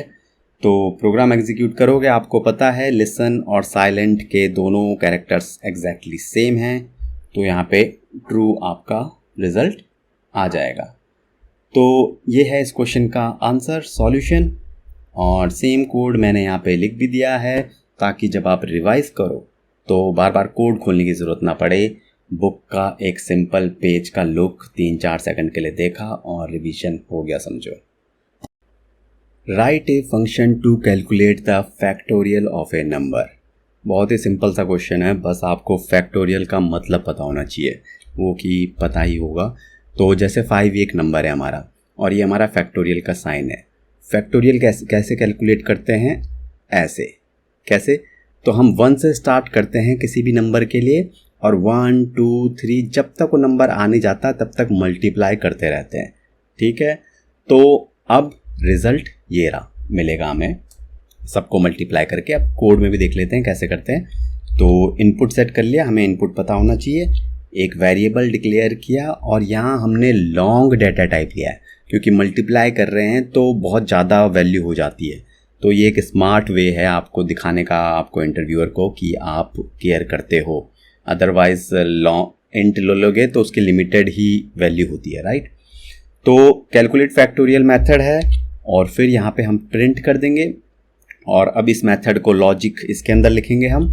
A: तो प्रोग्राम एग्जीक्यूट करोगे, आपको पता है लिसन और साइलेंट के दोनों कैरेक्टर्स एग्जैक्टली सेम हैं, तो यहाँ पे ट्रू आपका रिज़ल्ट आ जाएगा। तो ये है इस क्वेश्चन का आंसर, सॉल्यूशन, और सेम कोड मैंने यहाँ पे लिख भी दिया है ताकि जब आप रिवाइज़ करो तो बार बार कोड खोलने की ज़रूरत ना पड़े। बुक का एक सिंपल पेज का लुक 3-4 सेकंड के लिए देखा और रिवीजन हो गया समझो। Write a function to calculate the factorial of a number. बहुत ही सिंपल सा क्वेश्चन है, बस आपको फैक्टोरियल का मतलब पता होना चाहिए, वो कि पता ही होगा। तो जैसे 5 एक नंबर है हमारा और ये हमारा फैक्टोरियल का साइन है। फैक्टोरियल कैसे कैलकुलेट करते हैं, ऐसे कैसे, तो हम 1 से स्टार्ट करते हैं किसी भी नंबर के लिए, और 1 2 3 जब तक वो नंबर आ नहीं जाता तब तक मल्टीप्लाई करते रहते हैं, ठीक है। तो अब रिज़ल्ट ये रहा, मिलेगा हमें सबको मल्टीप्लाई करके। अब कोड में भी देख लेते हैं कैसे करते हैं। तो इनपुट सेट कर लिया, हमें इनपुट पता होना चाहिए, एक वेरिएबल डिक्लेयर किया, और यहाँ हमने लॉन्ग डाटा टाइप लिया है क्योंकि मल्टीप्लाई कर रहे हैं तो बहुत ज़्यादा वैल्यू हो जाती है। तो ये एक स्मार्ट वे है आपको दिखाने का, आपको इंटरव्यूअर को, कि आप केयर करते हो। अदरवाइज़ इंट लोगे तो उसकी लिमिटेड ही वैल्यू होती है, राइट। तो कैलकुलेट फैक्टोरियल मेथड है और फिर यहाँ पे हम प्रिंट कर देंगे। और अब इस मेथड को लॉजिक इसके अंदर लिखेंगे हम।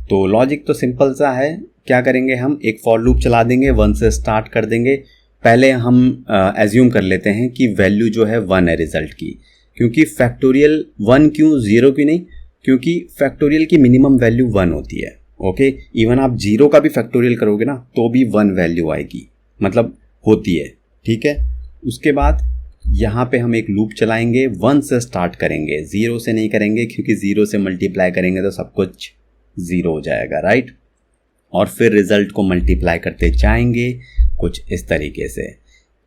A: तो लॉजिक तो सिंपल सा है, क्या करेंगे हम एक फॉर लूप चला देंगे, 1 से स्टार्ट कर देंगे। पहले हम एज्यूम कर लेते हैं कि वैल्यू जो है 1 है रिजल्ट की, क्योंकि फैक्टोरियल 1 क्यों 0 क्यों नहीं, क्योंकि फैक्टोरियल की मिनिमम वैल्यू 1 होती है। ओके, इवन आप 0 का भी फैक्टोरियल करोगे ना तो भी 1 वैल्यू आएगी, मतलब होती है, ठीक है। उसके बाद यहाँ पे हम एक लूप चलाएंगे, 1 से स्टार्ट करेंगे, 0 से नहीं करेंगे क्योंकि 0 से मल्टीप्लाई करेंगे तो सब कुछ 0 हो जाएगा, राइट। और फिर रिजल्ट को मल्टीप्लाई करते जाएंगे कुछ इस तरीके से।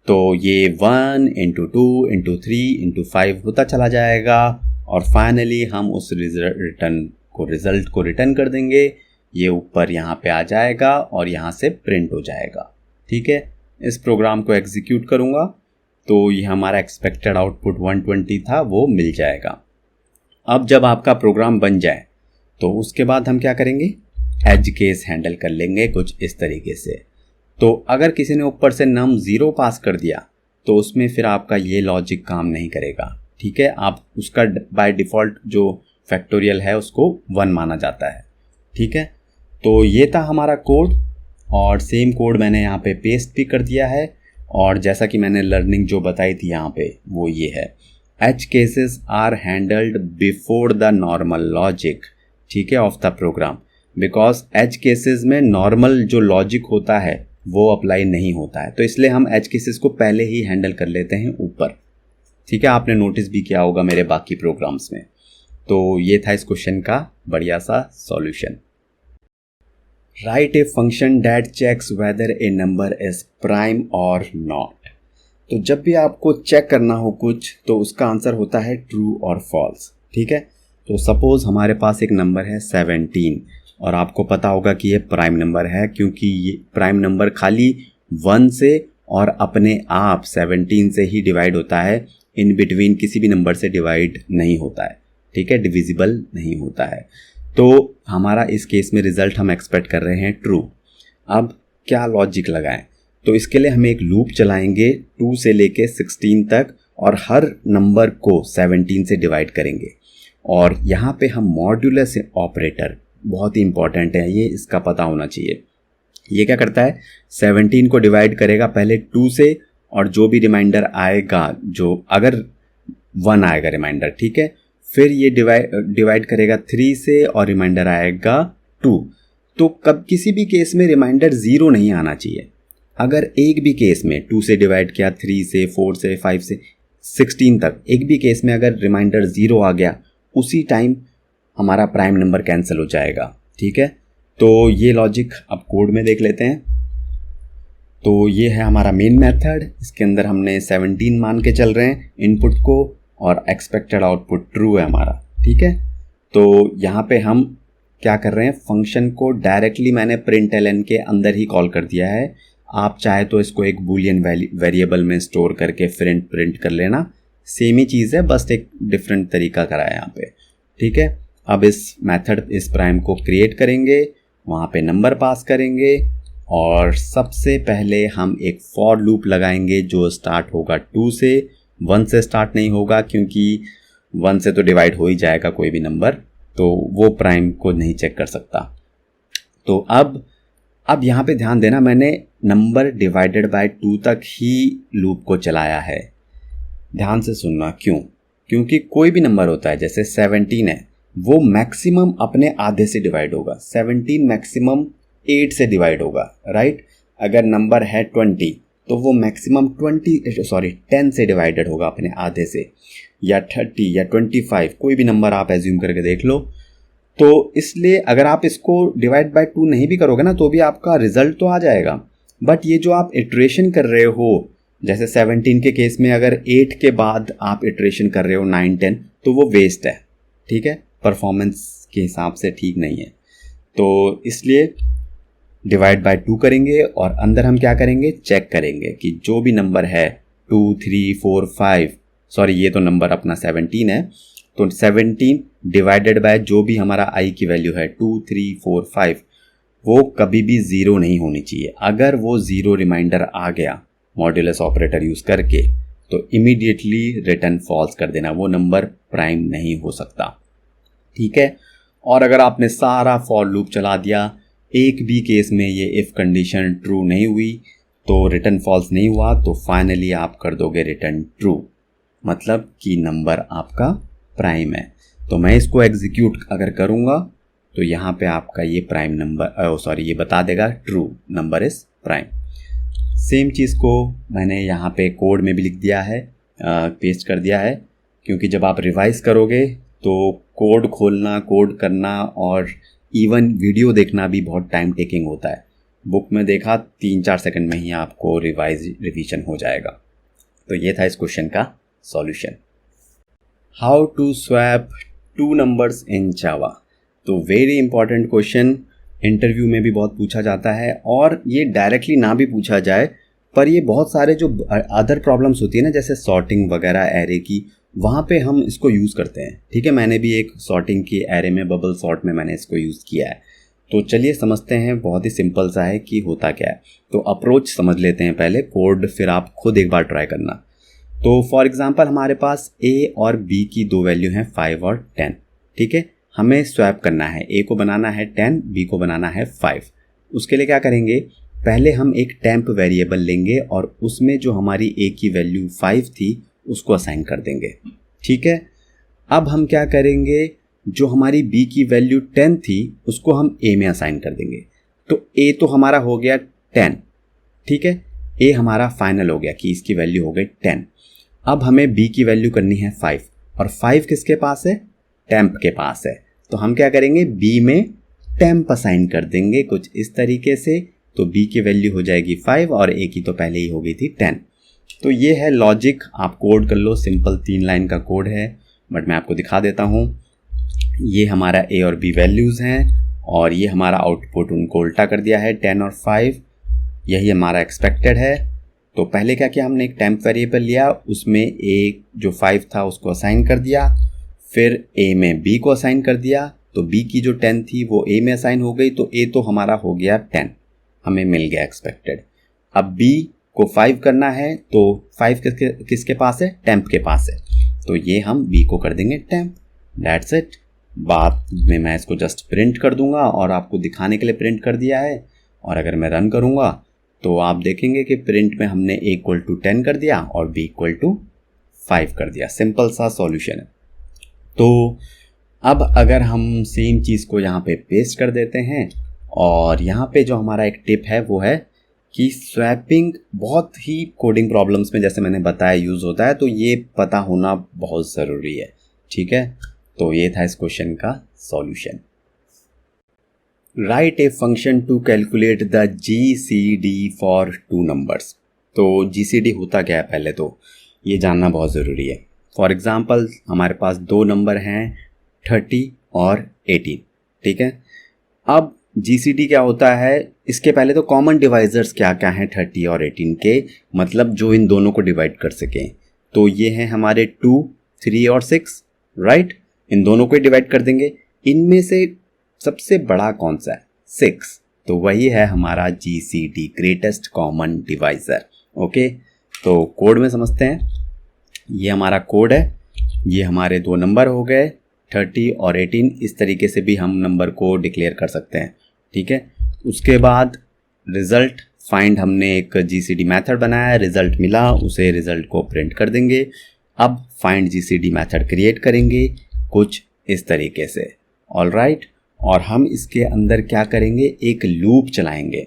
A: तो ये 1 इंटू 2 इंटू 3 इंटू 5 होता चला जाएगा और फाइनली हम उस रिजल्ट को रिटर्न कर देंगे। ये ऊपर यहाँ पे आ जाएगा और यहाँ से प्रिंट हो जाएगा, ठीक है। इस प्रोग्राम को एग्जीक्यूट करूँगा तो ये हमारा एक्सपेक्टेड आउटपुट 120 था, वो मिल जाएगा। अब जब आपका प्रोग्राम बन जाए तो उसके बाद हम क्या करेंगे, एज केस हैंडल कर लेंगे कुछ इस तरीके से। तो अगर किसी ने ऊपर से num 0 पास कर दिया तो उसमें फिर आपका ये लॉजिक काम नहीं करेगा, ठीक है। आप उसका बाय डिफ़ॉल्ट जो फैक्टोरियल है उसको 1 माना जाता है, ठीक है। तो ये था हमारा कोड और सेम कोड मैंने यहाँ पे पेस्ट भी कर दिया है। और जैसा कि मैंने लर्निंग जो बताई थी यहाँ पे वो ये है, edge cases are handled before the normal logic, ठीक है, of the program. Because edge cases में नॉर्मल जो लॉजिक होता है वो अप्लाई नहीं होता है, तो इसलिए हम एज केसेस को पहले ही हैंडल कर लेते हैं ऊपर, ठीक है। आपने नोटिस भी किया होगा मेरे बाकी प्रोग्राम्स में। तो ये था इस क्वेश्चन का बढ़िया सा solution. Write a function that checks whether a number is prime और नॉट। तो जब भी आपको चेक करना हो कुछ तो उसका आंसर होता है ट्रू और फॉल्स, ठीक है। तो सपोज हमारे पास एक नंबर है 17 और आपको पता होगा कि ये प्राइम नंबर है, क्योंकि ये प्राइम नंबर खाली 1 से और अपने आप 17 से ही डिवाइड होता है, इन बिटवीन किसी भी नंबर से डिवाइड नहीं होता है, ठीक है, डिविजिबल नहीं होता है। तो हमारा इस केस में रिजल्ट हम एक्सपेक्ट कर रहे हैं ट्रू। अब क्या लॉजिक लगाएं, तो इसके लिए हम एक लूप चलाएंगे 2 से लेके 16 तक और हर नंबर को 17 से डिवाइड करेंगे। और यहाँ पे हम मॉड्यूलस ऑपरेटर, बहुत ही इंपॉर्टेंट है ये, इसका पता होना चाहिए। ये क्या करता है, 17 को डिवाइड करेगा पहले 2 से और जो भी रिमाइंडर आएगा, जो अगर 1 आएगा रिमाइंडर, ठीक है, फिर ये डिवाइड करेगा 3 से और रिमाइंडर आएगा 2। तो कब किसी भी केस में रिमाइंडर 0 नहीं आना चाहिए। अगर एक भी केस में 2 से डिवाइड किया, 3 से, 4 से, 5 से 16 तक, एक भी केस में अगर रिमाइंडर 0 आ गया उसी टाइम हमारा प्राइम नंबर कैंसिल हो जाएगा, ठीक है। तो ये लॉजिक अब कोड में देख लेते हैं। तो ये है हमारा मेन मेथड, इसके अंदर हमने 17 मान के चल रहे हैं इनपुट को और एक्सपेक्टेड आउटपुट ट्रू है हमारा, ठीक है। तो यहाँ पे हम क्या कर रहे हैं, फंक्शन को डायरेक्टली मैंने println के अंदर ही कॉल कर दिया है। आप चाहे तो इसको एक बूलियन वेरिएबल में स्टोर करके प्रिंट कर लेना, सेम ही चीज़ है, बस एक डिफरेंट तरीका करा है यहाँ पे, ठीक है। अब इस मेथड इस प्राइम को क्रिएट करेंगे, वहाँ पे नंबर पास करेंगे और सबसे पहले हम एक फॉर लूप लगाएंगे जो स्टार्ट होगा 2 से, 1 से स्टार्ट नहीं होगा क्योंकि 1 से तो डिवाइड हो ही जाएगा कोई भी नंबर, तो वो प्राइम को नहीं चेक कर सकता। तो अब यहाँ पे ध्यान देना, मैंने नंबर डिवाइडेड बाय 2 तक ही लूप को चलाया है। ध्यान से सुनना, क्योंकि कोई भी नंबर होता है, जैसे 17 है, वो मैक्सिमम अपने आधे से डिवाइड होगा। 17 मैक्सिमम 8 से डिवाइड होगा, राइट। अगर नंबर है 20 तो वो मैक्सिमम 10 से डिवाइडेड होगा अपने आधे से, या 30 या 25, कोई भी नंबर आप एज्यूम करके देख लो। तो इसलिए अगर आप इसको डिवाइड बाय 2 नहीं भी करोगे ना तो भी आपका रिजल्ट तो आ जाएगा। बट ये जो आप इटरेशन कर रहे हो, जैसे 17 के केस में अगर 8 के बाद आप इटरेशन कर रहे हो 9, 10, तो वो वेस्ट है, ठीक है, परफॉर्मेंस के हिसाब से ठीक नहीं है। तो इसलिए डिवाइड बाय 2 करेंगे और अंदर हम क्या करेंगे, चेक करेंगे कि जो भी नंबर है 2, 3, 4, 5, सॉरी ये तो नंबर अपना 17 है, तो 17 डिवाइडेड बाय जो भी हमारा i की वैल्यू है 2, 3, 4, 5, वो कभी भी ज़ीरो नहीं होनी चाहिए। अगर वो ज़ीरो रिमाइंडर आ गया मॉड्यूलस ऑपरेटर यूज़ करके तो इमीडिएटली रिटर्न फॉल्स कर देना, वो नंबर प्राइम नहीं हो सकता। ठीक है। और अगर आपने सारा फॉर लूप चला दिया, एक भी केस में ये इफ़ कंडीशन ट्रू नहीं हुई तो रिटर्न फॉल्स नहीं हुआ, तो फाइनली आप कर दोगे रिटर्न ट्रू, मतलब कि नंबर आपका प्राइम है। तो मैं इसको एग्जीक्यूट अगर करूँगा तो यहाँ पे आपका ये प्राइम नंबर ये बता देगा true number is prime. Same चीज़ को मैंने यहाँ पे कोड में भी लिख दिया है, पेस्ट कर दिया है, क्योंकि जब आप रिवाइज करोगे तो कोड खोलना, कोड करना और इवन वीडियो देखना भी बहुत टाइम टेकिंग होता है। बुक में देखा 3-4 सेकंड में ही आपको रिवीजन हो जाएगा। तो ये था इस क्वेश्चन का solution. How to swap 2 numbers in Java. तो वेरी इंपॉर्टेंट क्वेश्चन, इंटरव्यू में भी बहुत पूछा जाता है, और ये डायरेक्टली ना भी पूछा जाए पर ये बहुत सारे जो अदर प्रॉब्लम्स होती है ना, जैसे सॉर्टिंग वगैरह एरे की, वहाँ पे हम इसको यूज़ करते हैं। ठीक है, मैंने भी एक सॉर्टिंग की एरे में, बबल सॉर्ट में मैंने इसको यूज़ किया है। तो चलिए समझते हैं, बहुत ही सिंपल सा है कि होता क्या है। तो अप्रोच समझ लेते हैं पहले, कोड फिर आप खुद एक बार ट्राई करना। तो फॉर एग्जांपल हमारे पास a और b की 2 वैल्यू हैं 5 और 10। ठीक है, हमें स्वैप करना है, a को बनाना है 10, b को बनाना है 5। उसके लिए क्या करेंगे, पहले हम एक टेम्प वेरिएबल लेंगे और उसमें जो हमारी a की वैल्यू 5 थी उसको असाइन कर देंगे। ठीक है, अब हम क्या करेंगे, जो हमारी b की वैल्यू 10 थी उसको हम a में असाइन कर देंगे। तो a तो हमारा हो गया 10। ठीक है, a हमारा फाइनल हो गया कि इसकी वैल्यू हो गई 10। अब हमें b की वैल्यू करनी है 5, और 5 किसके पास है, टेम्प के पास है। तो हम क्या करेंगे, b में टेम्प असाइन कर देंगे कुछ इस तरीके से। तो b की वैल्यू हो जाएगी 5 और a की तो पहले ही हो गई थी 10। तो ये है लॉजिक, आप कोड कर लो, सिंपल 3 लाइन का कोड है, बट मैं आपको दिखा देता हूँ। ये हमारा a और b वैल्यूज़ हैं और ये हमारा आउटपुट उनको उल्टा कर दिया है 10 और 5, यही हमारा एक्सपेक्टेड है। तो पहले क्या किया, हमने एक टेम्प वेरिएबल लिया, उसमें a जो 5 था उसको असाइन कर दिया, फिर a में b को असाइन कर दिया। तो b की जो 10 थी वो a में असाइन हो गई, तो a तो हमारा हो गया 10, हमें मिल गया एक्सपेक्टेड। अब b को 5 करना है, तो 5 किसके पास है, टेम्प के पास है, तो ये हम b को कर देंगे टेम्प। That's it. बाद में मैं इसको जस्ट प्रिंट कर दूंगा और आपको दिखाने के लिए प्रिंट कर दिया है। और अगर मैं रन करूंगा तो आप देखेंगे कि प्रिंट में हमने a इक्वल टू 10 कर दिया और b इक्वल टू 5 कर दिया। सिंपल सा सॉल्यूशन है। तो अब अगर हम सेम चीज़ को यहाँ पे पेस्ट कर देते हैं, और यहाँ पे जो हमारा एक टिप है वो है कि स्वैपिंग बहुत ही कोडिंग प्रॉब्लम्स में, जैसे मैंने बताया, यूज़ होता है, तो ये पता होना बहुत ज़रूरी है। ठीक है, तो ये था इस क्वेश्चन का solution. Write a function to calculate the GCD for 2 numbers. तो GCD होता क्या है, पहले तो ये जानना बहुत ज़रूरी है। फॉर एग्ज़ाम्पल हमारे पास 2 नंबर हैं 30 और 18। ठीक है, अब GCD क्या होता है, इसके पहले तो कॉमन डिवाइजर्स क्या क्या हैं 30 और 18 के, मतलब जो इन दोनों को डिवाइड कर सकें। तो ये हैं हमारे 2, 3 और 6, राइट। इन दोनों को डिवाइड कर देंगे। इनमें से सबसे बड़ा कौन सा है, 6, तो वही है हमारा GCD, greatest common divisor. Okay, तो कोड में समझते हैं। ये हमारा कोड है, ये हमारे 2 नंबर हो गए 30 और 18। इस तरीके से भी हम नंबर को डिक्लेयर कर सकते हैं। ठीक है, उसके बाद रिज़ल्ट फाइंड, हमने एक GCD मेथड बनाया, रिज़ल्ट मिला, उसे रिज़ल्ट को प्रिंट कर देंगे। अब फाइंड GCD मेथड क्रिएट करेंगे कुछ इस तरीके से, ऑल राइट। और हम इसके अंदर क्या करेंगे, एक लूप चलाएंगे।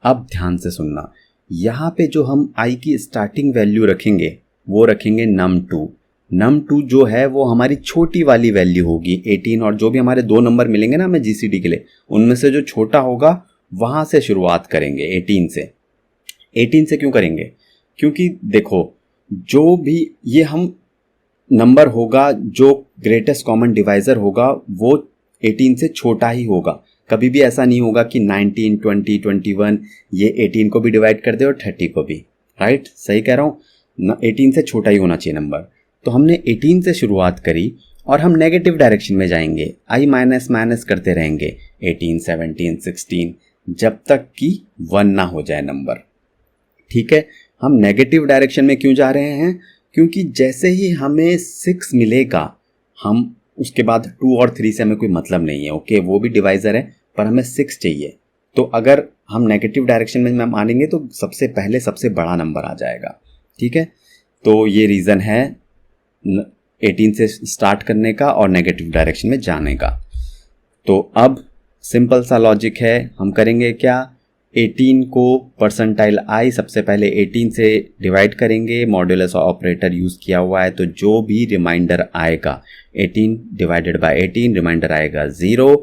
A: अब ध्यान से सुनना, यहाँ पे जो हम i की स्टार्टिंग वैल्यू रखेंगे वो रखेंगे num2। num2 जो है वो हमारी छोटी वाली वैल्यू होगी 18, और जो भी हमारे 2 नंबर मिलेंगे ना हमें GCD के लिए, उनमें से जो छोटा होगा वहाँ से शुरुआत करेंगे 18 से। 18 से क्यों करेंगे, क्योंकि देखो जो भी ये हम नंबर होगा, जो ग्रेटेस्ट कॉमन डिवाइज़र होगा वो 18 से छोटा ही होगा। कभी भी ऐसा नहीं होगा कि 19, 20, 21 ये 18 को भी डिवाइड कर दे और 30 को भी, राइट। सही कह रहा हूँ, 18 से छोटा ही होना चाहिए नंबर। तो हमने 18 से शुरुआत करी और हम नेगेटिव डायरेक्शन में जाएंगे, i माइनस माइनस करते रहेंगे, 18, 17, 16, जब तक कि 1 ना हो जाए नंबर। ठीक है, हम नेगेटिव डायरेक्शन में क्यों जा रहे हैं? क्योंकि जैसे ही हमें 6 मिलेगा, हम उसके बाद 2 और 3 से हमें कोई मतलब नहीं है। ओके, वो भी डिवाइज़र है, पर हमें 6 चाहिए। तो अगर हम नेगेटिव डायरेक्शन में मानेंगे तो सबसे पहले सबसे बड़ा नंबर आ जाएगा। ठीक है, तो ये रीज़न है 18 से स्टार्ट करने का और नेगेटिव डायरेक्शन में जाने का। तो अब सिंपल सा लॉजिक है, हम करेंगे क्या? 18 को परसेंटाइल आई सबसे पहले 18 से डिवाइड करेंगे, मॉड्यूलस ऑपरेटर यूज़ किया हुआ है, तो जो भी रिमाइंडर आएगा 18 डिवाइडेड बाय 18, रिमाइंडर आएगा 0।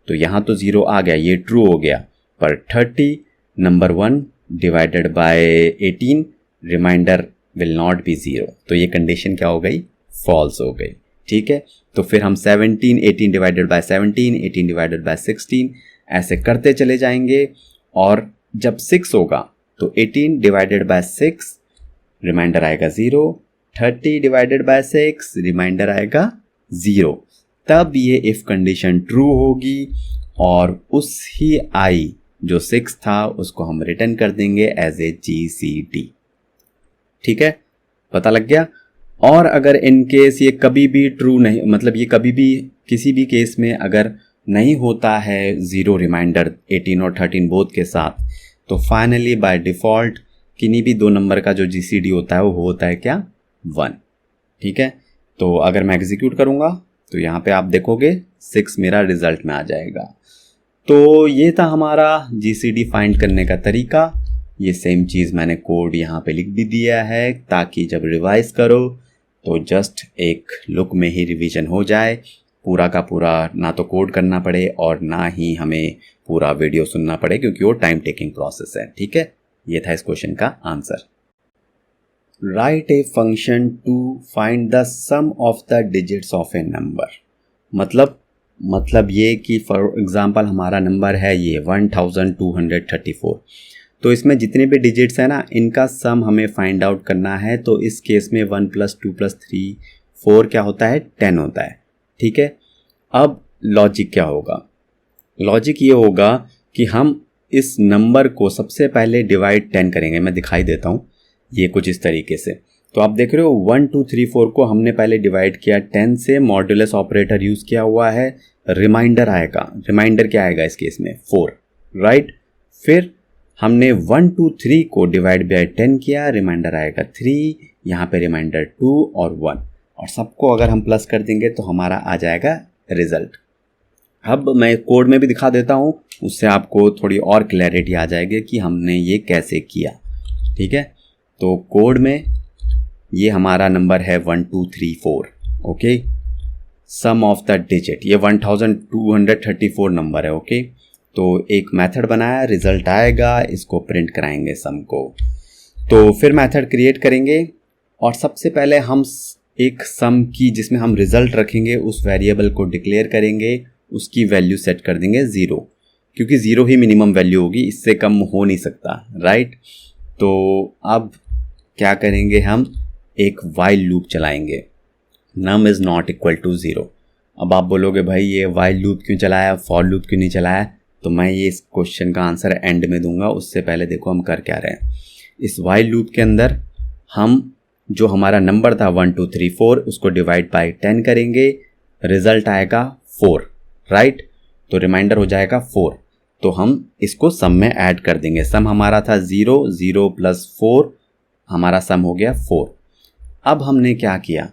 A: तो यहाँ तो 0 आ गया, ये ट्रू हो गया। पर 30 number 1 divided by 18, reminder will not be 0। तो ये कंडीशन क्या हो गई? फॉल्स हो गई। ठीक है, तो फिर हम 17, 18 डिवाइडेड बाय 17, 18 डिवाइडेड बाय 16 ऐसे करते चले जाएंगे। और जब 6 होगा तो 18 डिवाइडेड बाय 6, रिमाइंडर आएगा 0। 30 डिवाइडेड बाय 6, रिमाइंडर आएगा 0। तब ये इफ कंडीशन ट्रू होगी और उस ही आई जो 6 था उसको हम रिटर्न कर देंगे एज ए GCD। ठीक है, पता लग गया। और अगर इन केस ये कभी भी ट्रू नहीं, मतलब ये कभी भी किसी भी केस में अगर नहीं होता है 0 रिमाइंडर 18 और 13 बोथ के साथ, तो फाइनली बाय डिफ़ॉल्ट किन्हीं भी 2 नंबर का जो GCD होता है वो होता है क्या? 1। ठीक है, तो अगर मैं एग्जीक्यूट करूँगा तो यहाँ पे आप देखोगे 6 मेरा रिजल्ट में आ जाएगा। तो ये था हमारा GCD फाइंड करने का तरीका। ये सेम चीज़ मैंने कोड यहाँ पे लिख भी दिया है ताकि जब रिवाइज करो तो जस्ट एक लुक में ही रिवीजन हो जाए, पूरा का पूरा ना तो कोड करना पड़े और ना ही हमें पूरा वीडियो सुनना पड़े, क्योंकि वो टाइम टेकिंग प्रोसेस है। ठीक है, ये था इस क्वेश्चन का answer. Write a function to find the sum of the digits of a number. मतलब ये कि फॉर एग्जांपल हमारा नंबर है ये 1234, तो इसमें जितने भी डिजिट्स हैं ना, इनका सम हमें फाइंड आउट करना है। तो इस केस में 1 + 2 + 3 4 क्या होता है? 10 होता है। ठीक है, अब लॉजिक क्या होगा? लॉजिक ये होगा कि हम इस नंबर को सबसे पहले डिवाइड 10 करेंगे। मैं दिखाई देता हूँ ये कुछ इस तरीके से। तो आप देख रहे हो 1 2 3 4 को हमने पहले डिवाइड किया 10 से, मॉड्यूलस ऑपरेटर यूज़ किया हुआ है, रिमाइंडर आएगा। रिमाइंडर क्या आएगा इस केस में? 4, राइट। फिर हमने 1 2 3 को डिवाइड बाय 10 किया, रिमाइंडर आएगा 3, यहाँ पे रिमाइंडर 2 और 1, और सबको अगर हम प्लस कर देंगे तो हमारा आ जाएगा रिजल्ट। अब मैं कोड में भी दिखा देता हूँ, उससे आपको थोड़ी और क्लैरिटी आ जाएगी कि हमने ये कैसे किया। ठीक है, तो कोड में ये हमारा नंबर है 1 2 3 4। Okay, sum of the digit, ये 1234 नंबर है। ओके, तो एक मेथड बनाया, रिजल्ट आएगा, इसको प्रिंट कराएंगे सम को। तो फिर मेथड क्रिएट करेंगे और सबसे पहले हम एक सम की जिसमें हम रिजल्ट रखेंगे उस वेरिएबल को डिक्लेयर करेंगे, उसकी वैल्यू सेट कर देंगे 0, क्योंकि 0 ही मिनिमम वैल्यू होगी, इससे कम हो नहीं सकता, राइट। तो अब क्या करेंगे, हम एक वाइल लूप चलाएंगे, num is not equal to 0। अब आप बोलोगे भाई ये वाइल लूप क्यों चलाया, फॉर लूप क्यों नहीं चलाया? तो मैं ये इस क्वेश्चन का आंसर एंड में दूंगा, उससे पहले देखो हम कर क्या रहे हैं। इस वाइल लूप के अंदर हम जो हमारा नंबर था 1 2 3 4 उसको डिवाइड बाय 10 करेंगे, रिजल्ट आएगा 4, राइट। तो रिमाइंडर हो जाएगा 4, तो हम इसको सम में ऐड कर देंगे। सम हमारा था 0, 0 + 4, हमारा सम हो गया 4। अब हमने क्या किया,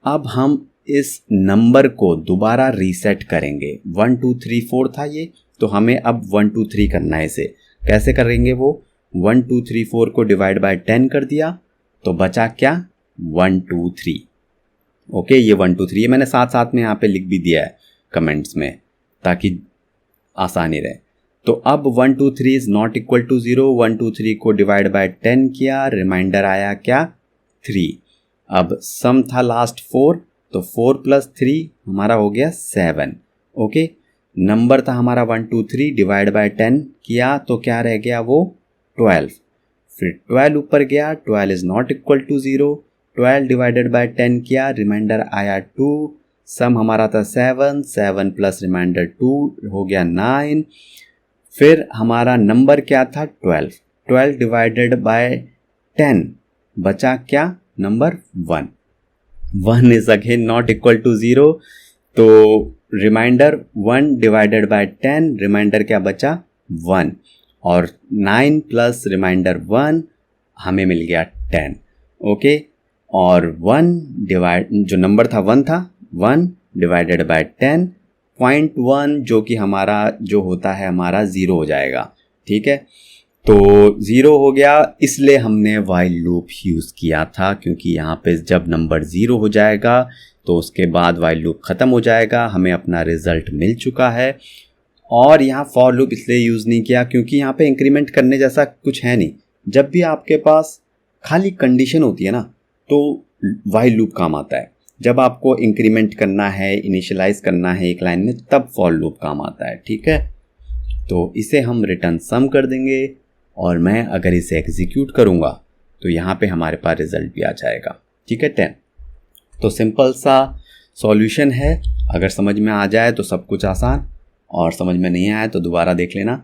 A: अब हम इस नंबर को दोबारा रीसेट करेंगे। 1 2 3 4 था ये, तो हमें अब 1 2 3 करना है। इसे कैसे करेंगे? वो 1 2 3 4 को डिवाइड बाय 10 कर दिया, तो बचा क्या? 1 2 3। ओके, ये 1 2 3 ये मैंने साथ साथ में यहाँ पे लिख भी दिया है कमेंट्स में ताकि आसानी रहे। तो अब 1 2 3 इज़ नॉट इक्वल टू 0, 1 2 3 को डिवाइड बाय 10 किया, रिमाइंडर आया क्या? 3। अब सम था लास्ट 4, तो 4 + 3 हमारा हो गया 7। ओके, नंबर था हमारा 1 2 3, डिवाइड बाय 10 किया तो क्या रह गया? वो 12। फिर 12 ऊपर गया, 12 is not equal to 0, 12 divided by 10 किया, रिमाइंडर आया 2, सम हमारा था 7, 7 + रिमाइंडर 2 हो गया 9। फिर हमारा नंबर क्या था 12, 12 डिवाइडेड बाय 10 बचा क्या number 1, 1 is again not equal to 0, तो रिमाइंडर 1 डिवाइडेड बाय 10, रिमाइंडर क्या बचा 1, और 9 प्लस रिमाइंडर 1 हमें मिल गया 10। ओके, और 1 डिवाइड जो नंबर था 1 था, 1 डिवाइडेड बाय 10, 0.1 जो कि हमारा जो होता है हमारा 0 हो जाएगा। ठीक है, तो 0 हो गया, इसलिए हमने वाइल लूप यूज़ किया था, क्योंकि यहाँ पे जब नंबर 0 हो जाएगा तो उसके बाद वाइल लूप ख़त्म हो जाएगा, हमें अपना रिज़ल्ट मिल चुका है। और यहाँ फॉर लूप इसलिए यूज़ नहीं किया क्योंकि यहाँ पे इंक्रीमेंट करने जैसा कुछ है नहीं। जब भी आपके पास खाली कंडीशन होती है ना तो वाइल लूप काम आता है। जब आपको इंक्रीमेंट करना है, इनिशियलाइज करना है एक लाइन में, तब फॉर लूप काम आता है। ठीक है, तो इसे हम रिटर्न सम कर देंगे और मैं अगर इसे एग्जीक्यूट करूँगा तो यहाँ पे हमारे पास रिजल्ट भी आ जाएगा। ठीक है, 10। तो सिंपल सा सॉल्यूशन है, अगर समझ में आ जाए तो सब कुछ आसान, और समझ में नहीं आया तो दोबारा देख लेना।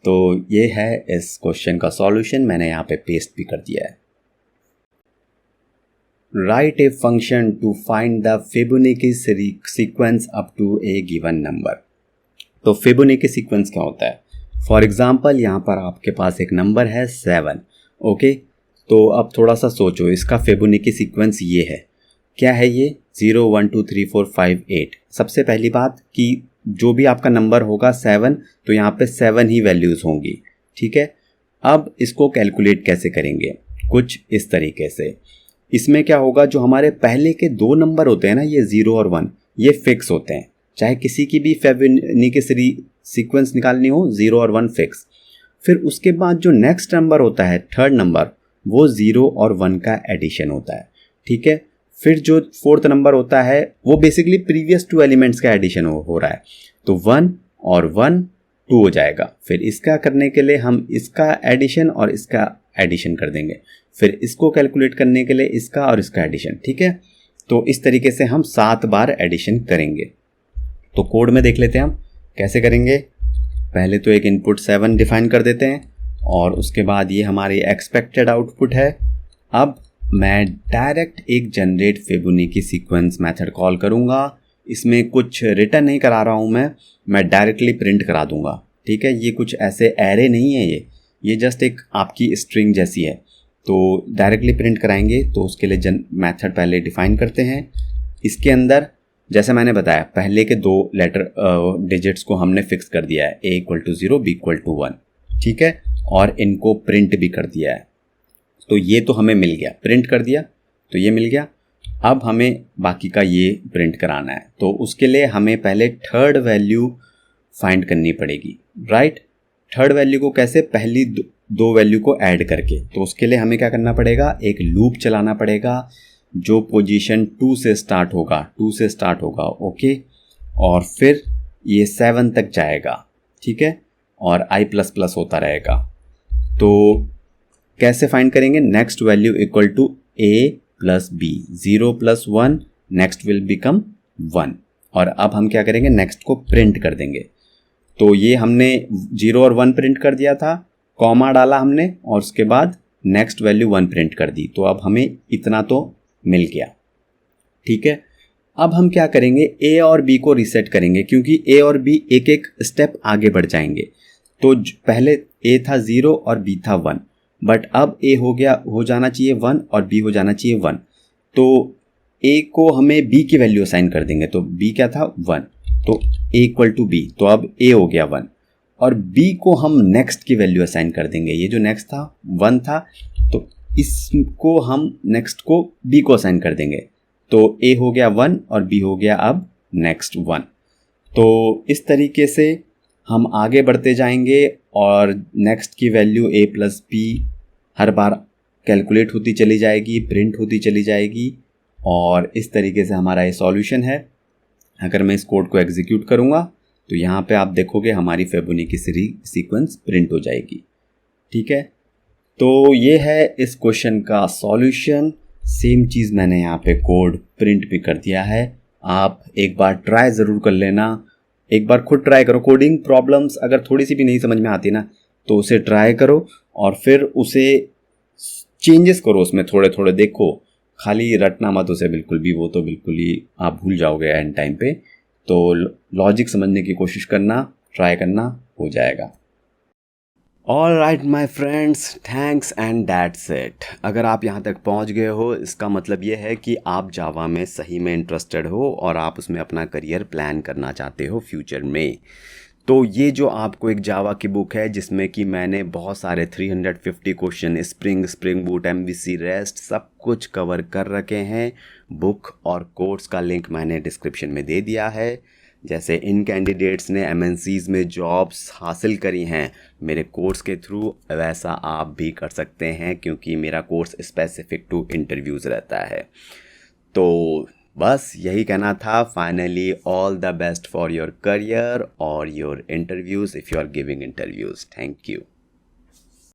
A: तो ये है इस क्वेश्चन का सॉल्यूशन, मैंने यहाँ पे पेस्ट भी कर दिया है। Write a function to find the Fibonacci sequence up to a given number। तो Fibonacci sequence क्या होता है? फॉर एग्जाम्पल यहाँ पर आपके पास एक नंबर है 7। ओके, तो अब थोड़ा सा सोचो, इसका Fibonacci sequence ये है। क्या है ये? 0 1 2 3 4 5 8। सबसे पहली बात कि जो भी आपका नंबर होगा 7, तो यहाँ पे 7 ही वैल्यूज़ होंगी। ठीक है, अब इसको कैलकुलेट कैसे करेंगे? कुछ इस तरीके से। इसमें क्या होगा, जो हमारे पहले के 2 नंबर होते हैं ना, ये 0 और 1, ये फिक्स होते हैं। चाहे किसी की भी फेबोनिकी सीक्वेंस निकालनी हो, 0 और 1 फिक्स। फिर उसके बाद जो नेक्स्ट नंबर होता है, थर्ड नंबर, वो 0 और 1 का एडिशन होता है। ठीक है, फिर जो फोर्थ नंबर होता है वो बेसिकली प्रीवियस 2 एलिमेंट्स का एडिशन हो रहा है, तो 1 और 1 2 हो जाएगा। फिर इसका करने के लिए हम इसका एडिशन और इसका एडिशन कर देंगे, फिर इसको कैलकुलेट करने के लिए इसका और इसका एडिशन। ठीक है, तो इस तरीके से हम 7 बार एडिशन करेंगे। तो कोड में देख लेते हैं हम कैसे करेंगे। पहले तो एक इनपुट 7 डिफाइन कर देते हैं और उसके बाद ये हमारी एक्सपेक्टेड आउटपुट है। अब मैं डायरेक्ट एक generate Fibonacci sequence method call करूँगा। इसमें कुछ रिटर्न नहीं करा रहा हूँ मैं डायरेक्टली प्रिंट करा दूँगा। ठीक है, ये कुछ ऐसे एरे नहीं है, ये जस्ट एक आपकी स्ट्रिंग जैसी है, तो डायरेक्टली प्रिंट कराएंगे। तो उसके लिए मेथड पहले डिफाइन करते हैं। इसके अंदर जैसे मैंने बताया, पहले के 2 लेटर डिजिट्स को हमने फिक्स कर दिया है, a = 0 b = 1। ठीक है, और इनको प्रिंट भी कर दिया है। तो ये तो हमें मिल गया, प्रिंट कर दिया तो ये मिल गया। अब हमें बाकी का ये प्रिंट कराना है, तो उसके लिए हमें पहले थर्ड वैल्यू फाइंड करनी पड़ेगी। राइट, थर्ड वैल्यू को कैसे? पहली 2 वैल्यू को ऐड करके। तो उसके लिए हमें क्या करना पड़ेगा, एक लूप चलाना पड़ेगा जो पोजीशन 2 से स्टार्ट होगा। ओके, और फिर ये 7 तक जाएगा। ठीक है, और i++ होता रहेगा। तो कैसे फाइंड करेंगे? Next value equal to a + b, 0 + 1 next will become 1। और अब हम क्या करेंगे, नेक्स्ट को प्रिंट कर देंगे। तो ये हमने 0 और 1 प्रिंट कर दिया था, कॉमा डाला हमने और उसके बाद नेक्स्ट वैल्यू 1 प्रिंट कर दी। तो अब हमें इतना तो मिल गया। ठीक है, अब हम क्या करेंगे, a और b को रीसेट करेंगे, क्योंकि a और b एक एक स्टेप आगे बढ़ जाएंगे। तो पहले a था 0 और b था 1, बट अब a हो जाना चाहिए 1 और b हो जाना चाहिए 1। तो a को हमें b की वैल्यू असाइन कर देंगे। तो b क्या था 1, तो a = b, तो अब a हो गया 1, और b को हम नेक्स्ट की वैल्यू असाइन कर देंगे। ये जो नेक्स्ट था 1 था, तो इसको हम नेक्स्ट को b को असाइन कर देंगे। तो a हो गया 1 और b हो गया अब नेक्स्ट 1। तो इस तरीके से हम आगे बढ़ते जाएंगे और नेक्स्ट की value a + b her bar calculate होती चली जाएगी, प्रिंट होती चली जाएगी, और इस तरीके से हमारा ये सॉल्यूशन है। अगर मैं इस कोड को एग्जीक्यूट करूँगा तो यहाँ पे आप देखोगे हमारी फिबोनाची सीक्वेंस प्रिंट हो जाएगी। ठीक है, तो ये है इस क्वेश्चन का सॉल्यूशन। सेम चीज़ मैंने यहाँ पे कोड प्रिंट भी कर दिया है, आप एक बार ट्राई ज़रूर कर लेना। एक बार खुद ट्राई करो। कोडिंग प्रॉब्लम्स अगर थोड़ी सी भी नहीं समझ में आती ना, तो उसे ट्राई करो और फिर उसे चेंजेस करो उसमें थोड़े थोड़े। देखो, खाली रटना मत उसे बिल्कुल भी, वो तो बिल्कुल ही आप भूल जाओगे एंड टाइम पे। तो लॉजिक समझने की कोशिश करना, ट्राई करना, हो जाएगा। All right my friends, thanks and that's it. अगर आप यहाँ तक पहुँच गए हो, इसका मतलब ये है कि आप जावा में सही में इंटरेस्टेड हो और आप उसमें अपना करियर प्लान करना चाहते हो फ्यूचर में। तो ये जो आपको एक जावा की बुक है जिसमें कि मैंने बहुत सारे 350 question, spring boot, MVC, rest, सब कुछ कवर कर रखे हैं। बुक और कोर्स का लिंक मैंने डिस्क्रिप्शन में दे दिया है। जैसे इन कैंडिडेट्स ने MNCs में जॉब्स हासिल करी हैं मेरे कोर्स के थ्रू, वैसा आप भी कर सकते हैं, क्योंकि मेरा कोर्स स्पेसिफिक टू इंटरव्यूज़ रहता है। तो बस यही कहना था। Finally all the best for your career और your interviews if you are giving interviews. Thank you.